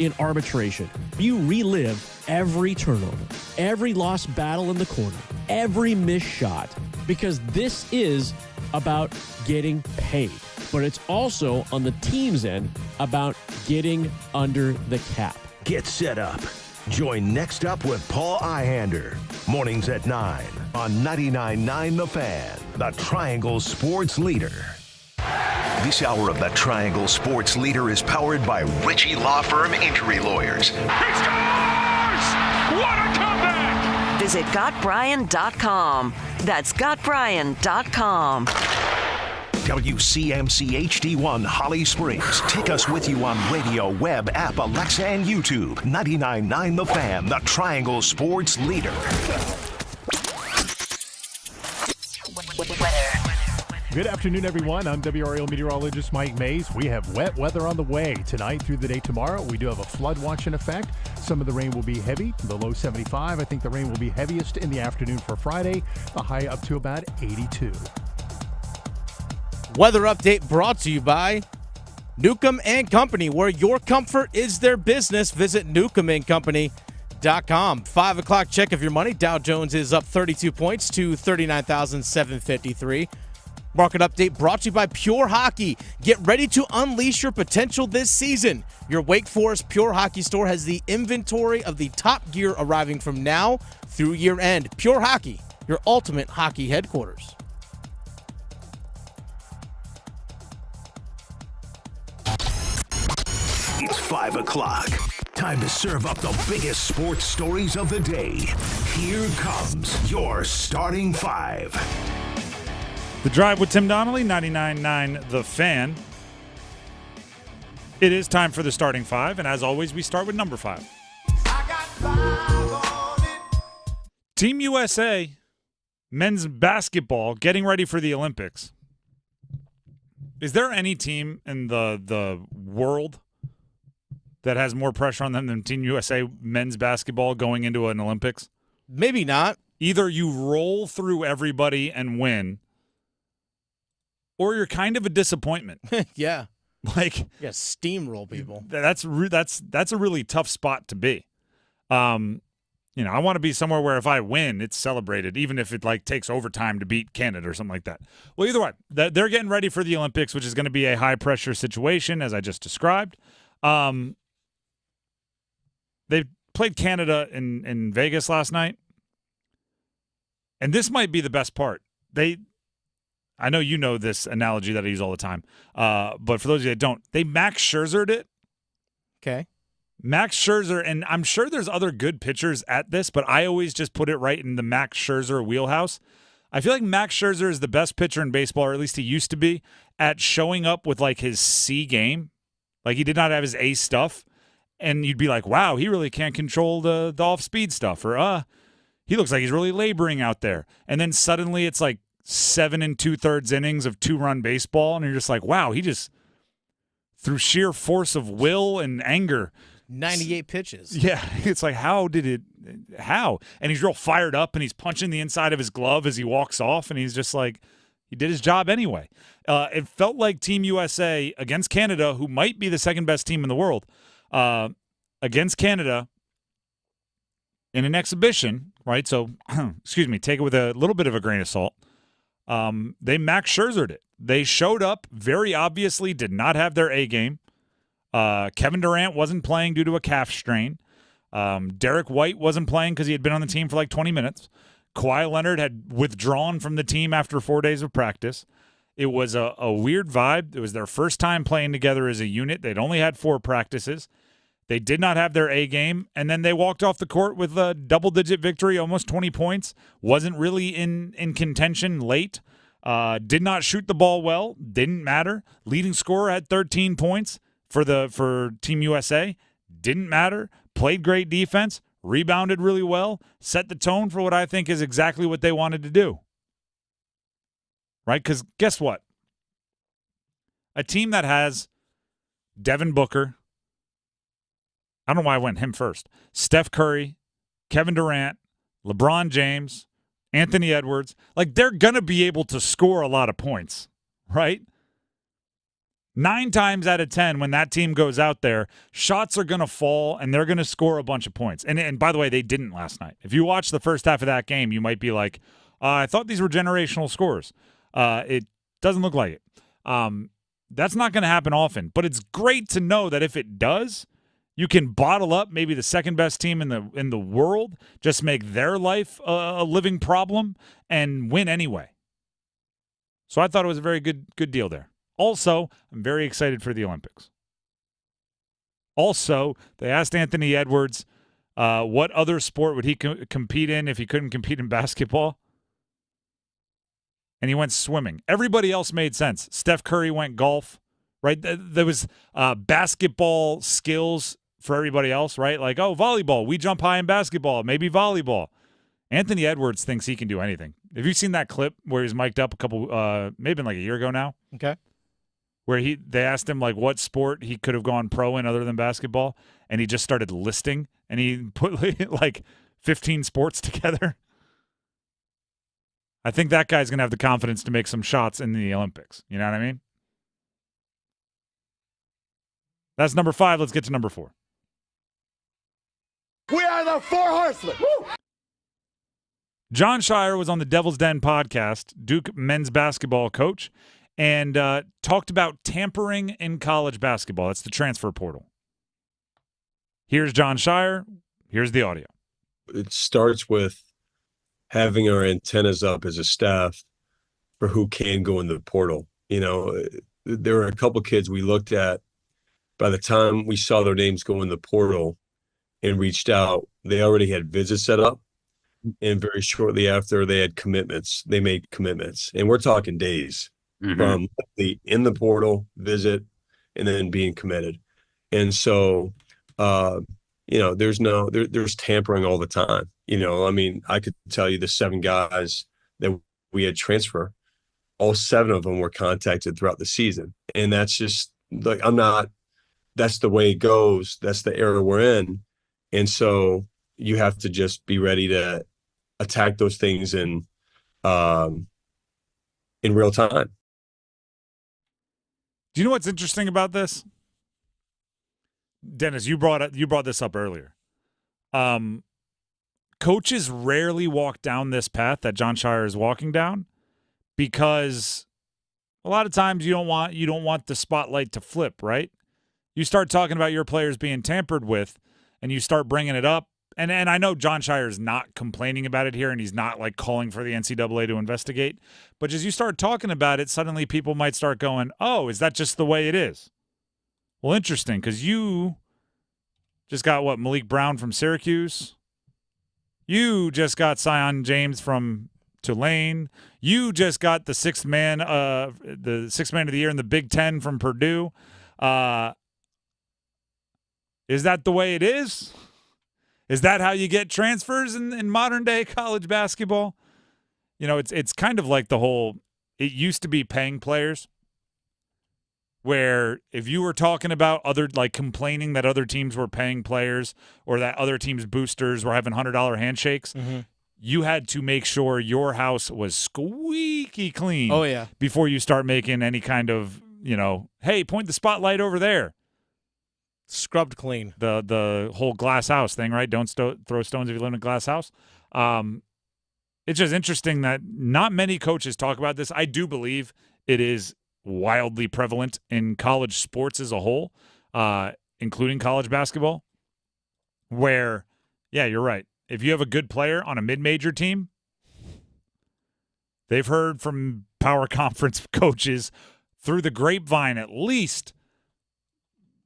in arbitration. You relive every turnover, every lost battle in the corner, every missed shot, because this is about getting paid. But it's also, on the team's end, about getting under the cap. Get set up. Join Next Up with Paul Ihander. Mornings at 9 on 99.9 The Fan, the Triangle Sports Leader. This hour of the Triangle Sports Leader is powered by Ritchie Law Firm Injury Lawyers. He scores! What a comeback! Visit GotBryan.com. That's GotBryan.com. WCMC HD1 Holly Springs. Take us with you on radio, web, app, Alexa, and YouTube. 99.9 The Fan, the Triangle Sports Leader. Good afternoon, everyone. I'm WRAL meteorologist Mike Mays. We have wet weather on the way tonight through the day tomorrow. We do have a flood watch in effect. Some of the rain will be heavy, the low 75. I think the rain will be heaviest in the afternoon for Friday, the high up to about 82. Weather update brought to you by Newcomb and Company, where your comfort is their business. Visit newcombandcompany.com. 5 o'clock check of your money. Dow Jones is up 32 points to 39,753. Market update brought to you by Pure Hockey. Get ready to unleash your potential this season. Your Wake Forest Pure Hockey store has the inventory of the top gear arriving from now through year end. Pure Hockey, your ultimate hockey headquarters. It's 5 o'clock. Time to serve up the biggest sports stories of the day. Here comes your starting 5. The Drive with Tim Donnelly, 99.9 The Fan. It is time for the starting 5, and as always, we start with number 5. Team USA men's basketball getting ready for the Olympics. Is there any team in the world that has more pressure on them than Team USA men's basketball going into an Olympics? Maybe not. Either you roll through everybody and win, or you're kind of a disappointment. Yeah. Like, yeah, steamroll people. That's a really tough spot to be. I want to be somewhere where if I win, it's celebrated, even if it takes overtime to beat Canada or something like that. Well, either way, they're getting ready for the Olympics, which is going to be a high pressure situation, as I just described. They played Canada in Vegas last night, and this might be the best part. I know you know this analogy that I use all the time, but for those of you that don't, they Max Scherzer'd it. Okay. Max Scherzer, and I'm sure there's other good pitchers at this, but I always just put it right in the Max Scherzer wheelhouse. I feel like Max Scherzer is the best pitcher in baseball, or at least he used to be, at showing up with his C game. He did not have his A stuff, and you'd be like, wow, he really can't control the off-speed stuff, or he looks like he's really laboring out there. And then suddenly it's 7 2/3 innings of 2-run baseball, and you're just like, wow, he just, through sheer force of will and anger, 98 pitches. Yeah, it's how? And he's real fired up, and he's punching the inside of his glove as he walks off, and he's just he did his job anyway. It felt like Team USA against Canada, who might be the second best team in the world, against Canada in an exhibition, right? So, excuse me, take it with a little bit of a grain of salt. They Max Scherzer'd it. They showed up, very obviously did not have their A game. Kevin Durant wasn't playing due to a calf strain. Derek White wasn't playing because he had been on the team for 20 minutes. Kawhi Leonard had withdrawn from the team after 4 days of practice. It was a weird vibe. It was their first time playing together as a unit. They'd only had 4 practices. They did not have their A game, and then they walked off the court with a double-digit victory, almost 20 points. Wasn't really in contention late. Did not shoot the ball well. Didn't matter. Leading scorer had 13 points for Team USA. Didn't matter. Played great defense. Rebounded really well. Set the tone for what I think is exactly what they wanted to do. Right? Because guess what? A team that has Devin Booker. I don't know why I went him first. Steph Curry, Kevin Durant, LeBron James, Anthony Edwards. Like, they're going to be able to score a lot of points, right? 9 times out of 10, when that team goes out there, shots are going to fall, and they're going to score a bunch of points. And by the way, they didn't last night. If you watch the first half of that game, you might be like, I thought these were generational scores. It doesn't look like it. That's not going to happen often. But it's great to know that if it does, you can bottle up maybe the second-best team in the world, just make their life a living problem, and win anyway. So I thought it was a very good deal there. Also, I'm very excited for the Olympics. Also, they asked Anthony Edwards what other sport would he compete in if he couldn't compete in basketball. And he went swimming. Everybody else made sense. Steph Curry went golf, right? There was basketball skills for everybody else, right? Like, oh, volleyball. We jump high in basketball. Maybe volleyball. Anthony Edwards thinks he can do anything. Have you seen that clip where he was mic'd up maybe like a year ago now? Okay. Where they asked him like what sport he could have gone pro in other than basketball, and he just started listing, and he put like 15 sports together. I think that guy's going to have the confidence to make some shots in the Olympics. You know what I mean? That's number 5. Let's get to number 4. We are the 4 horsemen. Woo! Jon Scheyer was on the Devil's Den podcast, Duke men's basketball coach, and talked about tampering in college basketball. That's the transfer portal. Here's Jon Scheyer. Here's the audio. It starts with having our antennas up as a staff for who can go in the portal. You know, there were a couple kids we looked at. By the time we saw their names go in the portal and reached out, they already had visits set up. And very shortly after, they had commitments. They made commitments. And we're talking days. From the in the portal visit and then being committed. And so, you know, there's tampering all the time. You know, I mean, I could tell you the 7 guys that we had transfer, all 7 of them were contacted throughout the season. And that's just like, that's the way it goes. That's the era we're in. And so you have to just be ready to attack those things in real time. Do you know what's interesting about this? Dennis, you brought this up earlier. Coaches rarely walk down this path that Jon Scheyer is walking down because a lot of times you don't want the spotlight to flip, right? You start talking about your players being tampered with and you start bringing it up. And I know Jon Scheyer is not complaining about it here, and he's not like calling for the NCAA to investigate. But as you start talking about it, suddenly people might start going, "Oh, is that just the way it is?" Well, interesting, because you just got Malik Brown from Syracuse. You just got Sion James from Tulane. You just got the sixth man of the year in the Big Ten from Purdue. Is that the way it is? Is that how you get transfers in modern day college basketball? You know, it's kind of like the whole, it used to be paying players where if you were talking about complaining that other teams were paying players or that other teams' boosters were having $100 handshakes, you had to make sure your house was squeaky clean. Oh, yeah. Before you start making any kind of, hey, point the spotlight over there. Scrubbed clean. The whole glass house thing, right? Don't throw stones if you live in a glass house. It's just interesting that not many coaches talk about this. I do believe it is wildly prevalent in college sports as a whole, including college basketball, where, yeah, you're right. If you have a good player on a mid-major team, they've heard from power conference coaches through the grapevine at least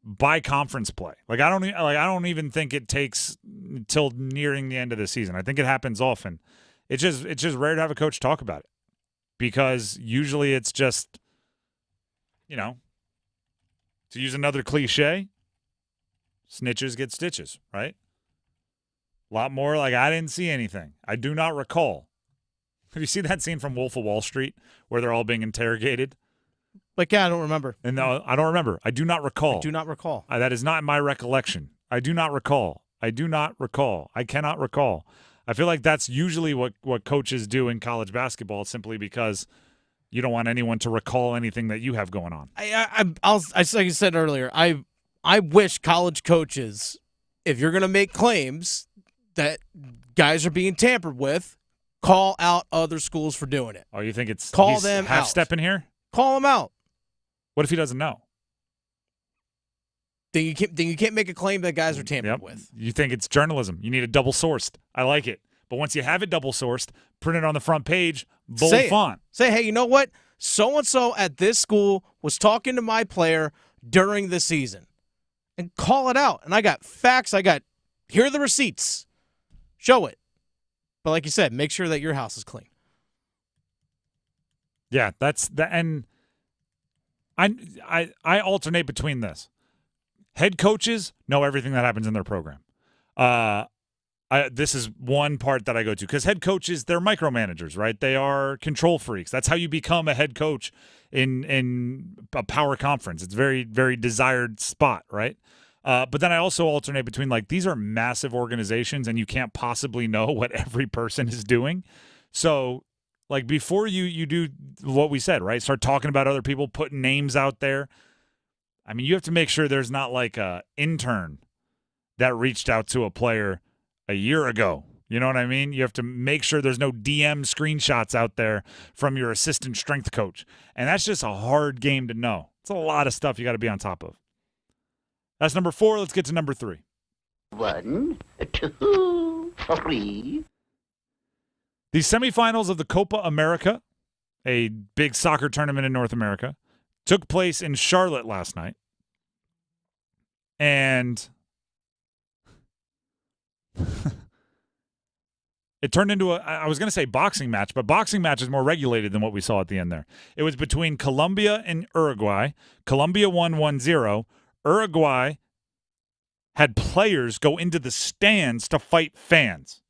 by conference play. I don't even think it takes till nearing the end of the season. I think it happens often. It's just rare to have a coach talk about it because usually it's just, to use another cliche, snitches get stitches, right? A lot more I didn't see anything. I do not recall. Have you seen that scene from Wolf of Wall Street where they're all being interrogated? Like, yeah, I don't remember. And no, I don't remember. I do not recall. I do not recall. That is not my recollection. I do not recall. I cannot recall. I feel like that's usually what coaches do in college basketball, simply because you don't want anyone to recall anything that you have going on. Like you said earlier, I wish college coaches, if you're going to make claims that guys are being tampered with, call out other schools for doing it. Oh, you think it's call them half out. Step in here? Call them out. What if he doesn't know? Then you can't make a claim that guys are tampered with. You think it's journalism. You need it double sourced. I like it. But once you have it double sourced, print it on the front page, bold font. Say, hey, you know what? So-and-so at this school was talking to my player during the season. And call it out. And I got facts. Here are the receipts. Show it. But like you said, make sure that your house is clean. Yeah, that's the and I alternate between this. Head coaches know everything that happens in their program. This is one part that I go to because head coaches, they're micromanagers, right? They are control freaks. That's how you become a head coach in a power conference. It's very, very desired spot, right? But then I also alternate between, like, these are massive organizations and you can't possibly know what every person is doing. So, like, before you do what we said, right? Start talking about other people, putting names out there. I mean, you have to make sure there's not like a intern that reached out to a player a year ago. You know what I mean? You have to make sure there's no DM screenshots out there from your assistant strength coach. And that's just a hard game to know. It's a lot of stuff you got to be on top of. That's number 4. Let's get to number 3. 1, 2, 3. The semifinals of the Copa America, a big soccer tournament in North America, took place in Charlotte last night. And it turned into I was going to say boxing match, but boxing match is more regulated than what we saw at the end there. It was between Colombia and Uruguay. Colombia won 1-0. Uruguay had players go into the stands to fight fans.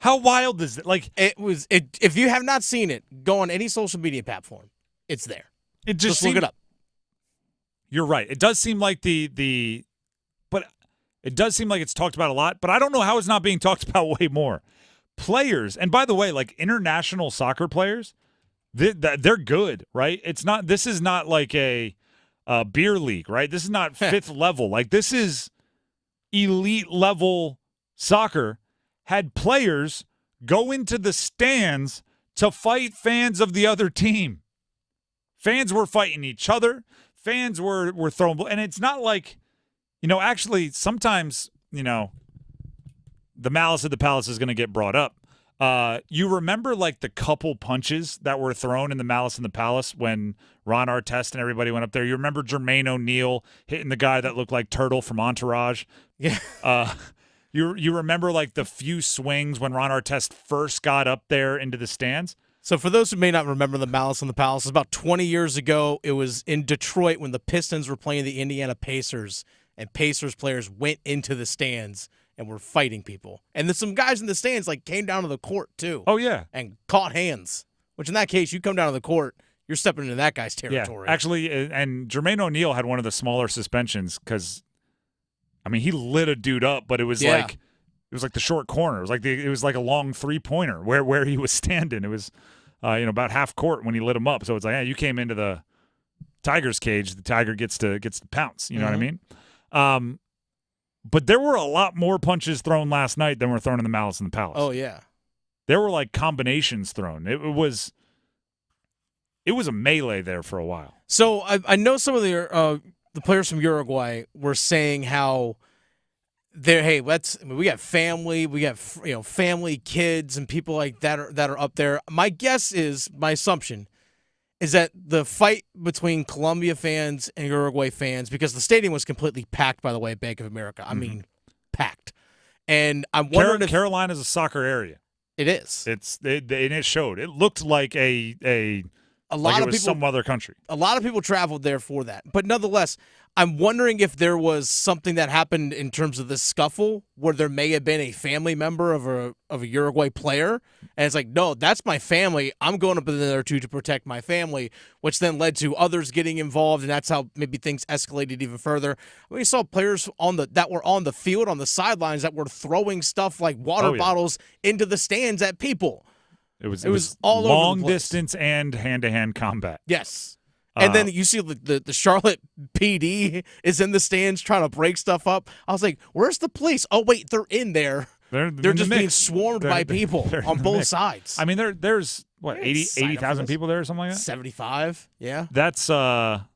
How wild is it? Like, if you have not seen it, go on any social media platform. It's there. Just look it up. You're right. It does seem like but it does seem like it's talked about a lot, but I don't know how it's not being talked about way more. Players, and by the way, like international soccer players, they're good, right? This is not like a beer league, right? This is not 5th level. Like, this is elite level soccer. Had players go into the stands to fight fans of the other team. Fans were fighting each other. Fans were throwing, and it's not like, actually sometimes, the malice of the palace is going to get brought up. You remember like the couple punches that were thrown in the Malice in the Palace when Ron Artest and everybody went up there? You remember Jermaine O'Neal hitting the guy that looked like Turtle from Entourage? Yeah. You remember like the few swings when Ron Artest first got up there into the stands? So for those who may not remember the Malice in the Palace, about 20 years ago, it was in Detroit when the Pistons were playing the Indiana Pacers, and Pacers players went into the stands and were fighting people. And then some guys in the stands like came down to the court too. Oh, yeah. And caught hands, which in that case, you come down to the court, you're stepping into that guy's territory. Yeah, actually, and Jermaine O'Neal had one of the smaller suspensions because, I mean, he lit a dude up, but it was like the short corner. It was like a long 3-pointer where he was standing. It was about half court when he lit him up. So it's like, you came into the Tiger's cage, the Tiger gets to pounce. You know what I mean? But there were a lot more punches thrown last night than were thrown in the Malice in the Palace. Oh yeah, there were like combinations thrown. It was a melee there for a while. So I know some of the players from Uruguay were saying how we got family, we got family, kids, and people like that are up there. My assumption is that the fight between Colombia fans and Uruguay fans, because the stadium was completely packed, by the way, at Bank of America. I mean, packed. And I'm wondering if Carolina's a soccer area. It is. It showed. It looked like a lot of people, some other country. A lot of people traveled there for that. But nonetheless, I'm wondering if there was something that happened in terms of this scuffle where there may have been a family member of a Uruguay player, and it's like, no, that's my family. I'm going up in there to protect my family, which then led to others getting involved, and that's how maybe things escalated even further. We saw players that were on the field, on the sidelines, that were throwing stuff like water bottles into the stands at people. It was all over the long place. distance and hand-to-hand combat. Yes. And then you see the Charlotte PD is in the stands trying to break stuff up. I was like, where's the police? Oh, wait, they're in there. They're just being swarmed by people on both sides. I mean, there's, what, 80,000 people there or something like that? 75, yeah. That's a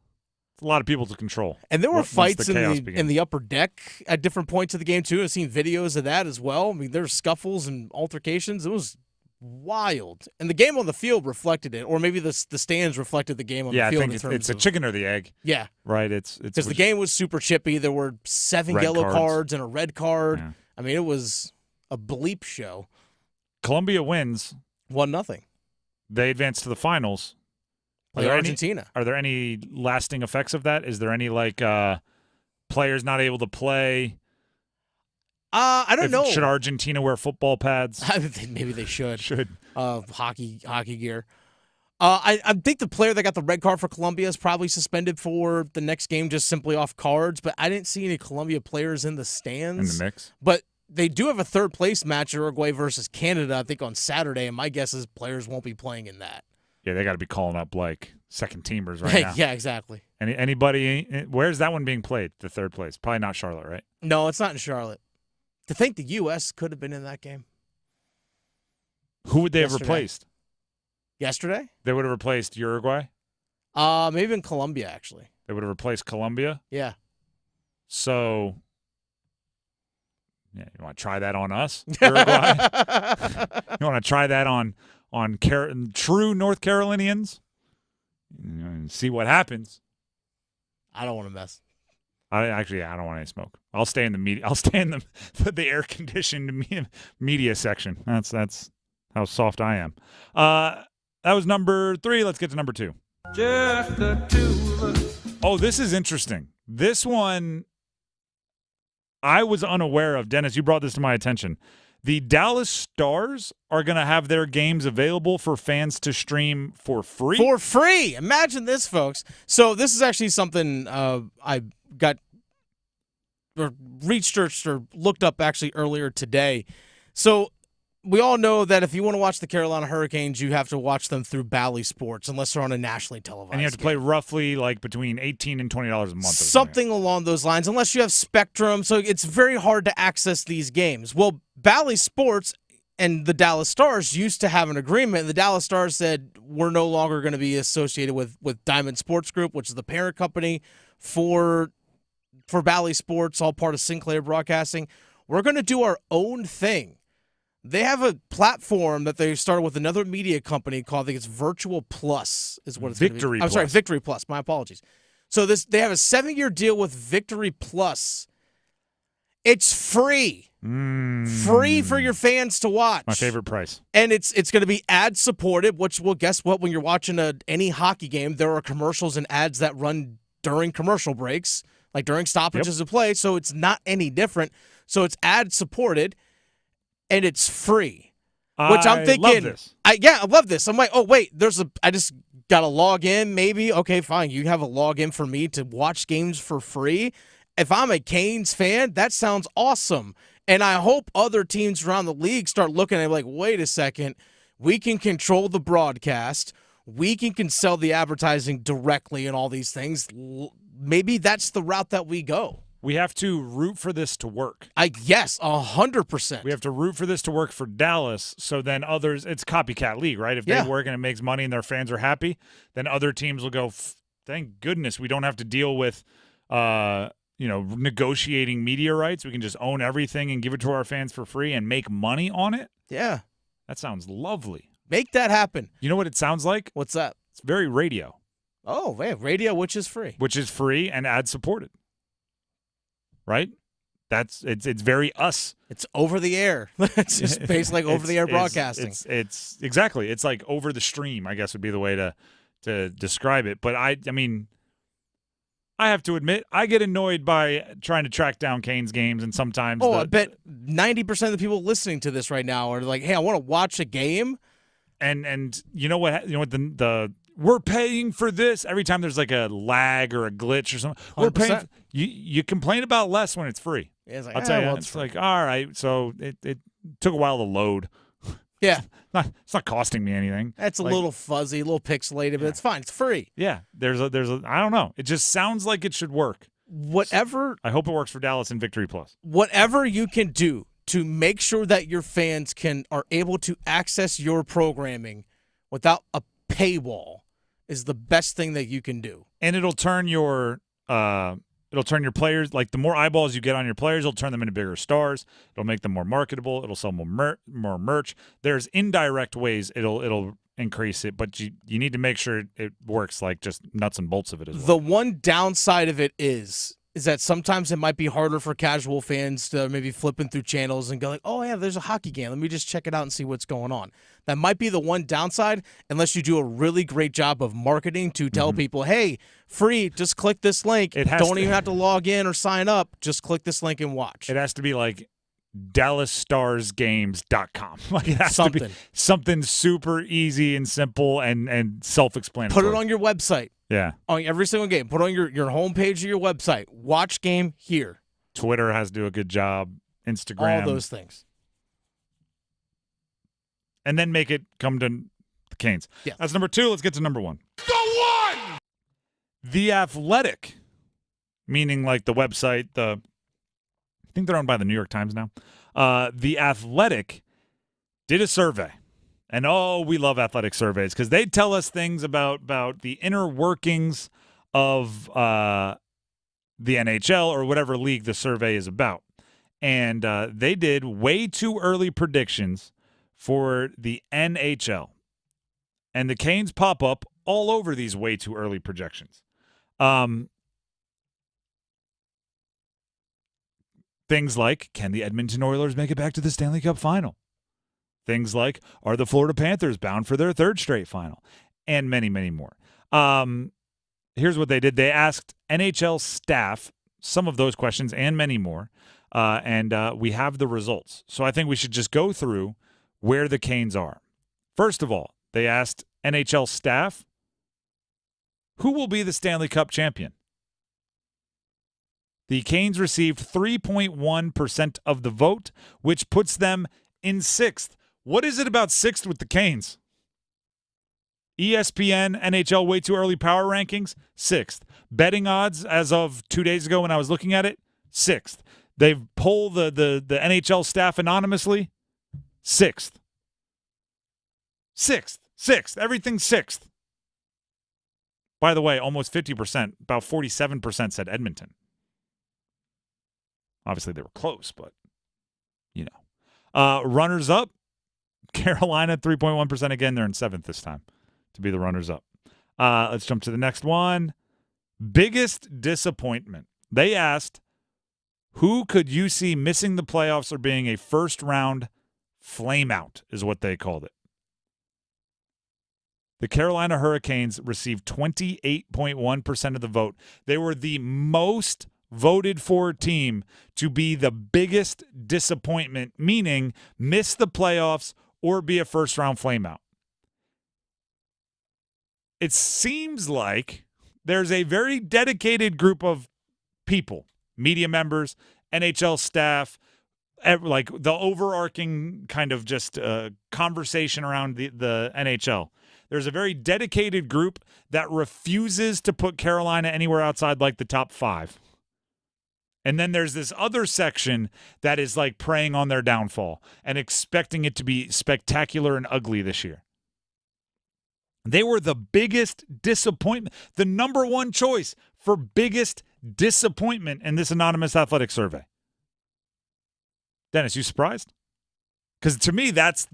lot of people to control. And there were fights in the upper deck at different points of the game, too. I've seen videos of that as well. I mean, there's scuffles and altercations. It was wild. And the game on the field reflected it, or maybe the stands reflected the game on the field. Yeah, I think it's a chicken or the egg. Yeah. Right? It's because the game was super chippy. There were 7 yellow cards and a red card. Yeah. I mean, it was a bleep show. Colombia wins 1-0. They advance to the finals. Play Argentina. Are there any lasting effects of that? Is there any players not able to play? I don't know. Should Argentina wear football pads? Maybe they should. Hockey gear. I think the player that got the red card for Colombia is probably suspended for the next game just simply off cards, but I didn't see any Colombia players in the stands. In the mix? But they do have a third-place match, Uruguay versus Canada, I think, on Saturday, and my guess is players won't be playing in that. Yeah, they got to be calling up, second-teamers right now. Yeah, exactly. Anybody? Where's that one being played, the third place? Probably not Charlotte, right? No, it's not in Charlotte. To think the U.S. could have been in that game. Who would they have replaced? Yesterday? They would have replaced Uruguay? Maybe in Colombia, actually. They would have replaced Colombia? Yeah. So, yeah, you want to try that on us, Uruguay? You want to try that on true North Carolinians? And see what happens. I don't want to mess. I don't want any smoke. I'll stay in the media. I'll stay in the air conditioned media section. That's how soft I am. That was number 3. Let's get to number 2. Just the two of us. Oh, this is interesting. This one I was unaware of. Dennis, you brought this to my attention. The Dallas Stars are going to have their games available for fans to stream for free. For free. Imagine this, folks. So this is actually something I got researched or looked up actually earlier today. So we all know that if you want to watch the Carolina Hurricanes, you have to watch them through Bally Sports unless they're on a nationally televised And you have to play roughly between $18 and $20 a month. Something along those lines, unless you have Spectrum. So it's very hard to access these games. Well, Bally Sports and the Dallas Stars used to have an agreement. The Dallas Stars said, we're no longer going to be associated with Diamond Sports Group, which is the parent company for Bally Sports, all part of Sinclair Broadcasting. We're going to do our own thing. They have a platform that they started with another media company called, I think it's Virtual Plus is what it's Victory Plus. I'm sorry, Victory Plus. My apologies. So they have a 7-year deal with Victory Plus. It's free. Free for your fans to watch. My favorite price. And it's going to be ad-supported, which, well, guess what? When you're watching any hockey game, there are commercials and ads that run during commercial breaks, like during stoppages of play, so it's not any different. So it's ad-supported. And it's free, which I'm thinking, love this. I love this. I'm like, oh, wait, I just got to log in maybe. Okay, fine. You have a login for me to watch games for free. If I'm a Canes fan, that sounds awesome. And I hope other teams around the league start looking at it like, wait a second, we can control the broadcast. We can sell the advertising directly and all these things. Maybe that's the route that we go. We have to root for this to work. Yes, 100%. We have to root for this to work for Dallas, so then others, it's copycat league, right? If they work and it makes money and their fans are happy, then other teams will go, thank goodness we don't have to deal with negotiating media rights. We can just own everything and give it to our fans for free and make money on it. Yeah. That sounds lovely. Make that happen. You know what it sounds like? What's that? It's very radio. Oh, man, radio, which is free. Which is free and ad-supported. Right? It's very us. It's over the air. It's just basically like over the air broadcasting. It's exactly. It's like over the stream, I guess would be the way to describe it. But I mean, I have to admit, I get annoyed by trying to track down Canes games, and sometimes. I bet 90% of the people listening to this right now are like, "Hey, I want to watch a game." And you know what? You know what? The we're paying for this every time there's like a lag or a glitch or something. 100%. We're paying. You complain about less when it's free. Yeah, it's like, I'll tell you, well, it's like, all right. So it took a while to load. Yeah, it's not costing me anything. That's a little fuzzy, a little pixelated, but it's fine. It's free. Yeah, there's a I don't know. It just sounds like it should work. Whatever. I hope it works for Dallas and Victory Plus. Whatever you can do to make sure that your fans are able to access your programming without a paywall is the best thing that you can do. And it'll turn your players, like the more eyeballs you get on your players, it'll turn them into bigger stars. It'll make them more marketable. It'll sell more merch. There's indirect ways it'll increase it, but you need to make sure it works like just nuts and bolts of it as well. The one downside of it is that sometimes it might be harder for casual fans to maybe flipping through channels and go like, oh, yeah, there's a hockey game. Let me just check it out and see what's going on. That might be the one downside unless you do a really great job of marketing to tell people, hey, free, just click this link. Don't even have to log in or sign up. Just click this link and watch. It has to be like DallasStarsGames.com. Like it has something. to be something super easy and simple and self-explanatory. Put it on your website. Yeah. On every single game. Put on your homepage of your website. Watch game here. Twitter has to do a good job. Instagram. All those things. And then make it come to the Canes. Yeah. That's number 2. Let's get to number 1. The one! The Athletic, meaning like the website, I think they're owned by the New York Times now. The Athletic did a survey. And, we love athletic surveys because they tell us things about the inner workings of the NHL or whatever league the survey is about. And they did way too early predictions for the NHL. And the Canes pop up all over these way too early projections. Things like, can the Edmonton Oilers make it back to the Stanley Cup final? Things like, are the Florida Panthers bound for their 3rd straight final? And many, many more. Here's what they did. They asked NHL staff some of those questions and many more, and we have the results. So I think we should just go through where the Canes are. First of all, they asked NHL staff, who will be the Stanley Cup champion? The Canes received 3.1% of the vote, which puts them in 6th. What is it about 6th with the Canes? ESPN NHL way too early power rankings, 6th. Betting odds as of 2 days ago when I was looking at it, 6th. They've polled the NHL staff anonymously, 6th. 6th. Everything's 6th. By the way, almost 50%, about 47% said Edmonton. Obviously, they were close, but, runners up, Carolina, 3.1% again. They're in 7th this time to be the runners-up. Let's jump to the next one. Biggest disappointment. They asked, who could you see missing the playoffs or being a first-round flameout is what they called it. The Carolina Hurricanes received 28.1% of the vote. They were the most voted for team to be the biggest disappointment, meaning miss the playoffs or be a first-round flameout. It seems like there's a very dedicated group of people, media members, NHL staff, like the overarching kind of just conversation around the NHL. There's a very dedicated group that refuses to put Carolina anywhere outside like the top 5. And then there's this other section that is like preying on their downfall and expecting it to be spectacular and ugly this year. They were the biggest disappointment, the number 1 choice for biggest disappointment in this anonymous athletic survey. Dennis, you surprised? Because to me, that's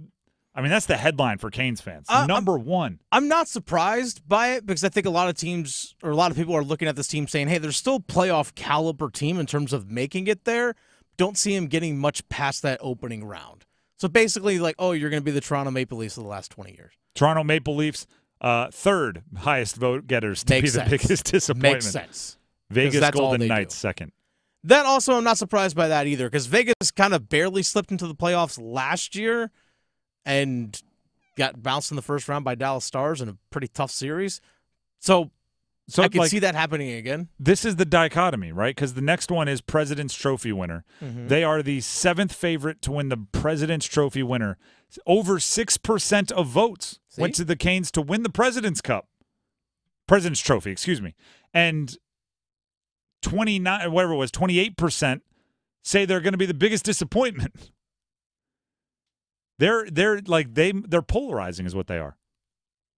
the headline for Canes fans. Number 1. I'm not surprised by it because I think a lot of teams or a lot of people are looking at this team saying, hey, there's still playoff caliber team in terms of making it there. Don't see him getting much past that opening round. So basically like, oh, you're going to be the Toronto Maple Leafs of the last 20 years. Toronto Maple Leafs, 3rd highest vote getters to be the biggest disappointment. Makes sense. Vegas that's all Golden they Knights do. second. That also, I'm not surprised by that either, because Vegas kind of barely slipped into the playoffs last year and got bounced in the first round by Dallas Stars in a pretty tough series. So I can see that happening again. This is the dichotomy, right? Because the next one is President's Trophy winner. Mhm. They are the 7th favorite to win the President's Trophy winner. Over 6% of votes went to the Canes to win the President's Trophy, excuse me. And 28% say they're going to be the biggest disappointment. They're polarizing is what they are.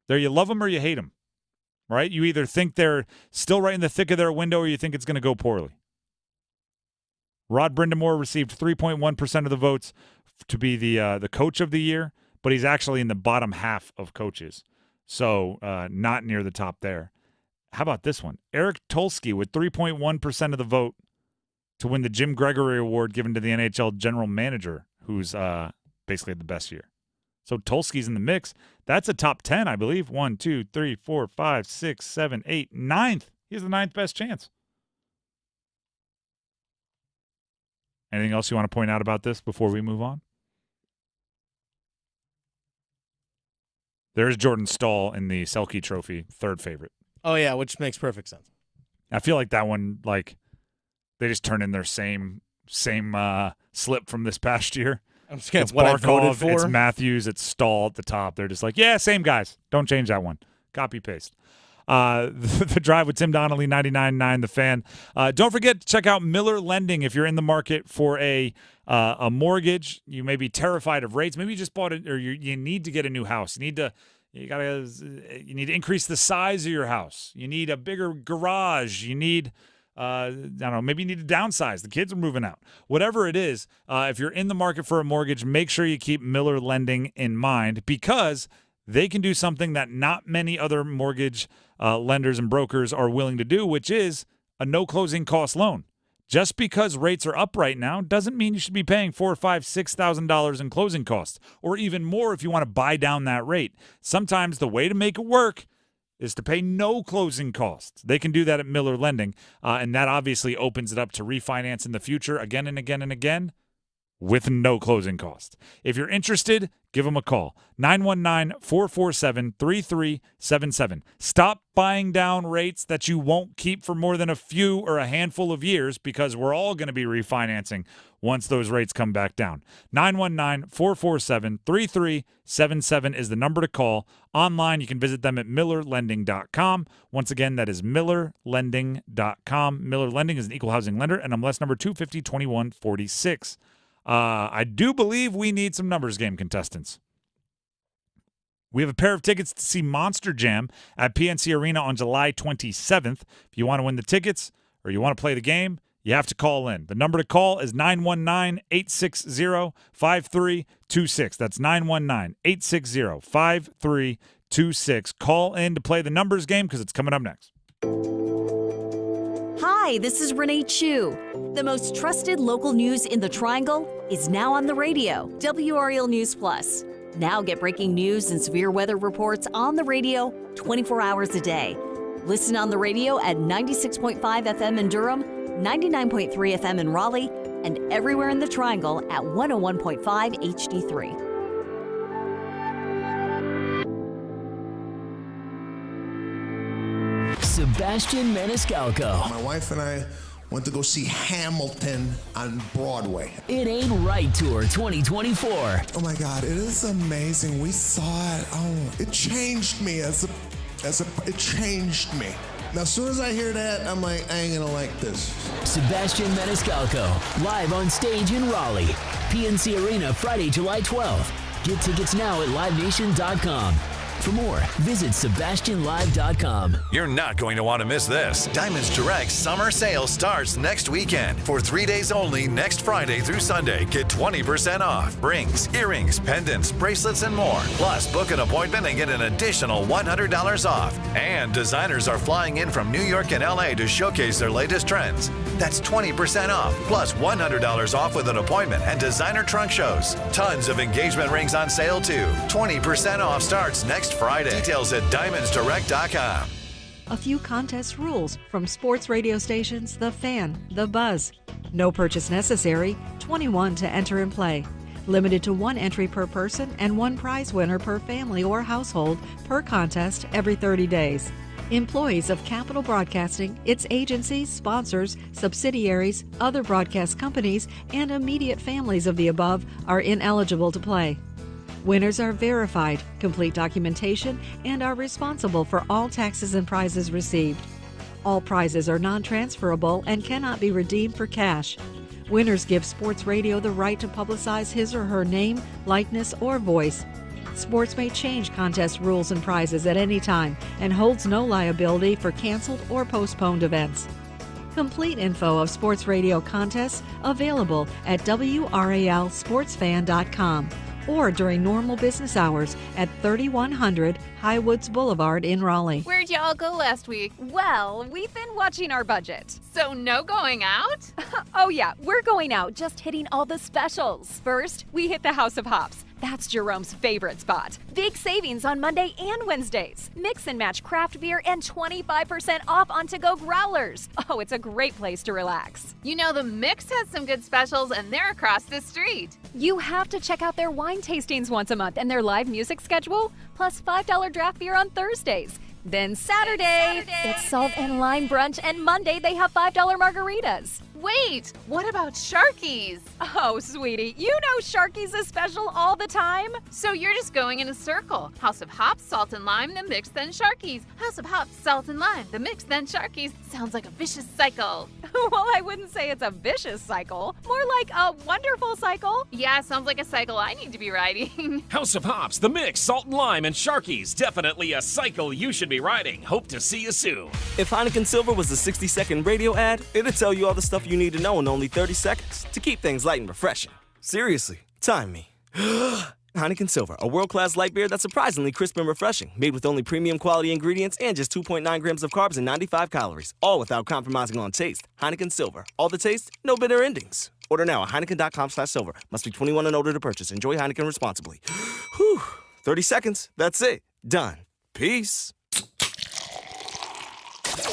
You love them or you hate them. Right? You either think they're still right in the thick of their window or you think it's going to go poorly. Rod Brindamore received 3.1% of the votes to be the coach of the year, but he's actually in the bottom half of coaches. So not near the top there. How about this one? Eric Tulsky with 3.1% of the vote to win the Jim Gregory Award given to the NHL general manager, who's basically had the best year. So Tulsky's in the mix. That's a top 10, I believe. 1, 2, 3, 4, 5, 6, 7, 8, 9th. He has the 9th best chance. Anything else you want to point out about this before we move on? There's Jordan Stahl in the Selke Trophy, 3rd favorite. Oh, yeah, which makes perfect sense. I feel like that one, they just turn in their same slip from this past year. It's what I voted for. It's Matthews. It's Stahl at the top. They're just like, yeah, same guys. Don't change that one. Copy paste. The Drive with Tim Donnelly, 99.9 The Fan. Don't forget to check out Miller Lending if you're in the market for a mortgage. You may be terrified of rates. Maybe you just bought it, or you need to get a new house. You need to increase the size of your house. You need a bigger garage. You need. I don't know, maybe you need to downsize. The kids are moving out. Whatever it is, if you're in the market for a mortgage, make sure you keep Miller Lending in mind because they can do something that not many other mortgage lenders and brokers are willing to do, which is a no closing cost loan. Just because rates are up right now doesn't mean you should be paying $4,000, $5,000, $6,000 in closing costs, or even more if you want to buy down that rate. Sometimes the way to make it work is to pay no closing costs. They can do that at Miller Lending, and that obviously opens it up to refinance in the future again and again and again with no closing costs. If you're interested, give them a call. 919-447-3377. Stop buying down rates that you won't keep for more than a few or a handful of years because we're all going to be refinancing once those rates come back down. 919-447-3377 is the number to call. Online, you can visit them at millerlending.com. Once again, that is millerlending.com. Miller Lending is an equal housing lender, and MLS number 250-2146. I do believe we need some numbers game contestants. We have a pair of tickets to see Monster Jam at PNC Arena on July 27th. If you want to win the tickets or you want to play the game, you have to call in. The number to call is 919-860-5326. That's 919-860-5326. Call in to play the numbers game because it's coming up next. Hi, this is Renee Chu. The most trusted local news in the Triangle is now on the radio. WRL News Plus. Now get breaking news and severe weather reports on the radio 24 hours a day. Listen on the radio at 96.5 FM in Durham, 99.3 FM in Raleigh, and everywhere in the Triangle at 101.5 HD3. Sebastian Maniscalco. My wife and I went to go see Hamilton on Broadway. It Ain't Right Tour 2024. Oh my God, it is amazing. We saw it. Oh, it changed me it changed me. Now, as soon as I hear that, I'm like, I ain't gonna like this. Sebastian Maniscalco, live on stage in Raleigh. PNC Arena, Friday, July 12th. Get tickets now at livenation.com. For more, visit SebastianLive.com. You're not going to want to miss this. Diamonds Direct summer sale starts next weekend. For 3 days only, next Friday through Sunday, get 20% off. Rings, earrings, pendants, bracelets, and more. Plus, book an appointment and get an additional $100 off. And designers are flying in from New York and LA to showcase their latest trends. That's 20% off, plus $100 off with an appointment and designer trunk shows. Tons of engagement rings on sale, too. 20% off starts next Friday. Details at diamondsdirect.com. A few contest rules from sports radio stations The Fan, The Buzz. No purchase necessary, 21 to enter and play. Limited to 1 entry per person and 1 prize winner per family or household per contest every 30 days. Employees of Capital Broadcasting, its agencies, sponsors, subsidiaries, other broadcast companies, and immediate families of the above are ineligible to play. Winners are verified, complete documentation, and are responsible for all taxes and prizes received. All prizes are non-transferable and cannot be redeemed for cash. Winners give Sports Radio the right to publicize his or her name, likeness, or voice. Sports may change contest rules and prizes at any time and holds no liability for canceled or postponed events. Complete info of Sports Radio contests available at WRALSportsFan.com or during normal business hours at 3100 Highwoods Boulevard in Raleigh. Where'd y'all go last week? Well, we've been watching our budget. So no going out? Oh yeah, we're going out, just hitting all the specials. First, we hit the House of Hops. That's Jerome's favorite spot. Big savings on Monday and Wednesdays. Mix and match craft beer and 25% off on to-go growlers. Oh, it's a great place to relax. You know, the Mix has some good specials and they're across the street. You have to check out their wine tastings once a month and their live music schedule, plus $5 draft beer on Thursdays. Then Saturday, it's Salt and Lime Brunch, and Monday they have $5 margaritas. Wait, what about Sharky's? Oh, sweetie, you know Sharky's is special all the time. So you're just going in a circle. House of Hops, Salt and Lime, the Mix, then Sharky's. House of Hops, Salt and Lime, the Mix, then Sharky's. Sounds like a vicious cycle. Well, I wouldn't say it's a vicious cycle. More like a wonderful cycle. Yeah, sounds like a cycle I need to be riding. House of Hops, the Mix, Salt and Lime, and Sharky's. Definitely a cycle you should be riding. Hope to see you soon. If Heineken Silver was a 60-second radio ad, it'd tell you all the stuff you need to know in only 30 seconds to keep things light and refreshing. Seriously, time me. Heineken Silver, a world-class light beer that's surprisingly crisp and refreshing, made with only premium quality ingredients and just 2.9 grams of carbs and 95 calories, all without compromising on taste. Heineken Silver, all the taste, no bitter endings. Order now at Heineken.com/silver. Must be 21 and older to purchase. Enjoy Heineken responsibly. Whew, 30 seconds, that's it. Done. Peace.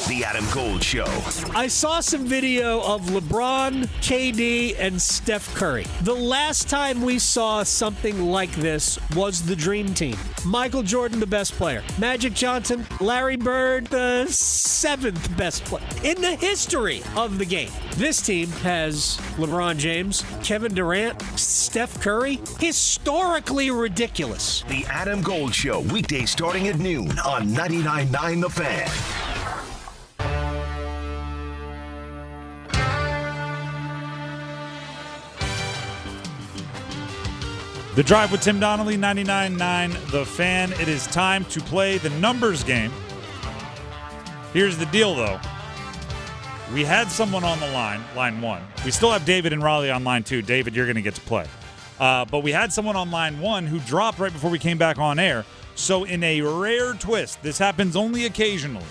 The Adam Gold Show. I saw some video of LeBron, KD, and Steph Curry. The last time we saw something like this was the Dream Team. Michael Jordan, the best player. Magic Johnson, Larry Bird, the 7th best player in the history of the game. This team has LeBron James, Kevin Durant, Steph Curry. Historically ridiculous. The Adam Gold Show, weekdays starting at noon on 99.9 The Fan. The Drive with Tim Donnelly, 99.9 The Fan. It is time to play the numbers game. Here's the deal, though. We had someone on the line 1. We still have David and Raleigh on line 2. David, you're going to get to play. But we had someone on line 1 who dropped right before we came back on air. So in a rare twist, this happens only occasionally.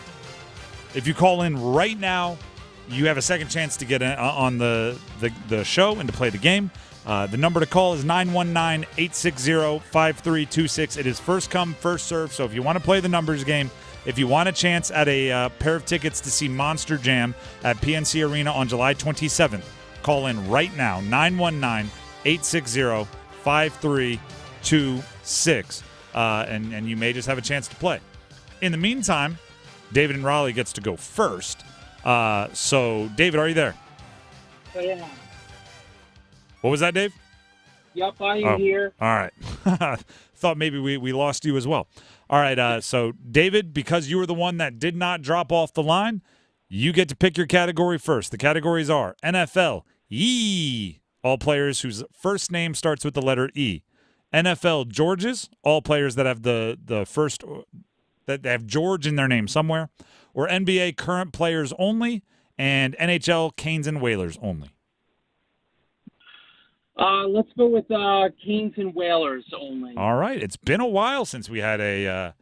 If you call in right now, you have a second chance to get on the show and to play the game. The number to call is 919-860-5326. It is first come, first serve. So if you want to play the numbers game, if you want a chance at a pair of tickets to see Monster Jam at PNC Arena on July 27th, call in right now, 919-860-5326. And you may just have a chance to play. In the meantime, David and Raleigh gets to go first. So, David, are you there? I am. What was that, Dave? Yep, I am here. All right. Thought maybe we lost you as well. All right, so David, because you were the one that did not drop off the line, you get to pick your category first. The categories are NFL, all players whose first name starts with the letter E. NFL Georges, all players that have the first that have George in their name somewhere, or NBA current players only, and NHL Canes and Whalers only. Let's go with Canes and Whalers only. All right. It's been a while since we had a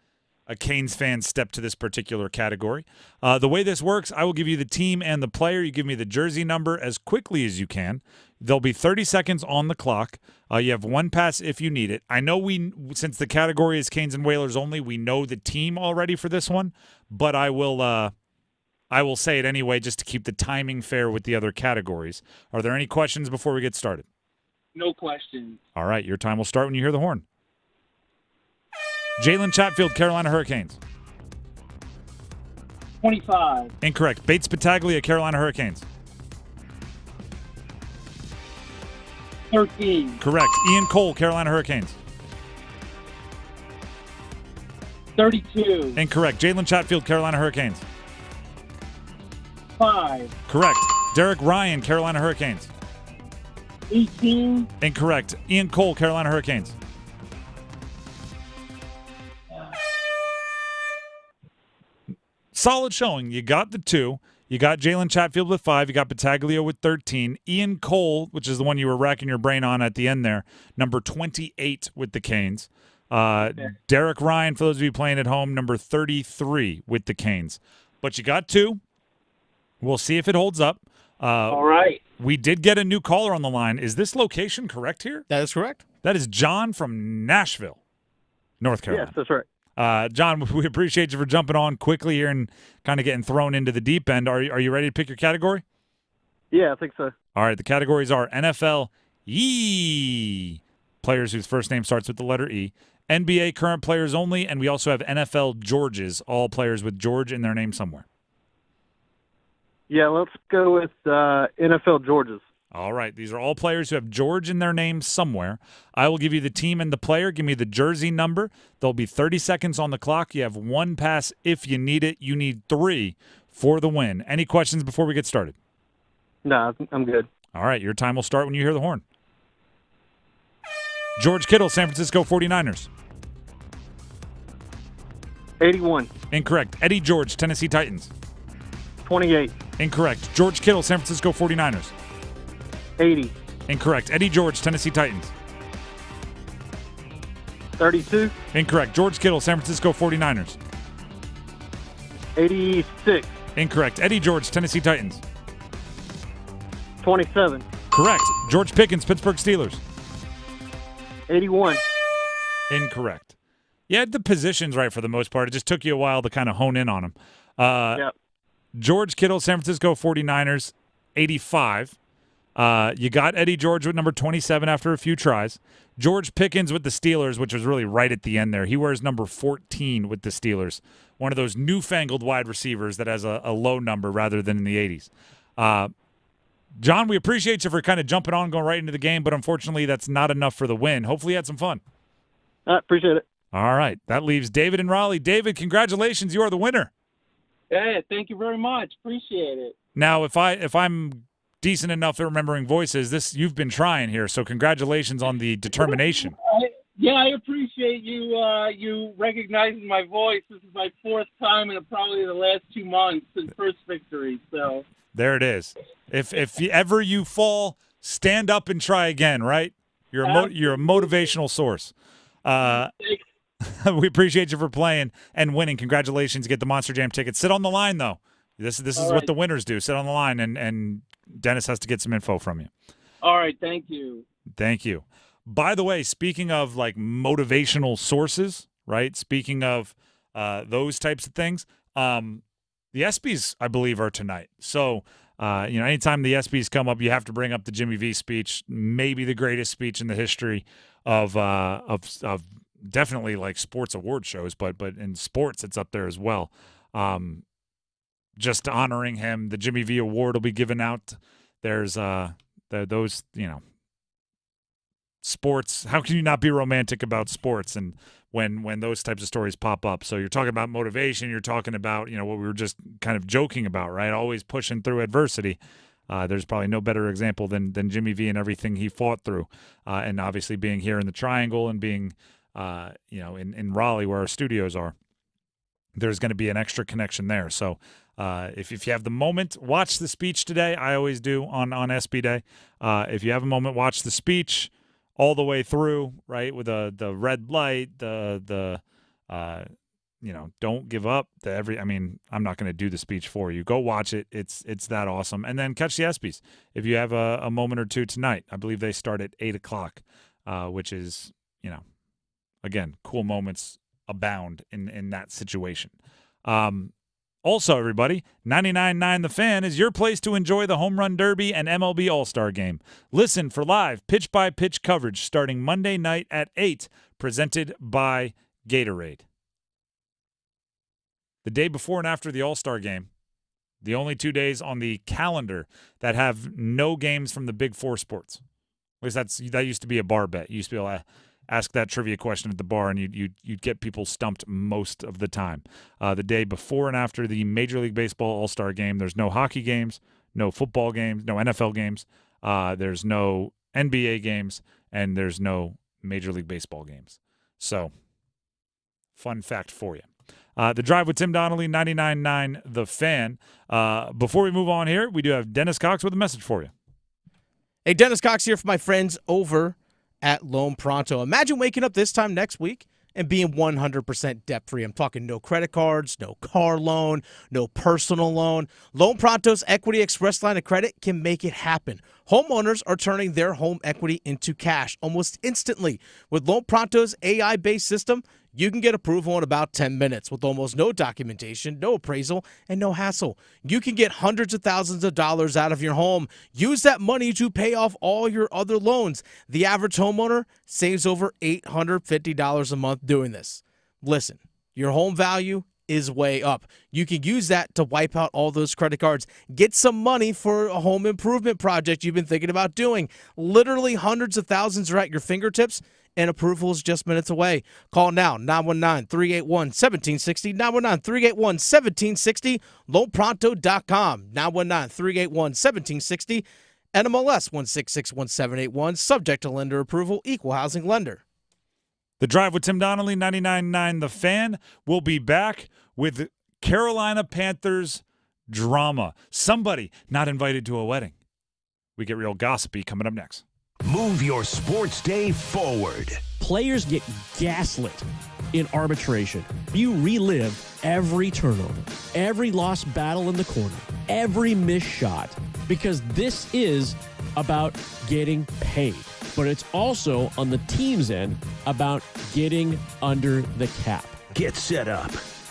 a Canes fan step to this particular category. The way this works, I will give you the team and the player. You give me the jersey number as quickly as you can. There'll be 30 seconds on the clock. You have one pass if you need it. I know since the category is Canes and Whalers only, we know the team already for this one, but I will say it anyway just to keep the timing fair with the other categories. Are there any questions before we get started? No questions. All right, your time will start when you hear the horn. Jalen Chatfield, Carolina Hurricanes. 25. Incorrect. Bates Battaglia, Carolina Hurricanes. 13. Correct. Ian Cole, Carolina Hurricanes. 32. Incorrect. Jalen Chatfield, Carolina Hurricanes. 5. Correct. Derek Ryan, Carolina Hurricanes. 18. Incorrect. Ian Cole, Carolina Hurricanes. Solid showing. You got the 2. You got Jalen Chatfield with 5. You got Battaglia with 13. Ian Cole, which is the one you were racking your brain on at the end there, number 28 with the Canes. Derek Ryan, for those of you playing at home, number 33 with the Canes. But you got 2. We'll see if it holds up. All right. We did get a new caller on the line. Is this location correct here? That is correct. That is John from Nashville, North Carolina. Yes, that's right. John, we appreciate you for jumping on quickly here and kind of getting thrown into the deep end. Are you ready to pick your category? Yeah, I think so. All right, the categories are NFL players whose first name starts with the letter E, NBA current players only, and we also have NFL Georges, all players with George in their name somewhere. Yeah, let's go with NFL Georges. All right, these are all players who have George in their name somewhere. I will give you the team and the player. Give me the jersey number. There'll be 30 seconds on the clock. You have one pass if you need it. You need 3 for the win. Any questions before we get started? No, I'm good. All right, your time will start when you hear the horn. George Kittle, San Francisco 49ers. 81. Incorrect. Eddie George, Tennessee Titans. 28. Incorrect. George Kittle, San Francisco 49ers. 80. Incorrect. Eddie George, Tennessee Titans. 32. Incorrect. George Kittle, San Francisco 49ers. 86. Incorrect. Eddie George, Tennessee Titans. 27. Correct. George Pickens, Pittsburgh Steelers. 81. Incorrect. You had the positions right for the most part. It just took you a while to kind of hone in on them. Yep. George Kittle, San Francisco 49ers, 85. You got Eddie George with number 27 after a few tries. George Pickens with the Steelers, which was really right at the end there. He wears number 14 with the Steelers. One of those newfangled wide receivers that has a low number rather than in the 80s. John, we appreciate you for kind of jumping on, going right into the game, but unfortunately that's not enough for the win. Hopefully you had some fun. Appreciate it. All right. That leaves David in Raleigh. David, congratulations. You are the winner. Yeah, thank you very much. Appreciate it. Now, if I'm decent enough at remembering voices, you've been trying here, so congratulations on the determination. I appreciate you recognizing my voice. This is my 4th time in probably the last 2 months and first victory. So there it is. If ever you fall, stand up and try again. Right? You're a motivational source. We appreciate you for playing and winning. Congratulations. Get the Monster Jam tickets. Sit on the line, though. This is what the winners do. Sit on the line, and Dennis has to get some info from you. All right. Thank you. Thank you. By the way, speaking of like motivational sources, right? Speaking of those types of things, the ESPYs, I believe, are tonight. So, anytime the ESPYs come up, you have to bring up the Jimmy V speech, maybe the greatest speech in the history of definitely like sports award shows, but in sports, it's up there as well. Just honoring him, the Jimmy V Award will be given out. There's those, sports. How can you not be romantic about sports and when those types of stories pop up? So you're talking about motivation. You're talking about what we were just kind of joking about, right? Always pushing through adversity. There's probably no better example than Jimmy V and everything he fought through, and obviously being here in the Triangle and being in Raleigh where our studios are. There's going to be an extra connection there. So if you have the moment, watch the speech today. I always do on SB Day. If you have a moment, watch the speech all the way through, right, with the red light, the don't give up I'm not going to do the speech for you. Go watch it. It's that awesome. And then catch the ESPYs if you have a moment or two tonight. I believe they start at 8:00, which is, again, cool moments abound in that situation. Also, everybody, 99.9 The Fan is your place to enjoy the Home Run Derby and MLB All-Star Game. Listen for live pitch-by-pitch coverage starting Monday night at 8, presented by Gatorade. The day before and after the All-Star Game, the only 2 days on the calendar that have no games from the Big Four sports. At least that used to be a bar bet. You used to be able to ask that trivia question at the bar, and you'd get people stumped most of the time. The day before and after the Major League Baseball All-Star Game, there's no hockey games, no football games, no NFL games, there's no NBA games, and there's no Major League Baseball games. So, fun fact for you. The Drive with Tim Donnelly, 99.9 The Fan. Before we move on here, we do have Dennis Cox with a message for you. Hey, Dennis Cox here for my friends over at Loan Pronto. Imagine waking up this time next week and being 100% debt-free. I'm talking no credit cards, no car loan, no personal loan. Loan Pronto's Equity Express line of credit can make it happen. Homeowners are turning their home equity into cash almost instantly. With Loan Pronto's AI-based system, you can get approval in about 10 minutes with almost no documentation, no appraisal, and no hassle. You can get hundreds of thousands of dollars out of your home. Use that money to pay off all your other loans. The average homeowner saves over $850 a month doing this. Listen, your home value is way up. You can use that to wipe out all those credit cards. Get some money for a home improvement project you've been thinking about doing. Literally hundreds of thousands are at your fingertips, and approval is just minutes away. Call now, 919-381-1760, 919-381-1760, loanpronto.com, 919-381-1760, NMLS 1661781, subject to lender approval, equal housing lender. The Drive with Tim Donnelly, 99.9 The Fan, will be back with Carolina Panthers drama. Somebody not invited to a wedding. We get real gossipy coming up next. Move your sports day forward. Players get gaslit in arbitration. You relive every turnover, every lost battle in the corner, every missed shot, because this is about getting paid. But it's also, on the team's end, about getting under the cap. Get set up.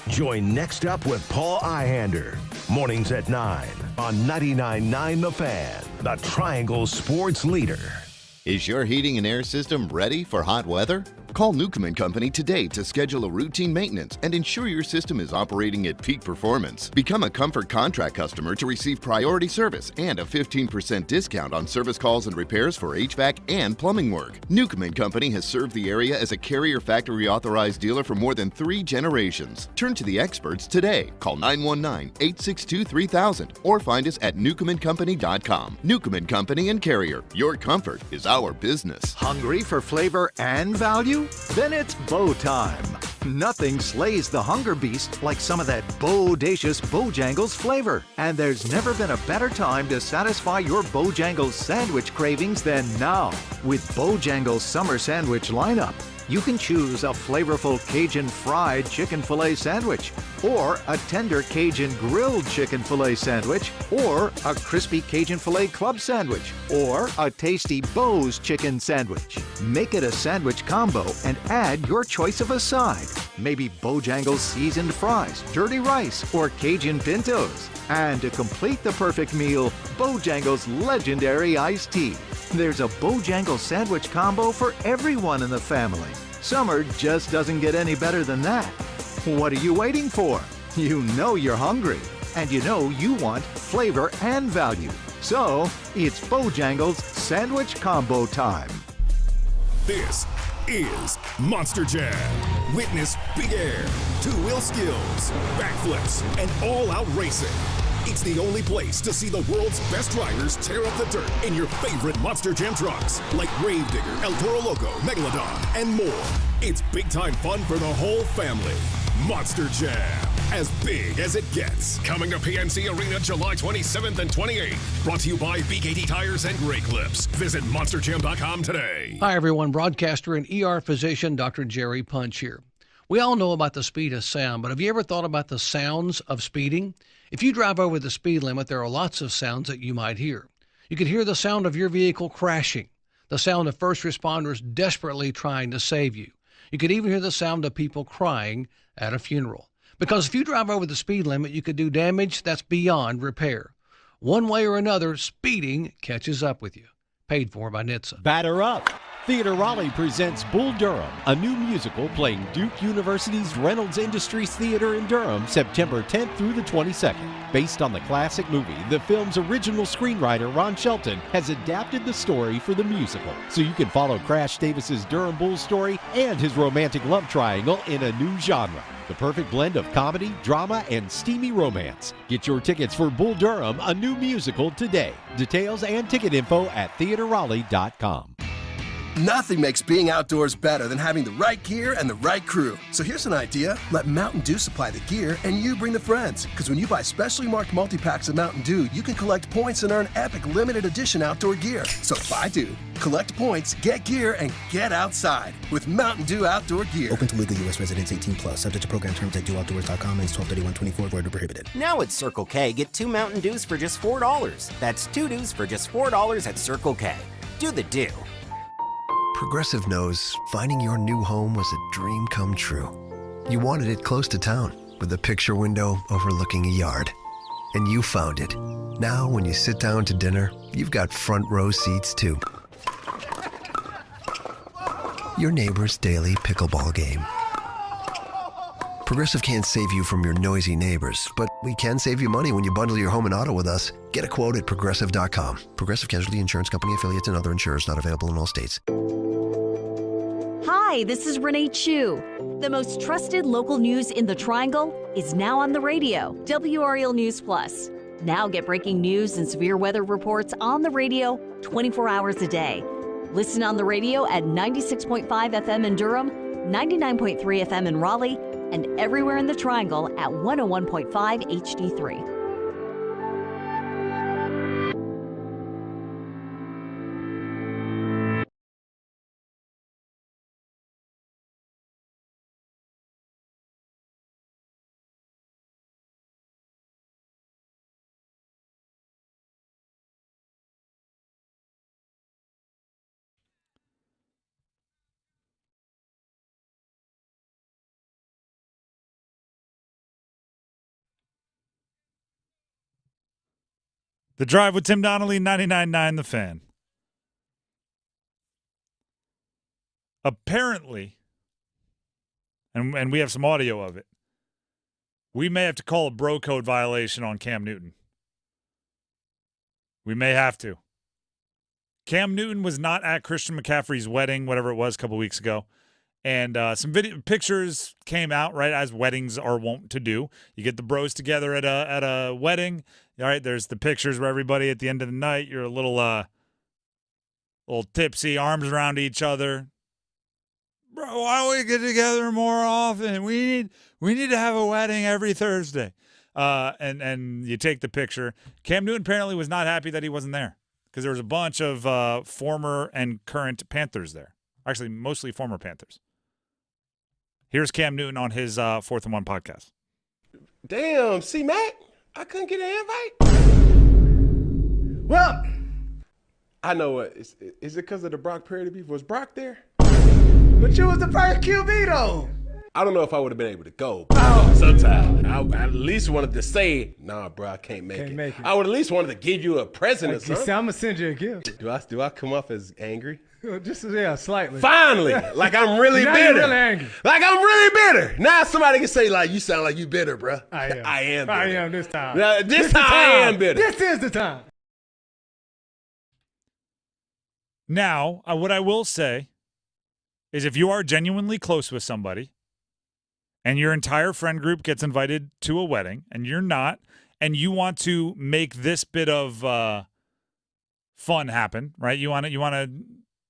Join Next Up with Paul Ihander. Mornings at 9 on 99.9 The Fan, the Triangle Sports Leader. Is your heating and air system ready for hot weather? Call Newcomb & Company today to schedule a routine maintenance and ensure your system is operating at peak performance. Become a Comfort Contract customer to receive priority service and a 15% discount on service calls and repairs for HVAC and plumbing work. Newcomb & Company has served the area as a Carrier Factory Authorized dealer for more than 3 generations. Turn to the experts today. Call 919-862-3000 or find us at newcombandcompany.com. Newcomb & Company and Carrier. Your comfort is our business. Hungry for flavor and value? Then it's bow time. Nothing slays the hunger beast like some of that bodacious Bojangles flavor. And there's never been a better time to satisfy your Bojangles sandwich cravings than now. With Bojangles Summer Sandwich lineup, you can choose a flavorful Cajun fried chicken filet sandwich, or a tender Cajun grilled chicken filet sandwich, or a crispy Cajun filet club sandwich, or a tasty Bo's chicken sandwich. Make it a sandwich combo and add your choice of a side. Maybe Bojangles seasoned fries, dirty rice, or Cajun pintos. And to complete the perfect meal, Bojangles legendary iced tea. There's a Bojangles sandwich combo for everyone in the family. Summer just doesn't get any better than that. What are you waiting for? You know you're hungry, and you know you want flavor and value. So, it's Bojangles Sandwich Combo time. This is Monster Jam. Witness big air, two-wheel skills, backflips, and all-out racing. It's the only place to see the world's best riders tear up the dirt in your favorite Monster Jam trucks, like Gravedigger, El Toro Loco, Megalodon, and more. It's big-time fun for the whole family. Monster Jam, as big as it gets. Coming to PNC Arena July 27th and 28th. Brought to you by BKT Tires and Gray Clips. Visit monsterjam.com today. Hi, everyone. Broadcaster and ER physician Dr. Jerry Punch here. We all know about the speed of sound, but have you ever thought about the sounds of speeding? If you drive over the speed limit, there are lots of sounds that you might hear. You could hear the sound of your vehicle crashing, the sound of first responders desperately trying to save you. You could even hear the sound of people crying at a funeral. Because if you drive over the speed limit, you could do damage that's beyond repair. One way or another, speeding catches up with you. Paid for by NHTSA. Batter up! Theater Raleigh presents Bull Durham, a new musical playing Duke University's Reynolds Industries Theater in Durham, September 10th through the 22nd. Based on the classic movie, the film's original screenwriter, Ron Shelton, has adapted the story for the musical, so you can follow Crash Davis's Durham Bulls story and his romantic love triangle in a new genre. The perfect blend of comedy, drama, and steamy romance. Get your tickets for Bull Durham, a new musical, today. Details and ticket info at theaterraleigh.com. Nothing makes being outdoors better than having the right gear and the right crew. So here's an idea. Let Mountain Dew supply the gear and you bring the friends. Because when you buy specially marked multi-packs of Mountain Dew, you can collect points and earn epic limited edition outdoor gear. So buy Dew, collect points, get gear, and get outside with Mountain Dew outdoor gear. Open to legal U.S. residents 18+. Subject to program terms at dewoutdoors.com and 12/31/24. Void or prohibited. Now at Circle K, get 2 Mountain Dews for just $4. That's 2 Dews for just $4 at Circle K. Do the Dew. Progressive knows finding your new home was a dream come true. You wanted it close to town, with a picture window overlooking a yard. And you found it. Now, when you sit down to dinner, you've got front row seats too. Your neighbor's daily pickleball game. Progressive can't save you from your noisy neighbors, but we can save you money when you bundle your home and auto with us. Get a quote at Progressive.com. Progressive Casualty Insurance Company, affiliates, and other insurers not available in all states. Hi, this is Renee Chu. The most trusted local news in the Triangle is now on the radio, WRL News Plus. Now get breaking news and severe weather reports on the radio 24 hours a day. Listen on the radio at 96.5 FM in Durham, 99.3 FM in Raleigh, and everywhere in the Triangle at 101.5 HD3. The Drive with Tim Donnelly, 99.9 The Fan. Apparently, and we have some audio of it, we may have to call a bro code violation on Cam Newton. We may have to. Cam Newton was not at Christian McCaffrey's wedding, whatever it was, a couple weeks ago. And some pictures came out, right, as weddings are wont to do. You get the bros together at a wedding. All right, there's the pictures where everybody at the end of the night, you're a little tipsy, arms around each other. Bro, why don't we get together more often? We need to have a wedding every Thursday. And you take the picture. Cam Newton apparently was not happy that he wasn't there because there was a bunch of former and current Panthers there. Actually, mostly former Panthers. Here's Cam Newton on his 4th and 1 podcast. Damn, C-Mac, I couldn't get an invite. Well, I know what. Is it because of the Brock Purdy beef? Was Brock there? But you was the first QB, though. I don't know if I would have been able to go. Sometimes I at least wanted to say, nah, bro, I can't make it. I would at least wanted to give you a present or something. I'm going to send you a gift. Do I come off as angry? Just, yeah, slightly. Finally! Like I'm really now bitter. You're really angry. Like I'm really bitter. Now somebody can say, like, you sound like you bitter, bro. I am. I am bitter. I am this time. This time I am bitter. This is the time. Now, what I will say is if you are genuinely close with somebody and your entire friend group gets invited to a wedding and you're not, and you want to make this bit of fun happen, right? You want to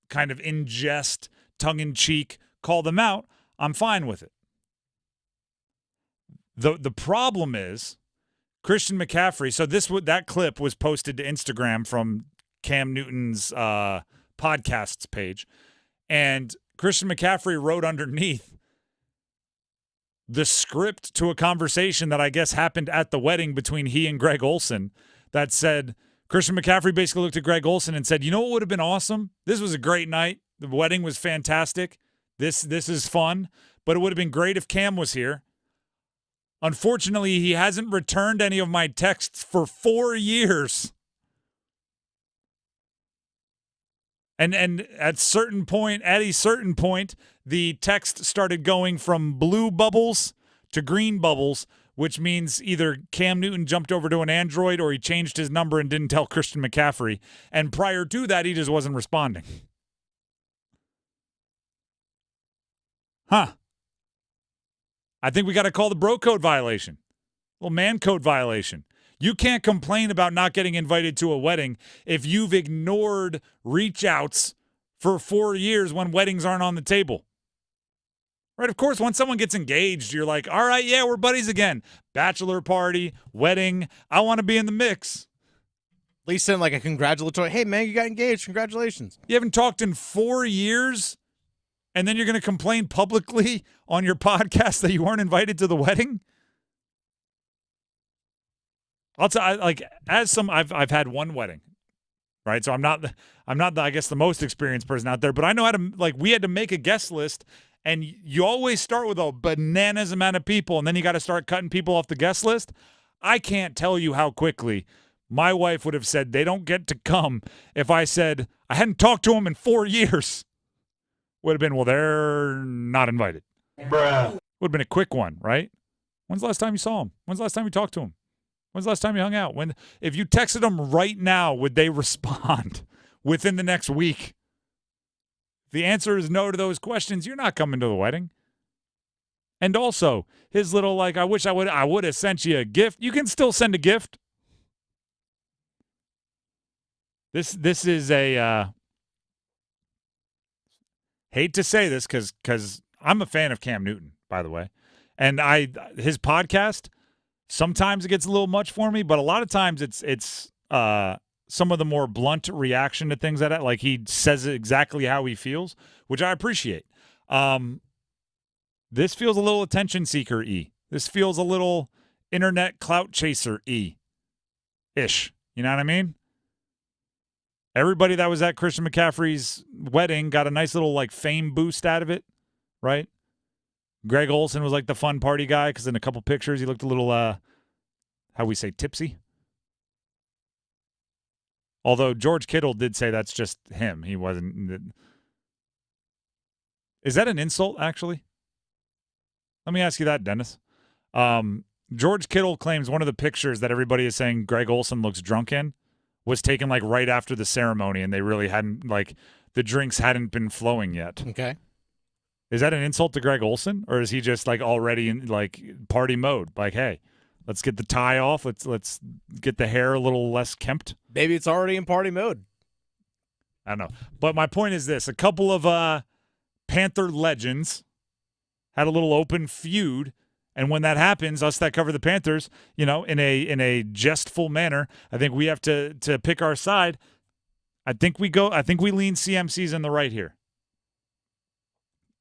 kind of ingest, tongue-in-cheek, call them out, I'm fine with it. The problem is Christian McCaffrey. So that clip was posted to Instagram from Cam Newton's podcasts page, and Christian McCaffrey wrote underneath, the script to a conversation that I guess happened at the wedding between he and Greg Olsen that said, Christian McCaffrey basically looked at Greg Olsen and said, you know what would have been awesome? This was a great night. The wedding was fantastic. This is fun, but it would have been great if Cam was here. Unfortunately, he hasn't returned any of my texts for 4 years. And at a certain point, the text started going from blue bubbles to green bubbles, which means either Cam Newton jumped over to an Android or he changed his number and didn't tell Christian McCaffrey. And prior to that, he just wasn't responding. Huh. I think we got to call the bro code violation. Little man code violation. You can't complain about not getting invited to a wedding if you've ignored reach outs for 4 years when weddings aren't on the table. Right? Of course, when someone gets engaged, you're like, all right, yeah, we're buddies again. Bachelor party, wedding, I want to be in the mix. At least send like a congratulatory, hey, man, you got engaged. Congratulations. You haven't talked in 4 years, and then you're going to complain publicly on your podcast that you weren't invited to the wedding? I'll tell you, like, I've had one wedding, right? So I'm not I guess the most experienced person out there, but I know how to, like, we had to make a guest list, and you always start with a bananas amount of people, and then you got to start cutting people off the guest list. I can't tell you how quickly my wife would have said they don't get to come if I said I hadn't talked to them in 4 years. Would have been, well, they're not invited. Bruh. Would have been a quick one, right? When's the last time you saw them? When's the last time you talked to them? When's the last time you hung out? If you texted them right now, would they respond within the next week? If the answer is no to those questions, you're not coming to the wedding. And also, his little, like, I wish I would have sent you a gift. You can still send a gift. This is a hate to say this because I'm a fan of Cam Newton, by the way. And his podcast, sometimes it gets a little much for me, but a lot of times it's some of the more blunt reaction to things like he says exactly how he feels, which I appreciate. This feels a little attention seeker-y. This feels a little internet clout chaser-y ish. You know what I mean? Everybody that was at Christian McCaffrey's wedding got a nice little like fame boost out of it, right? Greg Olsen was like the fun party guy because in a couple pictures he looked a little, how we say, tipsy. Although George Kittle did say that's just him. He wasn't. Is that an insult, actually? Let me ask you that, Dennis. George Kittle claims one of the pictures that everybody is saying Greg Olsen looks drunk in was taken like right after the ceremony, and they really hadn't, like, the drinks hadn't been flowing yet. Okay. Is that an insult to Greg Olsen, or is he just like already in like party mode? Like, hey, let's get the tie off. Let's get the hair a little less kempt. Maybe it's already in party mode. I don't know. But my point is this: a couple of Panther legends had a little open feud, and when that happens, us that cover the Panthers, you know, in a jestful manner, I think we have to pick our side. I think we lean CMC's in the right here.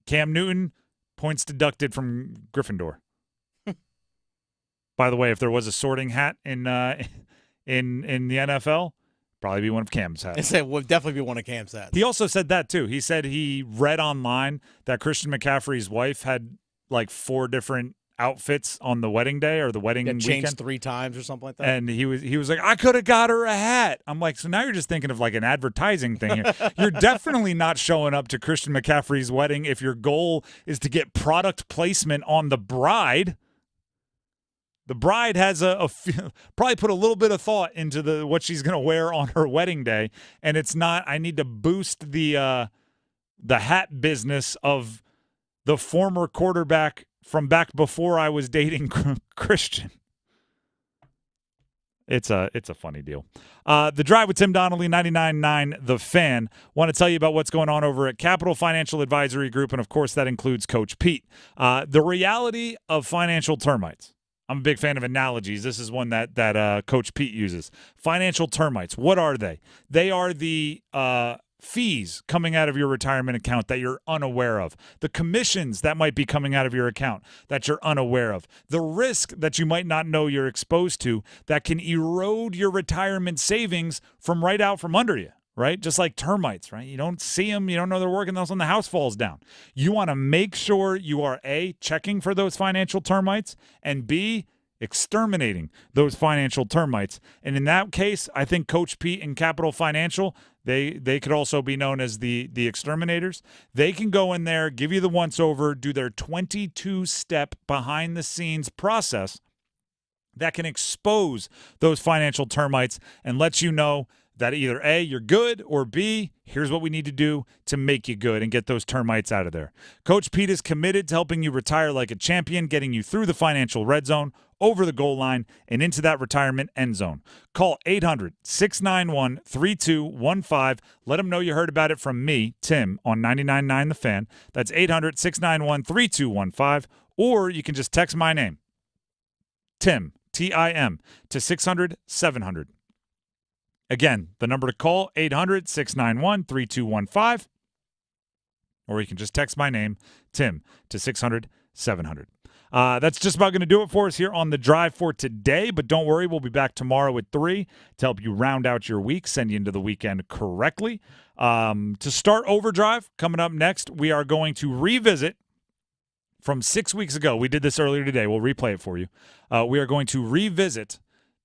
Cam Newton, points deducted from Gryffindor. By the way, if there was a sorting hat in the NFL, probably be one of Cam's hats. It would definitely be one of Cam's hats. He also said that too. He said he read online that Christian McCaffrey's wife had like 4 different outfits on the wedding day or the wedding weekend. Changed 3 times or something like that. And he was like, I could have got her a hat. I'm like, so now you're just thinking of like an advertising thing here. You're definitely not showing up to Christian McCaffrey's wedding if your goal is to get product placement on the bride. The bride has probably put a little bit of thought into what she's going to wear on her wedding day, and it's not, I need to boost the hat business of the former quarterback from back before I was dating Christian. It's a funny deal. The Drive with Tim Donnelly, 99.9 The Fan. Want to tell you about what's going on over at Capital Financial Advisory Group, and of course that includes Coach Pete. The reality of financial termites. I'm a big fan of analogies. This is one that Coach Pete uses. Financial termites. What are they? They are the fees coming out of your retirement account that you're unaware of, the commissions that might be coming out of your account that you're unaware of, the risk that you might not know you're exposed to that can erode your retirement savings from right out from under you, right? Just like termites, right? You don't see them, you don't know they're working, all of a sudden the house falls down. You want to make sure you are A, checking for those financial termites, and B, exterminating those financial termites. And in that case, I think Coach Pete and Capital Financial, they could also be known as the exterminators. They can go in there, give you the once-over, do their 22-step behind-the-scenes process that can expose those financial termites and let you know that either A, you're good, or B, here's what we need to do to make you good and get those termites out of there. Coach Pete is committed to helping you retire like a champion, getting you through the financial red zone, over the goal line, and into that retirement end zone. Call 800-691-3215. Let them know you heard about it from me, Tim, on 99.9 The Fan. That's 800-691-3215. Or you can just text my name, Tim, T-I-M, to 600-700. Again, the number to call, 800-691-3215. Or you can just text my name, Tim, to 600-700. That's just about going to do it for us here on The Drive for today. But don't worry, we'll be back tomorrow at 3 to help you round out your week, send you into the weekend correctly. To start Overdrive, coming up next, we are going to revisit from 6 weeks ago. We did this earlier today. We'll replay it for you. We are going to revisit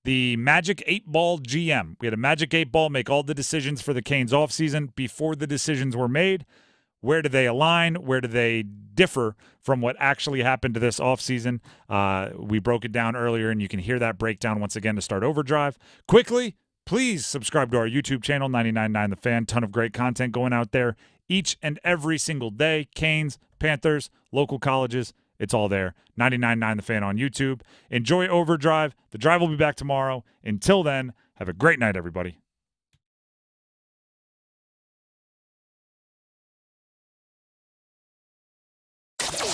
the Magic 8-Ball GM. We had a Magic 8-Ball make all the decisions for the Canes offseason. Before the decisions were made, where do they align? Where do they differ from what actually happened to this offseason? We broke it down earlier, and you can hear that breakdown once again to start Overdrive. Quickly, please subscribe to our YouTube channel, 99.9 The Fan. Ton of great content going out there each and every single day. Canes, Panthers, local colleges, it's all there. 99.9 The Fan on YouTube. Enjoy Overdrive. The Drive will be back tomorrow. Until then, have a great night, everybody.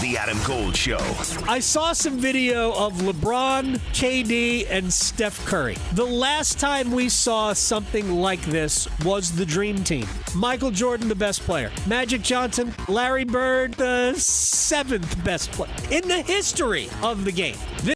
The Adam Gold Show. I saw some video of LeBron, KD, and Steph Curry. The last time we saw something like this was the Dream Team. Michael Jordan, the best player. Magic Johnson, Larry Bird, the 7th best player in the history of the game.